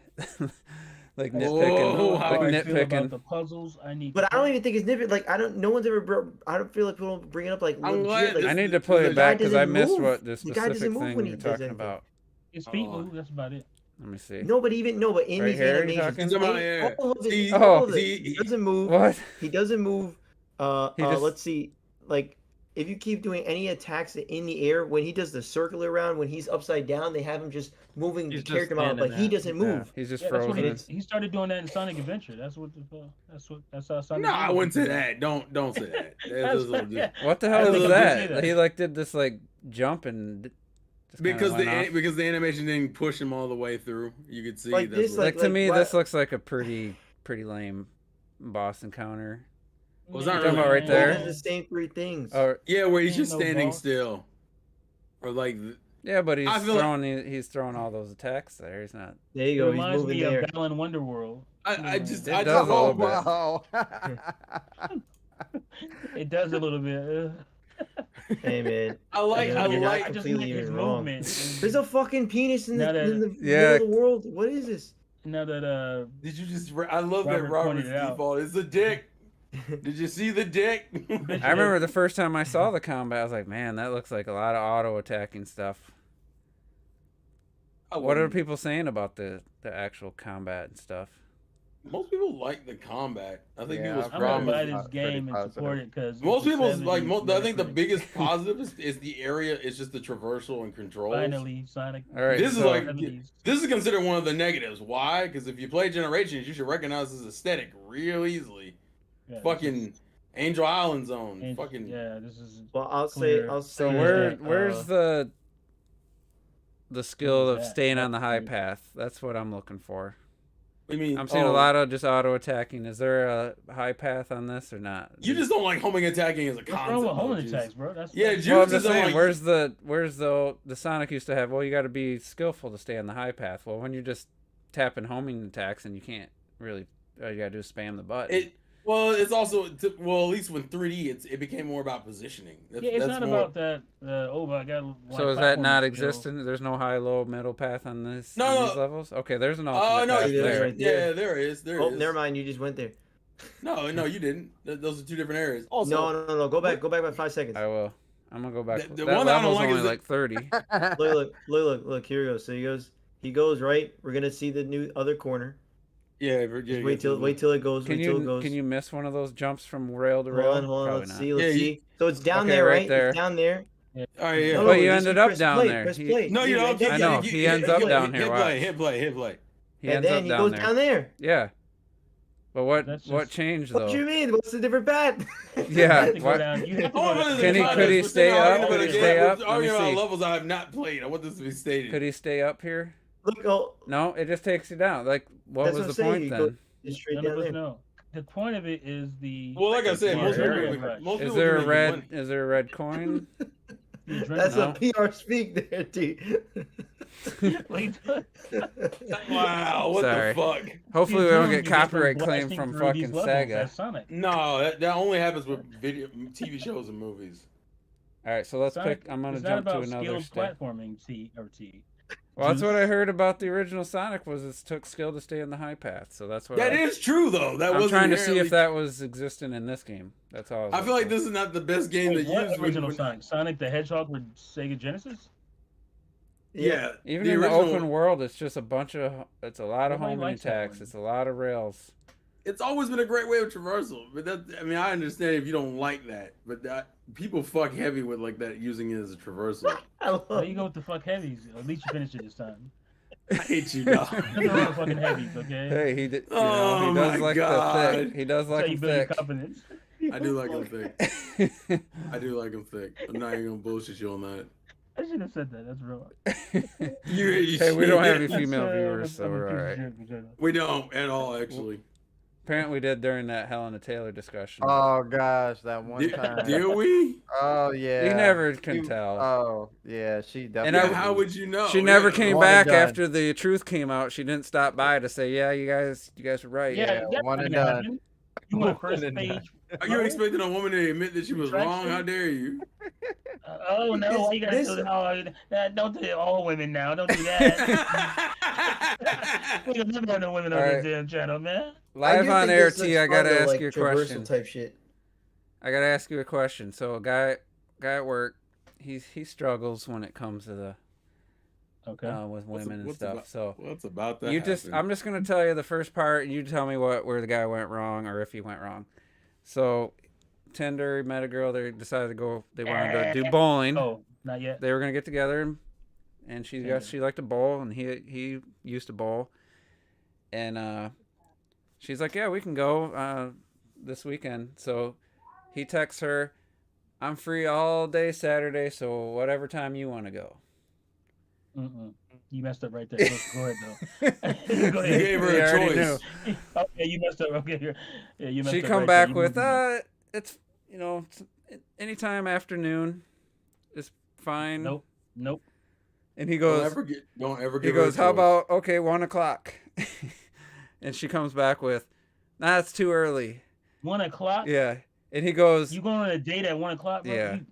Like Whoa, nitpicking, how like How I feel about nitpicking. the puzzles. I need. But to I don't play. even think it's nitpick. Like no one's ever. I don't feel like people bring it up like I'm legit. glad Like, I need to this- play this it back because I doesn't missed move. what the The guy doesn't specific move thing when you're he does talking anything. about. His feet Oh. move. That's about it. Let me see. no, but in Right these here, you animations, talking? He's talking about, yeah. all of it, See- all of it, see, he doesn't move. What? He doesn't move. He just- Let's see. Like, if you keep doing any attacks in the air, when he does the circular round, when he's upside down, they have him just moving He's the just character model, standing but he there. doesn't Yeah, move. he's just Yeah, that's what frozen. he started doing that in Sonic Adventure. That's what that's how Sonic. No, I moves. wouldn't say that. Don't say that. That's a little yeah. What the I hell think is I did say that? that. He like did this like jump and just kinda because went off. because the animation didn't push him all the way through. You could see Like that's this, what- Like to like, me, why- this looks like a pretty lame boss encounter. Was that You're talking about right there? He does the same three things. Or yeah, where he's Ain't just no standing boss. still, or like yeah, but he's I feel like- throwing all those attacks there. He's not. There you It go. He's reminds moving me there. of Balan Wonderworld. I just It I does just a little Oh, bit. wow. It does a little bit. Hey man, I like Yeah, I you're not like I just completely like his even wrong. movement. there's a fucking penis in Now the, that- in the Yeah. middle of the world. What is this? Now that Did you just? I love that Robert Robert's pointed it out. default. It's a dick. Did you see the dick? I remember the first time I saw the combat, I was like, man, that looks like a lot of auto attacking stuff. What are people saying about the actual combat and stuff? Most people like the combat. I think Yeah, people's I'm problem gonna buy is this pretty game and positive. support it because most people's like. I think the biggest positive is the area. It's just the traversal and controls. Finally Sonic. All right, This is so- like 70s. this is considered one of the negatives. Why? Because if you play Generations, you should recognize this aesthetic real easily. Yeah, this Fucking Angel Island Zone. is- Fucking yeah, this is Well, I'll Clear. say. So Yeah, where's the skill What of is that? staying on the That's high weird. path? That's what I'm looking for. I mean, I'm seeing a lot of just auto attacking. Is there a high path on this or not? You just don't like homing attacking as a what's concept. wrong with though, homing Juice. attacks, bro? That's Yeah, that's- Juice Well, I'm is just on, saying, like- where's the Sonic used to have? Well, you got to be skillful to stay on the high path. Well, when you're just tapping homing attacks and you can't really, all you got to do is spam the button. Well, it's also well, at least with 3D, it became more about positioning. Yeah, it's not about that. Oh, I got. So is that not existent? There's no high, low, middle path on this? No, on no. these levels. Okay, there's an Oh alternate no, path yeah, there. right there. yeah, there is. There is. Oh, never mind. You just went there. No, you didn't. Those are two different areas. No, no. Go back by 5 seconds. I will. I'm gonna go back. The that one that I don't level's like is only the- like 30. Look. Here he goes. So he goes right. We're gonna see the new other corner. Yeah, Just wait till it goes. Can Wait till it you goes. can you miss one of those jumps from rail to rail? Hold on. Probably Let's not. see. Let's Yeah, see. So it's down Okay, there, right right? there. It's down there. All right, yeah. No, But you just ended up press down play, there. press He- play. No, you Yeah, don't. yeah, I know, yeah, he yeah, ends yeah, up yeah. down here, Hit watch. play. He And ends then up he down goes there. down there. Yeah. But what That's what just- changed What do you though? mean? What's the different path? Yeah. You have to go What? down. You have to Oh, go down. Can he- could he stay up? Could he stay up? Let me Arguing about see. levels I have not played. I want this to be stated. Could he stay up here? Look, oh, No, it just takes you down. Like, what That's was what the I'm saying, point you then? go- it's straight None of down us there. know. The point of it is the. Well, like I said, Yeah, most people, area make- rush. most Is people there can a make you red? money. Is there a red coin? the adrenaline. That's No. a PR speak there, T. Wait, Wow, what Sorry. the fuck? Hopefully, we He's don't doing- get you get them copyright claim blasting from through fucking these levels. Sega. That's Sonic. No, that only happens with video, TV shows and movies. All right, so let's Sonic pick. I'm gonna it's not jump to about another skilled step. platforming. T. Well, that's what Juice. I heard about the original Sonic was it took skill to stay in the high path. So that's what That is true though. That I'm was trying to see if that was existent in this game. That's all. I feel like this is not the best game Wait, to what use. original Sonic? Sonic the Hedgehog with Sega Genesis? Yeah, Even the in original- the open world, it's just a bunch of. It's a lot of Nobody homing likes that attacks. one. It's a lot of rails. It's always been a great way of traversal, but that I mean I understand if you don't like that, but that people fuck heavy with like that using it as a traversal. I love There you go with the fuck heavies. At least you finished it this time. I hate you, dog. Nothing wrong with fucking heavies, okay? Hey, he did. You know, Oh he does my like God. the thick. He does That's like how you them build your thick. confidence. I do like him thick. I do like him thick. I'm not even gonna bullshit you on that. I should have said that. That's wrong. Hey, we don't have any That's, female viewers, that's- so I'm a we're piece all of right. shit in general. We don't at all, actually. Apparently, we did during that Helena Taylor discussion. Oh gosh, that one Did, time. did we? Oh yeah. you never can You- tell. Oh yeah, she And definitely. I- Yeah, how would you know? She never Yeah. came one and back done. after the truth came out. She didn't stop by to say, "Yeah, you guys were right." Yeah, Yeah, that one and fucking done. happened. You want first Woman in page? Are you expecting a woman to admit that she was wrong? How dare you? Oh no! Why you gotta do that? Don't do it. All women now. Don't do that. We can never have no women on Alright. this damn channel, man. Live do on think air, this T. looks I gotta fun, though, ask like you a traversal question. type shit. I gotta ask you a question. So a guy at work, he struggles when it comes to the Okay. with women and What's stuff. about- So What's about that? I'm just gonna tell you the first part, and you tell me where the guy went wrong or if he went wrong. So Tinder, he met a girl. They decided to go. They wanted to do bowling. Oh, not yet. They were gonna get together, and she guessed she liked to bowl, and he used to bowl, and she's like, yeah, we can go this weekend. So he texts her, I'm free all day Saturday, so whatever time you want to go. You messed up right there. Go ahead, though. Go You ahead. gave her We a already choice. Okay, you messed up. Okay, yeah, you messed She up. come right back there. with, it's, anytime afternoon is fine. Nope. And he Don't goes, ever give he her goes, a how choice. about, okay, 1:00. And she comes back with, nah, it's too early. 1:00. Yeah. And he goes, You going on a date at 1:00, bro? Yeah. You-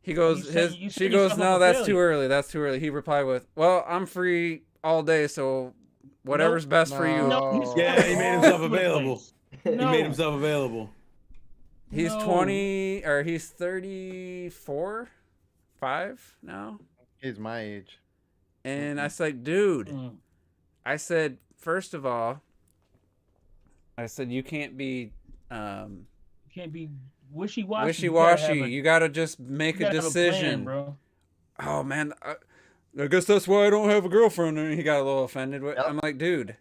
he goes, you set she yourself goes, up no, for that's too failure. early. That's too early. He replied with, well, I'm free all day, so whatever's best for you. No, Yeah, he made himself all over the available. place. He No. made himself available. He's No. 20, or he's 34, 5 now. He's my age. And I said, dude, Mm. I said, first of all, I said, you can't be You can't be wishy-washy. wishy-washy. You got to just make you a gotta have decision. plan, bro. Oh, man, I guess that's why I don't have a girlfriend. And he got a little offended. Yep. I'm like, dude,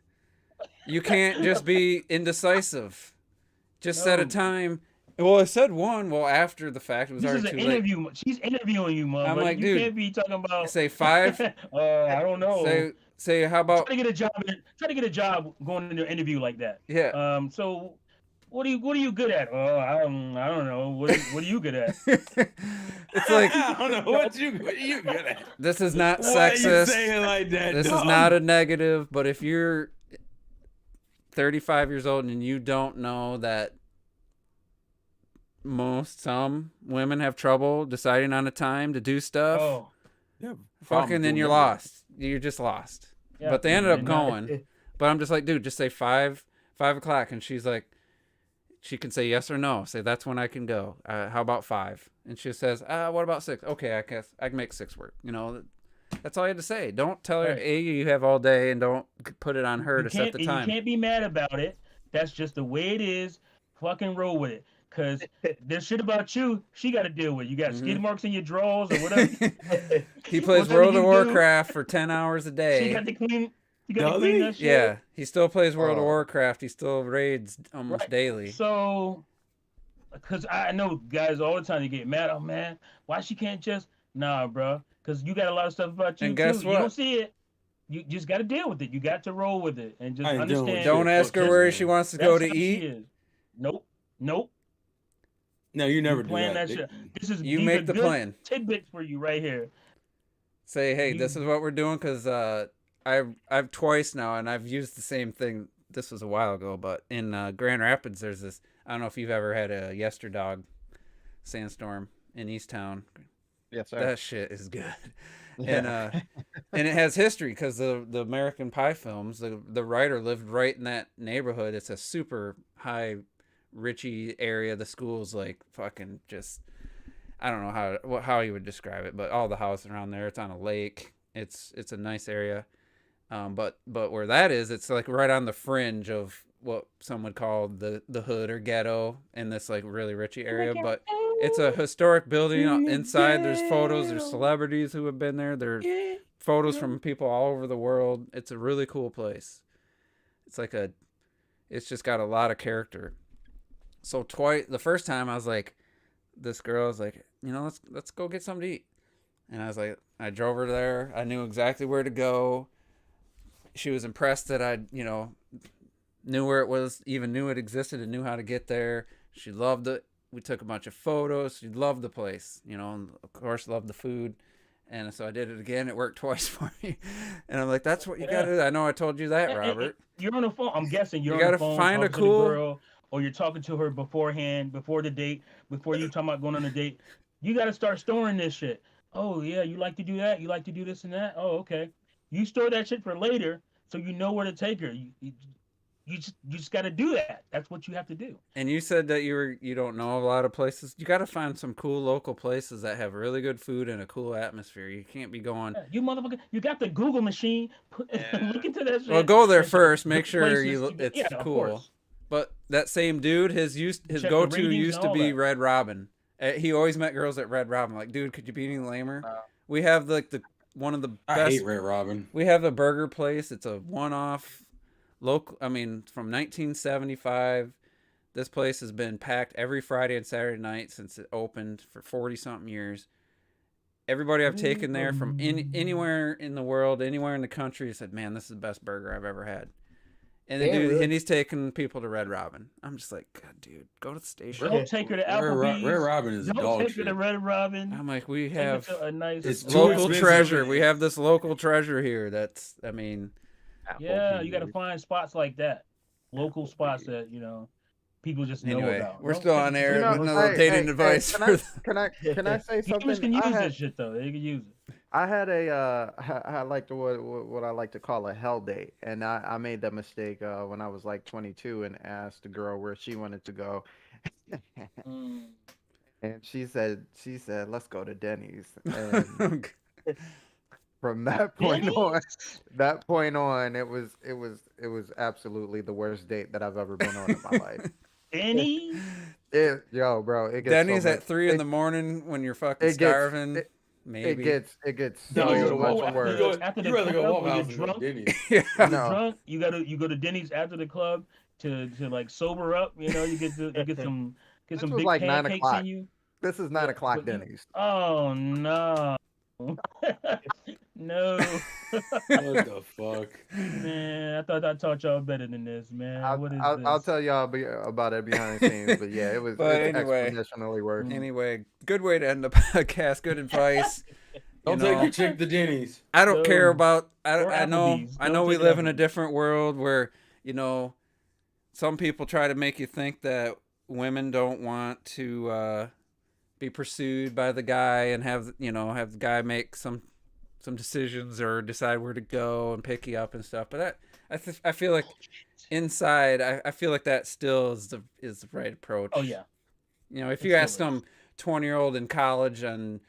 you can't just be indecisive. Just set a No. time. Well, I said 1. Well, after the fact, it was This is already an too late. interview. She's interviewing you, mother. I'm like, you dude, can't be talking about. Say 5. I don't know. Say how about, Try to get a job. Try to get a job going into an interview like that. yeah. So, what are you good at? I don't know. What are you good at? It's like, I don't know what you good at. this is not Why are you sexist. saying like that? This is dog? not a negative, but if you're 35 years old and you don't know that some women have trouble deciding on a time to do stuff, Oh, Yeah, fucking then you're lost. You're just lost. yeah, But they ended up they're not- going. But I'm just like, dude, just say 5:00. And she's like, she can say yes or no. Say that's when I can go. How about 5? And she says, what about 6? Okay, I guess I can make 6 work. That's all you had to say. Don't tell her, Right. you have all day, and don't put it on her You to set the can't- time. You can't be mad about it. That's just the way it is. Fucking roll with it. Cause there's shit about you she got to deal with. You got skid marks in your drawers or whatever. He plays Whatever World of you do, Warcraft for 10 hours a She day. got to clean. You got to Does clean he? that shit. Yeah, he still plays World of Oh. Warcraft. He still raids almost Right. daily. So, because I know guys all the time they get mad. Oh man, why she can't just bro? Because you got a lot of stuff about you And guess too. what? You don't see it. You just got to deal with it. You got to roll with it and just I ain't dealing with understand. shit. Don't ask her Fuck where this she man. wants to go That's to how she eat. is. Nope. No, you never You do plan that. that shit. This is You these make are the good plan. tidbits for you right here. Say, hey, You- this is what we're doing, because I've twice now, and I've used the same thing. This was a while ago, but in Grand Rapids, there's this. I don't know if you've ever had a Yesterdog sandstorm in Easttown. Yes, sir. That shit is good. Yeah. And it has history, because the American Pie films, the writer lived right in that neighborhood. It's a super high richy area. The school's like fucking just, I don't know how you would describe it, but all the houses around there, it's on a lake. It's a nice area. But where that is, it's like right on the fringe of what some would call the hood or ghetto in this like really richy area. But it's a historic building. Inside there's photos, there's celebrities who have been there. There's photos from people all over the world. It's a really cool place. It's just got a lot of character. So the first time I was like, this girl was like, let's go get something to eat. And I was like, I drove her there. I knew exactly where to go. She was impressed that I, knew where it was, even knew it existed and knew how to get there. She loved it. We took a bunch of photos. She loved the place, and of course loved the food. And so I did it again. It worked twice for me. And I'm like, that's what you got to do. I know I told you that, Robert. You're on the phone. I'm guessing you're You on the gotta phone. find a talking to the cool- girl, or you're talking to her beforehand, before the date, before you talking about going on a date, you got to start storing this shit. Oh yeah, you like to do that? You like to do this and that? Oh okay. You store that shit for later, so you know where to take her. You just got to do that. That's what you have to do. And you said that you don't know a lot of places. You got to find some cool local places that have really good food and a cool atmosphere. You can't be going. Yeah, you motherfucker, you got the Google machine. Look into that shit. Well, go there and first. Make sure places it's yeah, of cool. course. But that same dude, his Check the go-to ratings used and to all be that. Red Robin. He always met girls at Red Robin. Like, dude, could you be any lamer? We have like one of the I best. hate Red Robin. We have a burger place. It's a one-off local. I mean, from 1975. This place has been packed every Friday and Saturday night since it opened for 40-something years. Everybody I've taken there from anywhere in the world, anywhere in the country, said, "Man, this is the best burger I've ever had." And Damn, really? and he's taking people to Red Robin. I'm just like, God, dude, go to the station. Don't take her to Applebee's. Red Robin is Don't dog take her shit. to Red Robin. I'm like, we Take her have to a nice It's this too local expensive. treasure. We have this local treasure here. That's, I mean, Yeah, you got to find spots like that, local spots that people just know anyway, about. we're Don't still take on her air to- with another dating advice. Can I say something? Gamers can use I that had, shit though. They can use it. I had I like to what I like to call a hell date, and I made that mistake when I was like 22 and asked a girl where she wanted to go, and she said let's go to Denny's. And from that point on, it was absolutely the worst date that I've ever been on in my life. Denny's? Yo, bro, it gets Denny's so at much, 3 in the morning when you're fucking it gets- starving. Maybe it gets No, so you Denny's go much to after worse. the- after the you rather go club Waffle when you're House than go drunk? to Denny's. yeah. No. Drunk, you go to Denny's after the club to like sober up. You get some This some was big like 9 pancakes o'clock. in you. This is 9 o'clock but you- Denny's. Oh no. No. What the fuck? Man, I thought I taught y'all better than this, man. What is this? I'll tell y'all about it behind the scenes, but yeah, it's anyway. exponentially worse. Anyway, good way to end the podcast. Good advice. Don't You take know, your chick to Denny's. I don't care No. about. Or I know. Applebee's. I Don't know we take it live in a Applebee's. different world where some people try to make you think that women don't want to be pursued by the guy and have the guy make some decisions or decide where to go and pick you up and stuff. But I feel like inside, I feel like that still is the right approach. Oh yeah. If It you ask still some 20-year-old in college and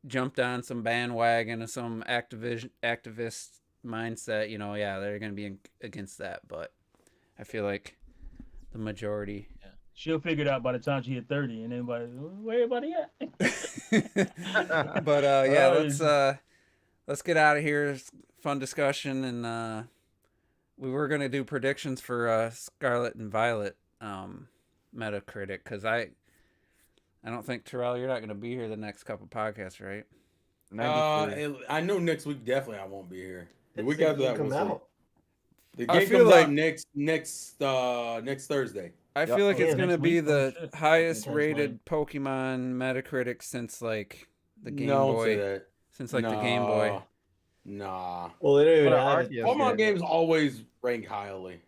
jumped on some bandwagon of some activist mindset, yeah, they're going to be against that. But I feel like the majority. She'll figure it out by the time she hit 30, and everybody, where everybody at? But yeah, let's get out of here. It's a fun discussion, and we were gonna do predictions for Scarlet and Violet Metacritic, because I don't think, Terrell, you're not gonna be here the next couple podcasts, right? 93. I know next week definitely I won't be here. The It's week like after you that, come we'll see. out. The I game feel comes like- out next Thursday. I Yep. feel like Oh, it's yeah, gonna next be week? Oh, the shit. highest Sometime rated Pokemon Metacritic since like the Game Don't Boy. say that. Since like the Game Boy. Nah. Well, they don't even What are have it. Arceus Pokemon getting? games always rank highly.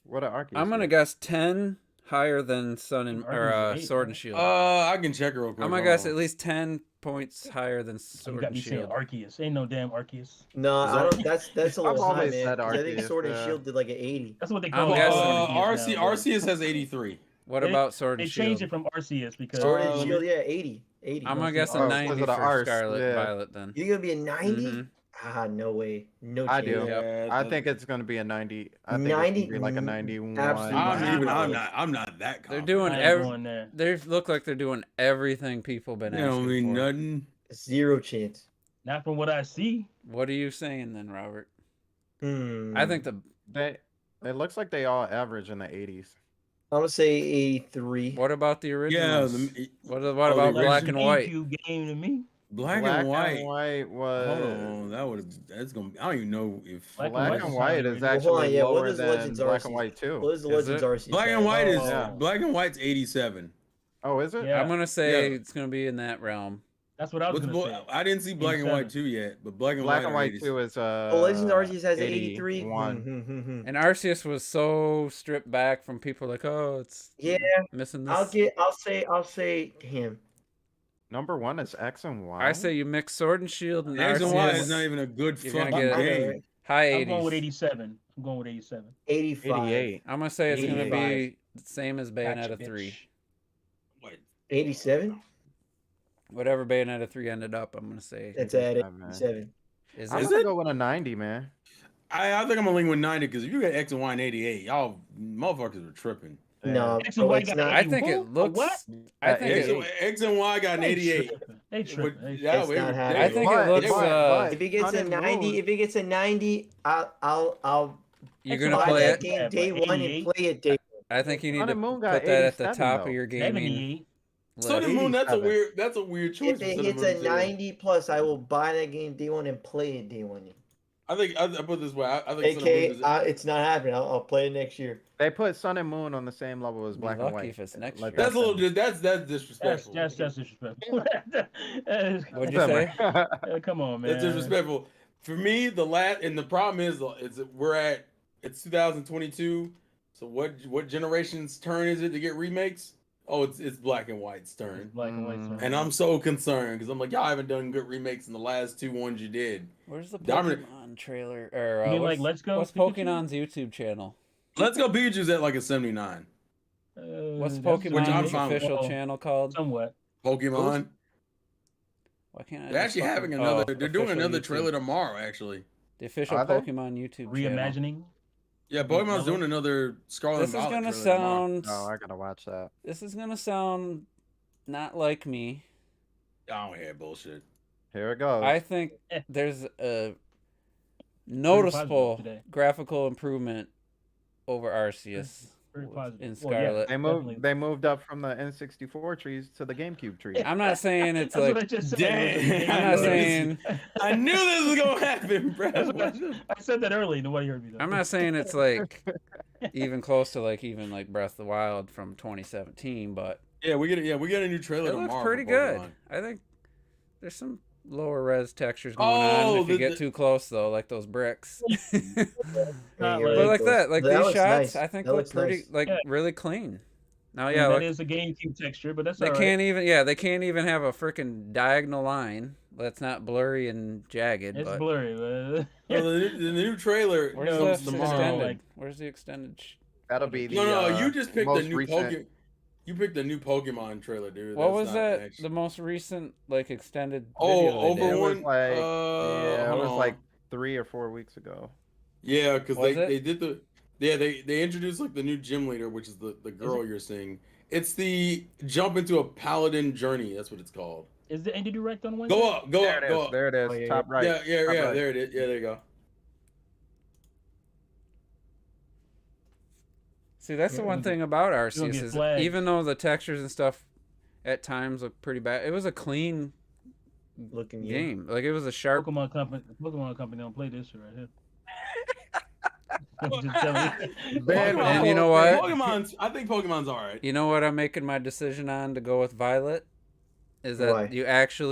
What are Arceus? I'm gonna get? guess 10 higher than Sun and Arceus is 8, Sword and right? Shield. I can check it real quick. I'm gonna Hold guess on. at least 10 points higher than You Sword got and me saying Shield. Arceus. Ain't no damn Arceus. No, Is I that- don't. That's a little high, always man. said 'cause I think Arceus, Sword and Shield did like an 80. That's what they I'm call it. guessing- RC now, but Arceus has 83. What They- about Sword They and changed Shield? it from Arceus because Sword let and me- Shield, yeah, 80. 80. I'm gonna Arceus. guess a Oh, 90 was it a for Arce? Scarlet and Yeah. Violet then. You think it'll be a 90? Mhm. Ah, no way. No I chance. do. Yeah, I that- think it's gonna be a 90. I think 90? it's gonna be like a 91. Absolutely. I'm not that They're confident. doing I ain't every. going there. They look like they're doing everything people been They asking don't mean for. nothing. Zero chance. Not from what I see. What are you saying then, Robert? Hmm. I think the. It looks like they all average in the 80s. I'm gonna say 83. What about the Yeah, originals? What about the Black Like and the White? GameCube game to me. black and white. was. Hold on, that's gonna. I don't even know if Black and Black White and is White not is really- actually Hold on, yeah, what lower is than Legends Black Arceus? and White too. What is the Is Legends it? Arceus? black and side? white is Yeah. black and white's 87. Oh, is it? Yeah. I'm gonna say Yeah. it's gonna be in that realm. That's what I was gonna say. I didn't see Black and White 87. 2 yet, but Black and Black White and White 2 is Oh, Legends Arceus has 83. 81. And Arceus was so stripped back from people like, oh, it's Yeah, missing this. I'll say him. Number 1 is X and Y. I say you mix Sword and Shield and X and Y is Arceus. not even a good You're gonna fucking get game. high 80s. I'm going with 87. 85. 88. I'm gonna say it's gonna 85. be the same as Gotcha, Bayonetta bitch. 3. What? 87? Whatever Bayonetta 3 ended up, I'm gonna say. That's at 85, man. 87. Is I'm it? gonna go with a 90, man. I think I'm gonna lean with 90 because if you got X and Y and 88, y'all motherfuckers are tripping. No, X and bro, Y it's got not. I think it 81? looks. What? I think X and Y got an 88. They tripping. Yeah, It's we- not there happening. I you think go. it looks. If it gets a Sun and 90, Moon. if it gets a 90, I'll You're X gonna and Y buy play that it. game Yeah, day but one and 88? play it day. I think you need Sun to and Moon put got that at the 87 top though. of your gaming 78. Sun and list. Moon, that's a 87. weird choice. If for it Sun and hits Moon a too. 90 plus, I will buy that game day one and play it day one. I think I put it this way. I think Sun and Moon AK, is, it's not happening. I'll play it next year. They put Sun and Moon on the same level as Be Black and lucky White. if it's next Let year. that's a that little that's That's disrespectful. disrespectful. That is- What'd you say? Come on, man. That's disrespectful. For me, the problem is it's 2022. So what generation's turn is it to get remakes? Oh, it's Black and White's turn. Black and white. And I'm so concerned because I'm like, y'all haven't done good remakes in the last 2 ones you did. Where's the Dominant- Pokemon trailer? Or You mean like what's- Let's Go What's Pikachu? Pokemon's YouTube channel? Let's Go Pikachu's at like a 79. What's That's Which I'm Pokemon's fine with. official well, channel called? Somewhat. Pokemon. Why can't I? They're just actually having fucking- another. oh, they're doing official another YouTube. trailer tomorrow. Actually, The official Are they? Pokemon YouTube channel. Reimagining. yeah, Pokemon's doing another Scarlet. This is and Violet gonna trailer tomorrow. sound. Oh, I gotta watch that. This is gonna sound not like me. I don't hear bullshit. Here it goes. I think there's a positive noticeable today. graphical improvement over Arceus Very positive. in Well, yeah. Scarlet. Definitely. They moved up from the N64 trees to the GameCube trees. I'm not saying it's That's what I like. just said. Damn. I'm not saying. I knew this was gonna happen, bro. That's what I said that early. Nobody heard me though. I'm not saying it's like even close to like even like Breath of the Wild from 2017, but Yeah, we get a new trailer it tomorrow. looks pretty for good. Pokemon. I think there's some lower res textures going on if you get too close though, like those bricks. Not You're But right, like those- that, like that these looks shots, nice. I think That look looks pretty, nice. like Yeah. really clean. Now, Yeah, yeah, that look, is a GameCube texture, but that's they all right. can't even, yeah, they can't even have a freaking diagonal line that's not blurry and jagged. It's but blurry, but Well, the new trailer where's No, the comes tomorrow. extended? like- Where's the extended? That'll be the No, you just picked the most new recent. Pokemon. You picked the new Pokemon trailer, dude. What That's was not that? next- The most recent like extended. Oh, video they over did? It was one. like- Yeah, it hold was on. like 3 or 4 weeks ago. Yeah, because Was it? they did the they introduced like the new gym leader, which is the girl you're seeing. It's the jump into a paladin journey. That's what it's called. is the Indie Direct on Wednesday? Go up, go There up, it go is. up. There it is. Oh, yeah, Top right. Yeah, Top right. there it is. Yeah, there you go. See, that's the You're one gonna thing about gonna Arceus get is flagged. even though the textures and stuff at times look pretty bad, it was a clean Looking game. Like it was a sharp. Pokemon Company don't play this shit right here. Just telling you. Ben, And you know what? I think Pokemon's all right. You know what I'm making my decision on to go with Violet? Is that Why?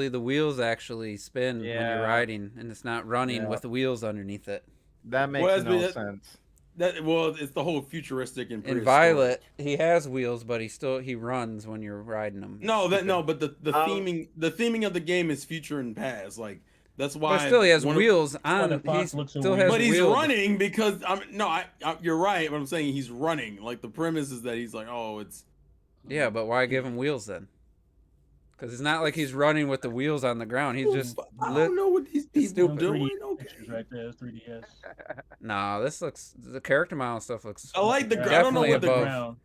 the wheels actually spin when Yeah. you're riding and it's not running Yeah. with the wheels underneath it. That makes Well, no that's- sense. It's the whole futuristic and In prehistoric. Violet, he has wheels, but he runs when you're riding them. But the Um, theming of the game is future and past. Like that's why. But still, he has one of- wheels why on. the He Fox looks so still weird. has But he's wheels. running because you're right. But I'm saying he's running. Like the premise is that he's like, oh, it's. Yeah, but why give him wheels then? Because it's not like he's running with the wheels on the ground. He's just I don't know what these people stupid. doing. 3D Okay. pictures right there. It's 3DS. Nah, the character model stuff looks. I like the. Yeah. I don't know Definitely what the. above. Ground.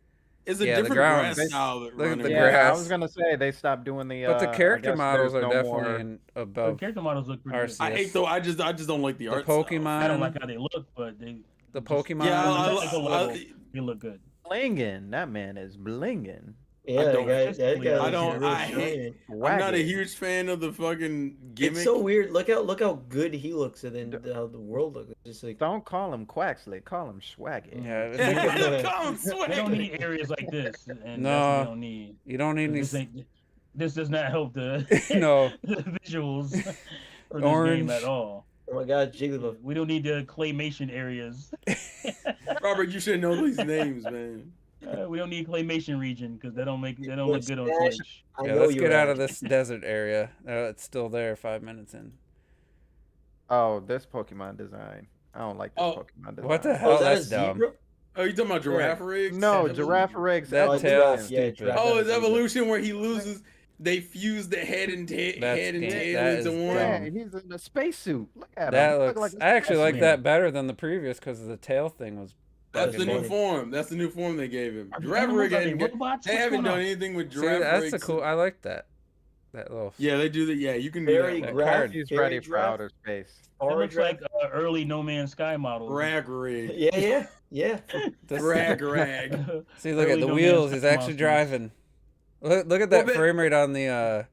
It's a Yeah, the different ground. grass style. That Look at running. the Yeah, grass. I was gonna say they stopped doing the. But the I character guess models are there's no definitely more- The above character models look pretty good. Arceus. I hate though. I just don't like the the art. style. Pokemon. I don't like how they look, but they the just- Pokemon. Yeah, On the I, technical I, level, they look good. Blinging. That man is blinging. Yeah, I that don't- guy I looks don't- really I hate- shining. I'm not a Wagging. huge fan of the fucking gimmick. It's so weird. Look how good he looks, and then how the world looks. It's just like Don't call him Quaxley. Call him Swaggy. Yeah, it's Yeah, like- Colin They don't Swag. need areas like this, and No. that's what they don't need. you don't need any. This ain't- This does not help the, No. the visuals for this Orange. game at all. Oh my god, Jigglypuff. We don't need the claymation areas. Robert, you should know these names, man. We don't need claymation region because they don't Yo, look good on Smash, Switch. I Yeah, know let's you're get out right. of this desert area. It's still there 5 minutes in. Oh, this Pokemon design. I don't like this Oh, Pokemon design. What the Oh, hell? is that a That's dumb. zebra? Oh, you talking about Giraffe Rigs? No, Evolution. Giraffe Rigs. That Oh, tail Giraffe, is yeah, stupid. Giraffe. Oh, it's Zebra. Evolution where he loses. They fuse the head and tail That into is one. Yeah, dumb. he's in a spacesuit. Look at That him. He looks. a I actually like spaceman. that better than the previous because the tail thing was. That's fucking the new funny. form. That's the new form they gave him. Are the Giraffe animals, Rig are they hadn't get- robots? They What's haven't going done on? anything with See, Giraffe that's Rigs. the cool. I like that. That little. Yeah, they do that. Yeah, you can do Very that. That graph. card. He's very ready for giraffe. outer space. That Or looks giraffe. like early No Man's Sky model. Rag Rig. Yeah. This- Rag. See, look at Early the No wheels. Man's He's Sky actually monsters. driving. Look at Well, that but- frame rate on the.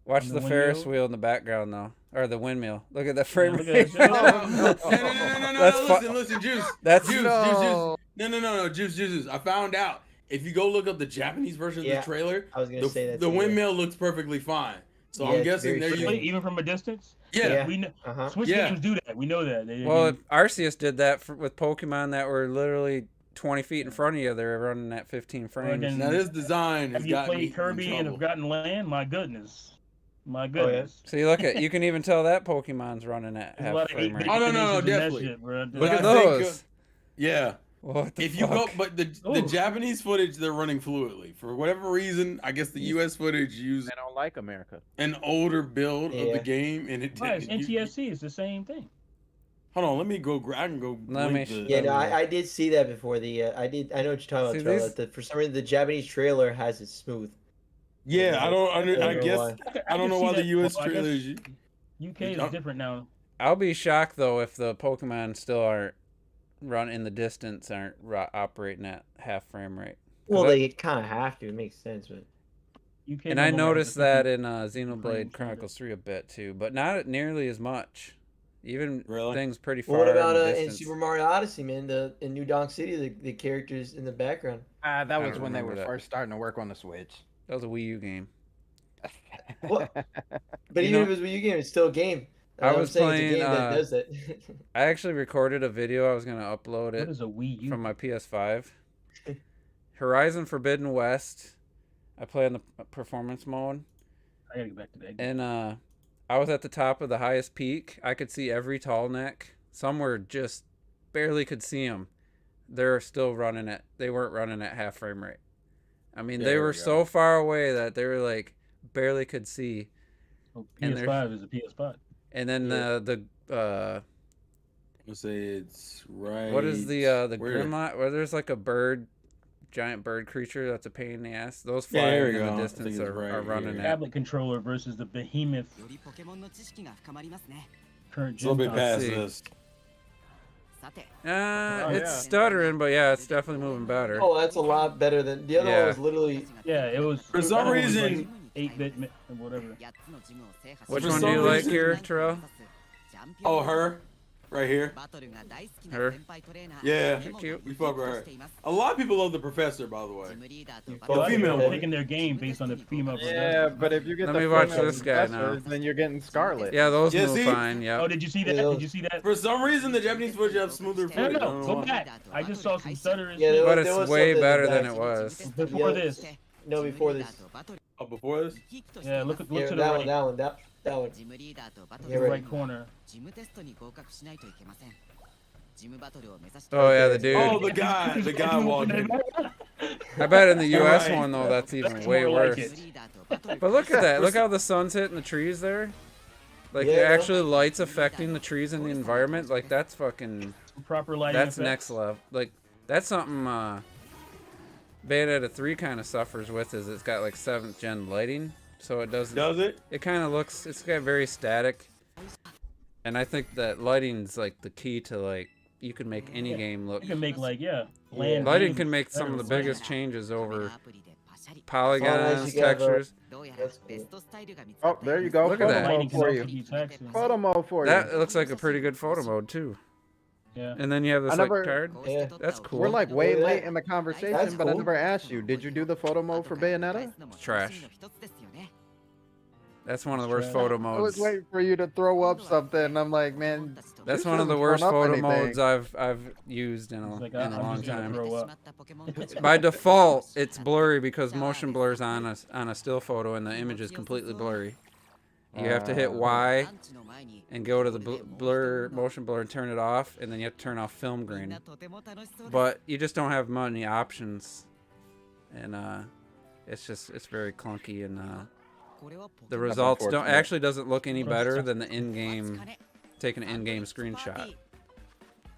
Watch On the the Ferris windmill? wheel in the background though, or the windmill. Look at that frame look rate. at that No, shit. no. That's Listen, Juice. That's Juice. No. No, Juice. I found out. If you go look up the Japanese version of Yeah, the trailer, I was gonna say that. the too. windmill looks perfectly fine. So Yeah, I'm it's guessing very they're smooth. using. Even from a distance. Yeah. We know, Uh-huh. Switch Yeah. games do that. We know that. well, Arceus did that with Pokemon that were literally 20 feet in front of you. They were running at 15 frames. again, Now this design has have you got me played Kirby in and trouble. Forgotten Land? My goodness. My yeah? goodness. So you can even tell that Pokemon's running at There's a half lot of frame 8-bit rate. Oh, no, animations in that definitely. shit, bro. But Look I at think, those. Yeah. What the If fuck? you go, but the Ooh. Japanese footage they're running fluidly for whatever reason. I guess the U.S. footage used They don't like America. an older build of Yeah. the game, and it Right, it's didn't. NTSC. It's the same thing. Hold on, let me go. I can go. Let link me the- Yeah, no, I did see that before. I know what you're talking about, See, Trell. these- That for some reason the Japanese trailer has it smooth. Yeah, I don't. I don't know guess why. I don't know why the U.S. trailers. UK I- is different now. I'll be shocked though if the Pokemon still aren't run in the distance, aren't operating at half frame rate. Well, that- they kind of have to. It makes sense, but UK And no I longer has noticed the that 50 in Xenoblade Chronicles 3 a bit too, but not nearly as much. Even Really? things pretty far what about in the in distance. Super Mario Odyssey, man? In New Donk City, the characters in the background. That I was don't when they remember were that. first starting to work on the Switch. That was a Wii U game. What? But You even know- if it was a Wii U game, it's still a game. I I'm was saying playing, it's a game that does that. I actually recorded a video. I was gonna upload What it is a Wii U? from my PS5. Horizon Forbidden West. I play in the performance mode, I gotta get back to that. and I was at the top of the highest peak. I could see every tall neck. Some were just barely could see them. They're still running at. They weren't running at half frame rate. I mean, they There were we go. so far away that they were like barely could see. Oh, and there's- PS5 is a PS5. And then Let's say it's right. what is the where? Grimlock? Where there's like a bird, giant bird creature that's a pain in the ass. Those Yeah, there flying we in go. the I distance think it's are right running here. at. Tablet controller versus the behemoth よりポケモンの知識が深まりますね。 current It's a little bit gen past see. this. さて、 It's yeah. stuttering, but yeah, it's definitely moving better. Oh, that's a lot better than the other Yeah. one. Was literally Yeah, it was. For some that one was reason- like 8-bit or whatever. 8つのジムを制覇し Which For one some do you like reason- here, Terrell? Oh, her, right here. バトルが大好きな Her. 先輩トレーナー Yeah. レモンが Cute. We fuck with her. しています A lot of people love the professor, by the ジ way. ムリーダーと You バ fuck ト Well, ル with female they're one. picking their game based on the female. Yeah, but if you get Let the me watch female this guy now. professors, then you're getting Scarlet. Yeah, those Yeah, move see? fine. Oh, Yeah. did you see that? Yeah, Did you see that? For some reason, the Japanese footage have smoother No, footage. I no, don't know go why. back. I just saw some stutters. Yeah, there But was- it's there was way something better that- than it was. Before Yeah. this. No, before this. Oh, before this? Yeah, look Yeah, to the that right. one, that one, that one. ジムリーダーとバトル Yeah, The right. right corner. ジムテストに合格しないといけませんジムバトルを目指して Oh yeah, the dude. Oh, the guy walking. I bet in the U.S. Right. one though, that's even That's way more like worse. it. ジムリーダーとバトル But look at that. Look how the sun's hitting the trees there. Like Yeah. actually lights affecting the trees and the environment. Like that's fucking. Proper lighting. That's effects. next level. Like that's something Bayonetta 3 kind of suffers with. Is it's got like 7th gen lighting, so it doesn't. Does it? It kind of looks. It's got very static. And I think that lighting's like the key to like you can make any Yeah. game look. You can make like land. Lighting games can make some of the better. biggest changes over アプリでパシャリ polygons, you got the- textures. どうやら That's cool. ベストスタイルが見つか Oh, った there よう you です go. Look at Photo that. mode for you. Lighting can also be taxing. Photo mode for you. That looks like a pretty good photo mode too. Yeah. And then you have this I like never- card. Yeah. That's cool. We're like way Yeah. late in the conversation, That's but I cool. never asked you. Did you do the photo mode for Bayonetta? Trash. That's one of the worst Trash. photo I was modes. waiting for you to throw up something. And I'm like, man, That's you one of the shouldn't worst thrown up photo anything. modes I've used in It's like, in a I'm long just gonna time. throw up. By default, it's blurry because motion blurs on a still photo and the image is completely blurry. You have to hit Y and go to the motion blur and turn it off, and then you have to turn off film grain. But you just don't have many options, and it's very clunky, and the results don't unfortunate. actually doesn't look any better than the in-game taking an in-game screenshot.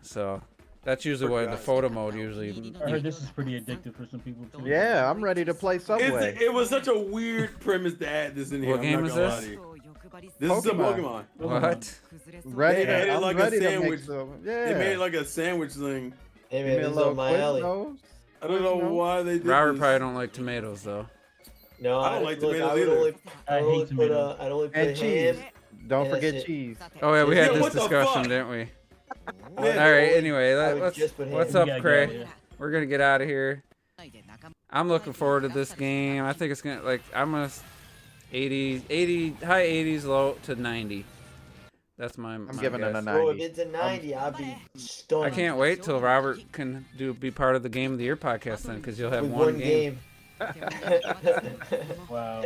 So that's usually what the photo mode usually. I heard this is pretty addictive for some people too. Yeah, I'm ready to play Subway. It was such a weird premise to add this in here. What I'm game not is gonna this? lie to you. This is a Pokemon. What? Ready They made to, it I'm like a ready to make sandwich. some. Yeah. They made it like a sandwich thing. Hey Give me man, a this is little on my alley. Quiznos. I don't know why they did Robert this. probably don't like tomatoes though. No, I don't like look, tomatoes I would either. only, I I'd only hate put, tomatoes. I'd only put And cheese. ham. Don't Yeah, forget that's it. cheese. Oh yeah, we Yeah, had this what the discussion, fuck? didn't we? I All would right. only- Anyway, I would let's. just put ham. What's We up, gotta Craig? go, yeah. We're gonna get out of here. I'm looking forward to this game. I think it's gonna I'm gonna 80, high 80s, low to 90. That's my. I'm my giving it a guess. 90. Bro, if it's a 90, I'd be stunned. I can't wait till Robert can be part of the Game of the Year podcast then, because you'll have With one game. Wow.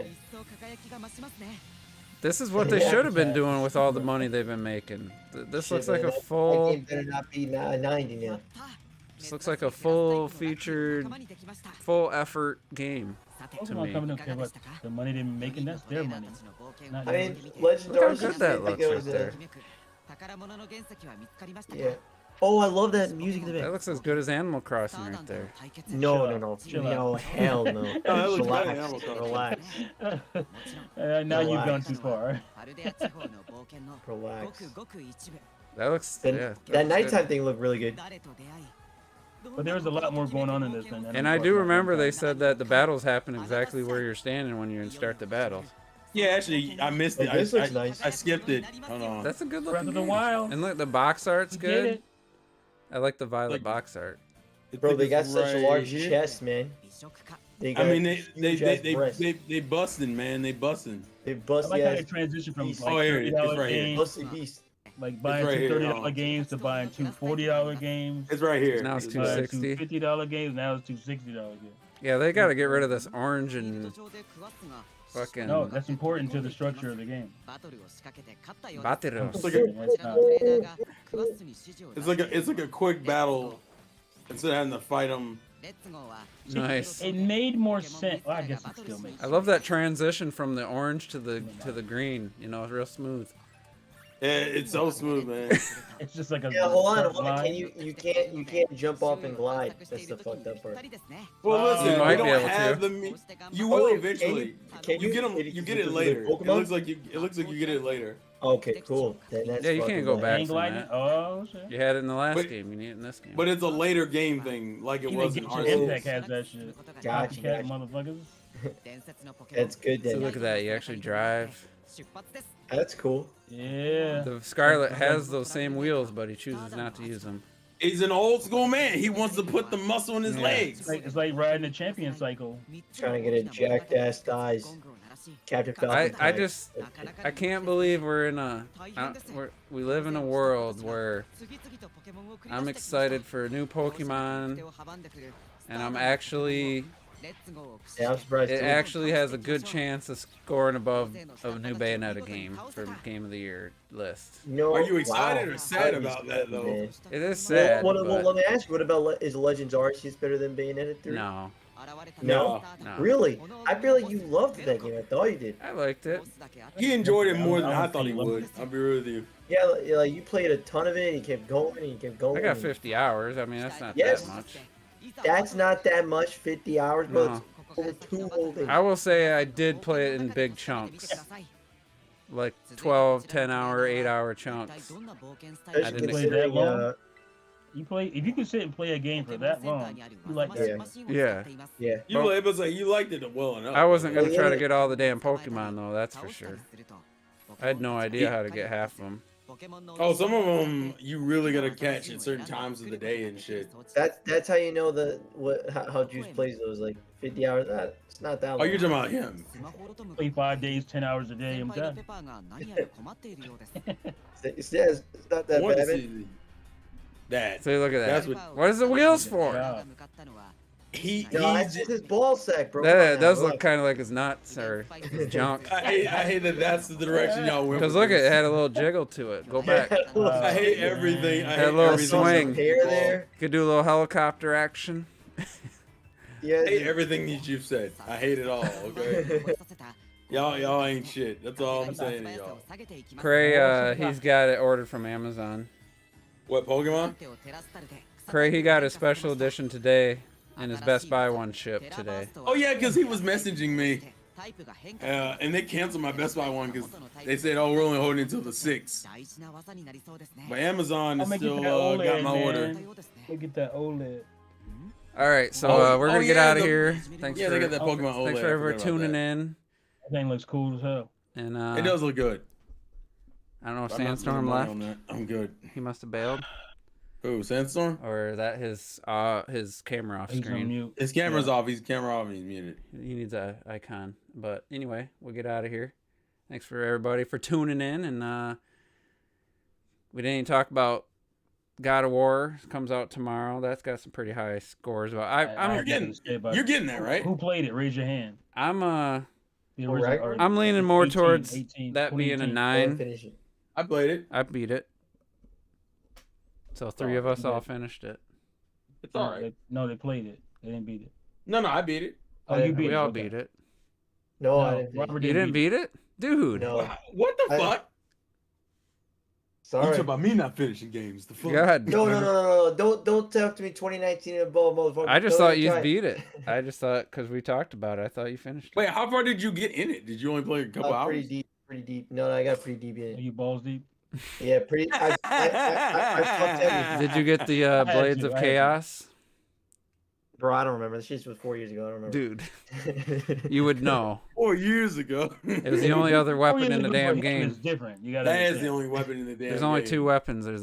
This is what they Yeah. should have been doing with all the money they've been making. This Shit, looks like man, a that full. game better not be 90 now. This looks like a full featured, full effort game. To me. Pokemon coming up, but the money they're making, that's their money. Not I mean, yours. Legendary. Look how good that looks right there. Yeah. Oh, I love that music in the That back. looks as good as Animal Crossing right there. No, Chill no, no. out, chill No, out. hell no. that looks better than Relax. Animal Crossing. Relax. Now you've gone too far. Relax. That looks. Then Yeah. that looks good. nighttime thing looked really good. But there was a lot more going on in this than. And I do remember they said that the battles happen exactly where you're standing when you start the battle. Yeah, actually, I missed it. Like, this looks I nice. skipped it. Hold on. That's a good Breath looking of the game. Wild. And look, the box art's You get good. it. I like the violet Like- box art. Bro, they got such a Right large here. chest, man. They I got mean, huge-ass breasts. they busting, man. They busting. They I bust like how the they ass. transition from Beast. like Oh, here it is. $30 It's right here. games, Busty beast. like buying right two here. $30 games to buying two $40 games. It's right here. Now it's It's two right- Buying $2.60. two $50 games. Now it's two $60 games. Yeah, they got to get rid of this orange and fucking No, that's important to the structure of the game. Bateros. It's like a- That's not- It's like a quick battle instead of having to fight them. Nice. It made more sense. Well, I guess it still makes I sense. love that transition from the orange to the green. You know, it's real smooth. Yeah, it's so smooth, man. It's just like a. Yeah, hold on, sharp hold on. line. Can you can't jump off and glide. That's the fucked up part. Well, listen, You we might don't be able have to. the. You Oh, will wait, eventually. can You get them. Can You get it with later. It Pokemon? looks like you. It looks like you get it later. Okay, cool. Then that's Yeah, you fucking can't go bad. back Hang from gliding? that. Oh shit. You had it in the last But- game. You need it in this game. But it's a later game thing, like it Even was in Genshin Arceus. Impact has that shit. Gotcha, Copycat gotcha. motherfuckers. That's good So then. look at that. You actually drive. That's cool. Yeah. The Scarlet has those same wheels, but he chooses not to use them. He's an old school man. He wants to put the muscle in his Yeah. legs. It's like riding a champion cycle. Trying to get a jacked ass thighs. Captain Falcon. I thighs. just I can't believe we're in we live in a world where I'm excited for a new Pokemon, and I'm actually Yeah, I'm surprised. it too. actually has a good chance of scoring above a new Bayonetta game for Game of the Year list. No, Are you excited wow. or sad I'm about that, though? man. It is sad. Well, but let me ask you. What about is Legends Arceus better than Bayonetta 3? no, No? no. Really? I feel like you loved that game. I thought you did. I liked it. He enjoyed it more than I I don't thought he think would. I'll be real with you. Yeah, like you played a ton of it and you kept going and you kept going. I got and- 50 hours. I mean, that's not Yes. that much. That's not that much, 50 hours, but No. it's over 2 whole days. I will say I did play it in big chunks, like 12, 10-hour, 8-hour chunks. Especially I didn't considering, play that long. You play if you can sit and play a game for that long. You like that. Yeah. yeah. You were able to say you liked it well enough. I wasn't gonna Oh, try yeah. to get all the damn Pokemon though. That's for sure. I had no idea how to get half of them. Oh, some of them you really gotta catch at certain times of the day and shit. That's how you know how Juice plays those like 50 hours. It's not that long. Oh, you're talking about him. Play 5 days, 10 hours a day. I'm done. It's not that I want to bad. Man. see that. See, look at that. That's What is the wheels for? Yeah. He No, he's it's his ball sack, bro. That does look kind of like his nuts or his junk. I hate that that's the direction y'all went. Because with look, it this. had a little jiggle to it. Go back. I hate everything. I Had hate a little everything. swing. Hair there. Could do a little helicopter action. Yeah. I hate everything that you've said. I hate it all. Okay, y'all ain't shit. That's all I'm saying to y'all. Cray, he's got it ordered from Amazon. What Pokemon? Cray, he got his special edition today, and his Best Buy one shipped today. Oh yeah, because he was messaging me, and they canceled my Best Buy one because they said, "Oh, we're only holding until the 6th." But Amazon is I'm gonna still get that OLED, got my order. man. Look at that OLED. All right, so we're gonna get out of here. Thanks Yeah, for they got that Pokemon OLED. thanks for I everybody forgot about tuning that. in. That thing looks cool as hell. And It does look good. I don't know if I'm not Sandstorm spending money left. on that. I'm good. He must have bailed, Who, Sandstorm? or that his camera off He's on screen. mute. His camera's off. He's camera off. And he's muted. He needs a icon. But anyway, we'll get out of here. Thanks for everybody for tuning in, and we didn't even talk about God of War. Comes out tomorrow. That's got some pretty high scores. But You're getting that, right? Who played it? Raise your hand. I'm The original. or I'm leaning more 18, towards 18, that being a 2018. 9. Finish it. I played it. I beat it. So 3 of us all finished it. It's all right. No, they played it. They didn't beat it. No, I beat it. Oh, you beat We it. all okay. beat it. No, I No, didn't. Robert You didn't beat it? Dude. No. What the I- fuck? You Sorry. talking about me not finishing games? The fuck? God. No. Don't talk to me 2019 and above, motherfucker. I just Don't thought even you try. beat it. I just thought, because we talked about it, I thought you finished it. Wait, how far did you get in it? Did you only play a couple hours? Pretty deep. No, I got pretty deep in Are it. you balls deep? Yeah, pretty. I fucked everything. Did you get the had Blades to, of I had to. Chaos? Bro, I don't remember. This shit was 4 years ago. I don't remember. Dude, you would know. 4 years ago. It was the only other weapon in the damn It's game. different. You gotta. That is understand. the only weapon in the damn There's only game. 2 weapons. There's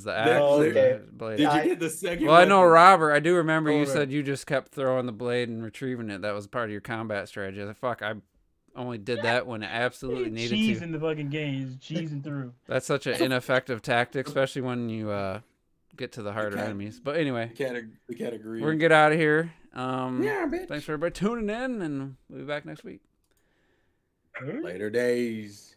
the axe. Oh, and okay. the blade. Did you I- get the second Well, I know, weapon? Robert. I do remember Don't you remember. said you just kept throwing the blade and retrieving it. That was part of your combat strategy. I was like, fuck, I only did that when it absolutely He's needed to. cheesing the fucking game. He's cheesing through. That's such an ineffective tactic, especially when you get to the harder Okay. enemies. But anyway, The category. we're gonna get out of here. Yeah, bitch. Thanks for everybody tuning in, and we'll be back next week. Later days.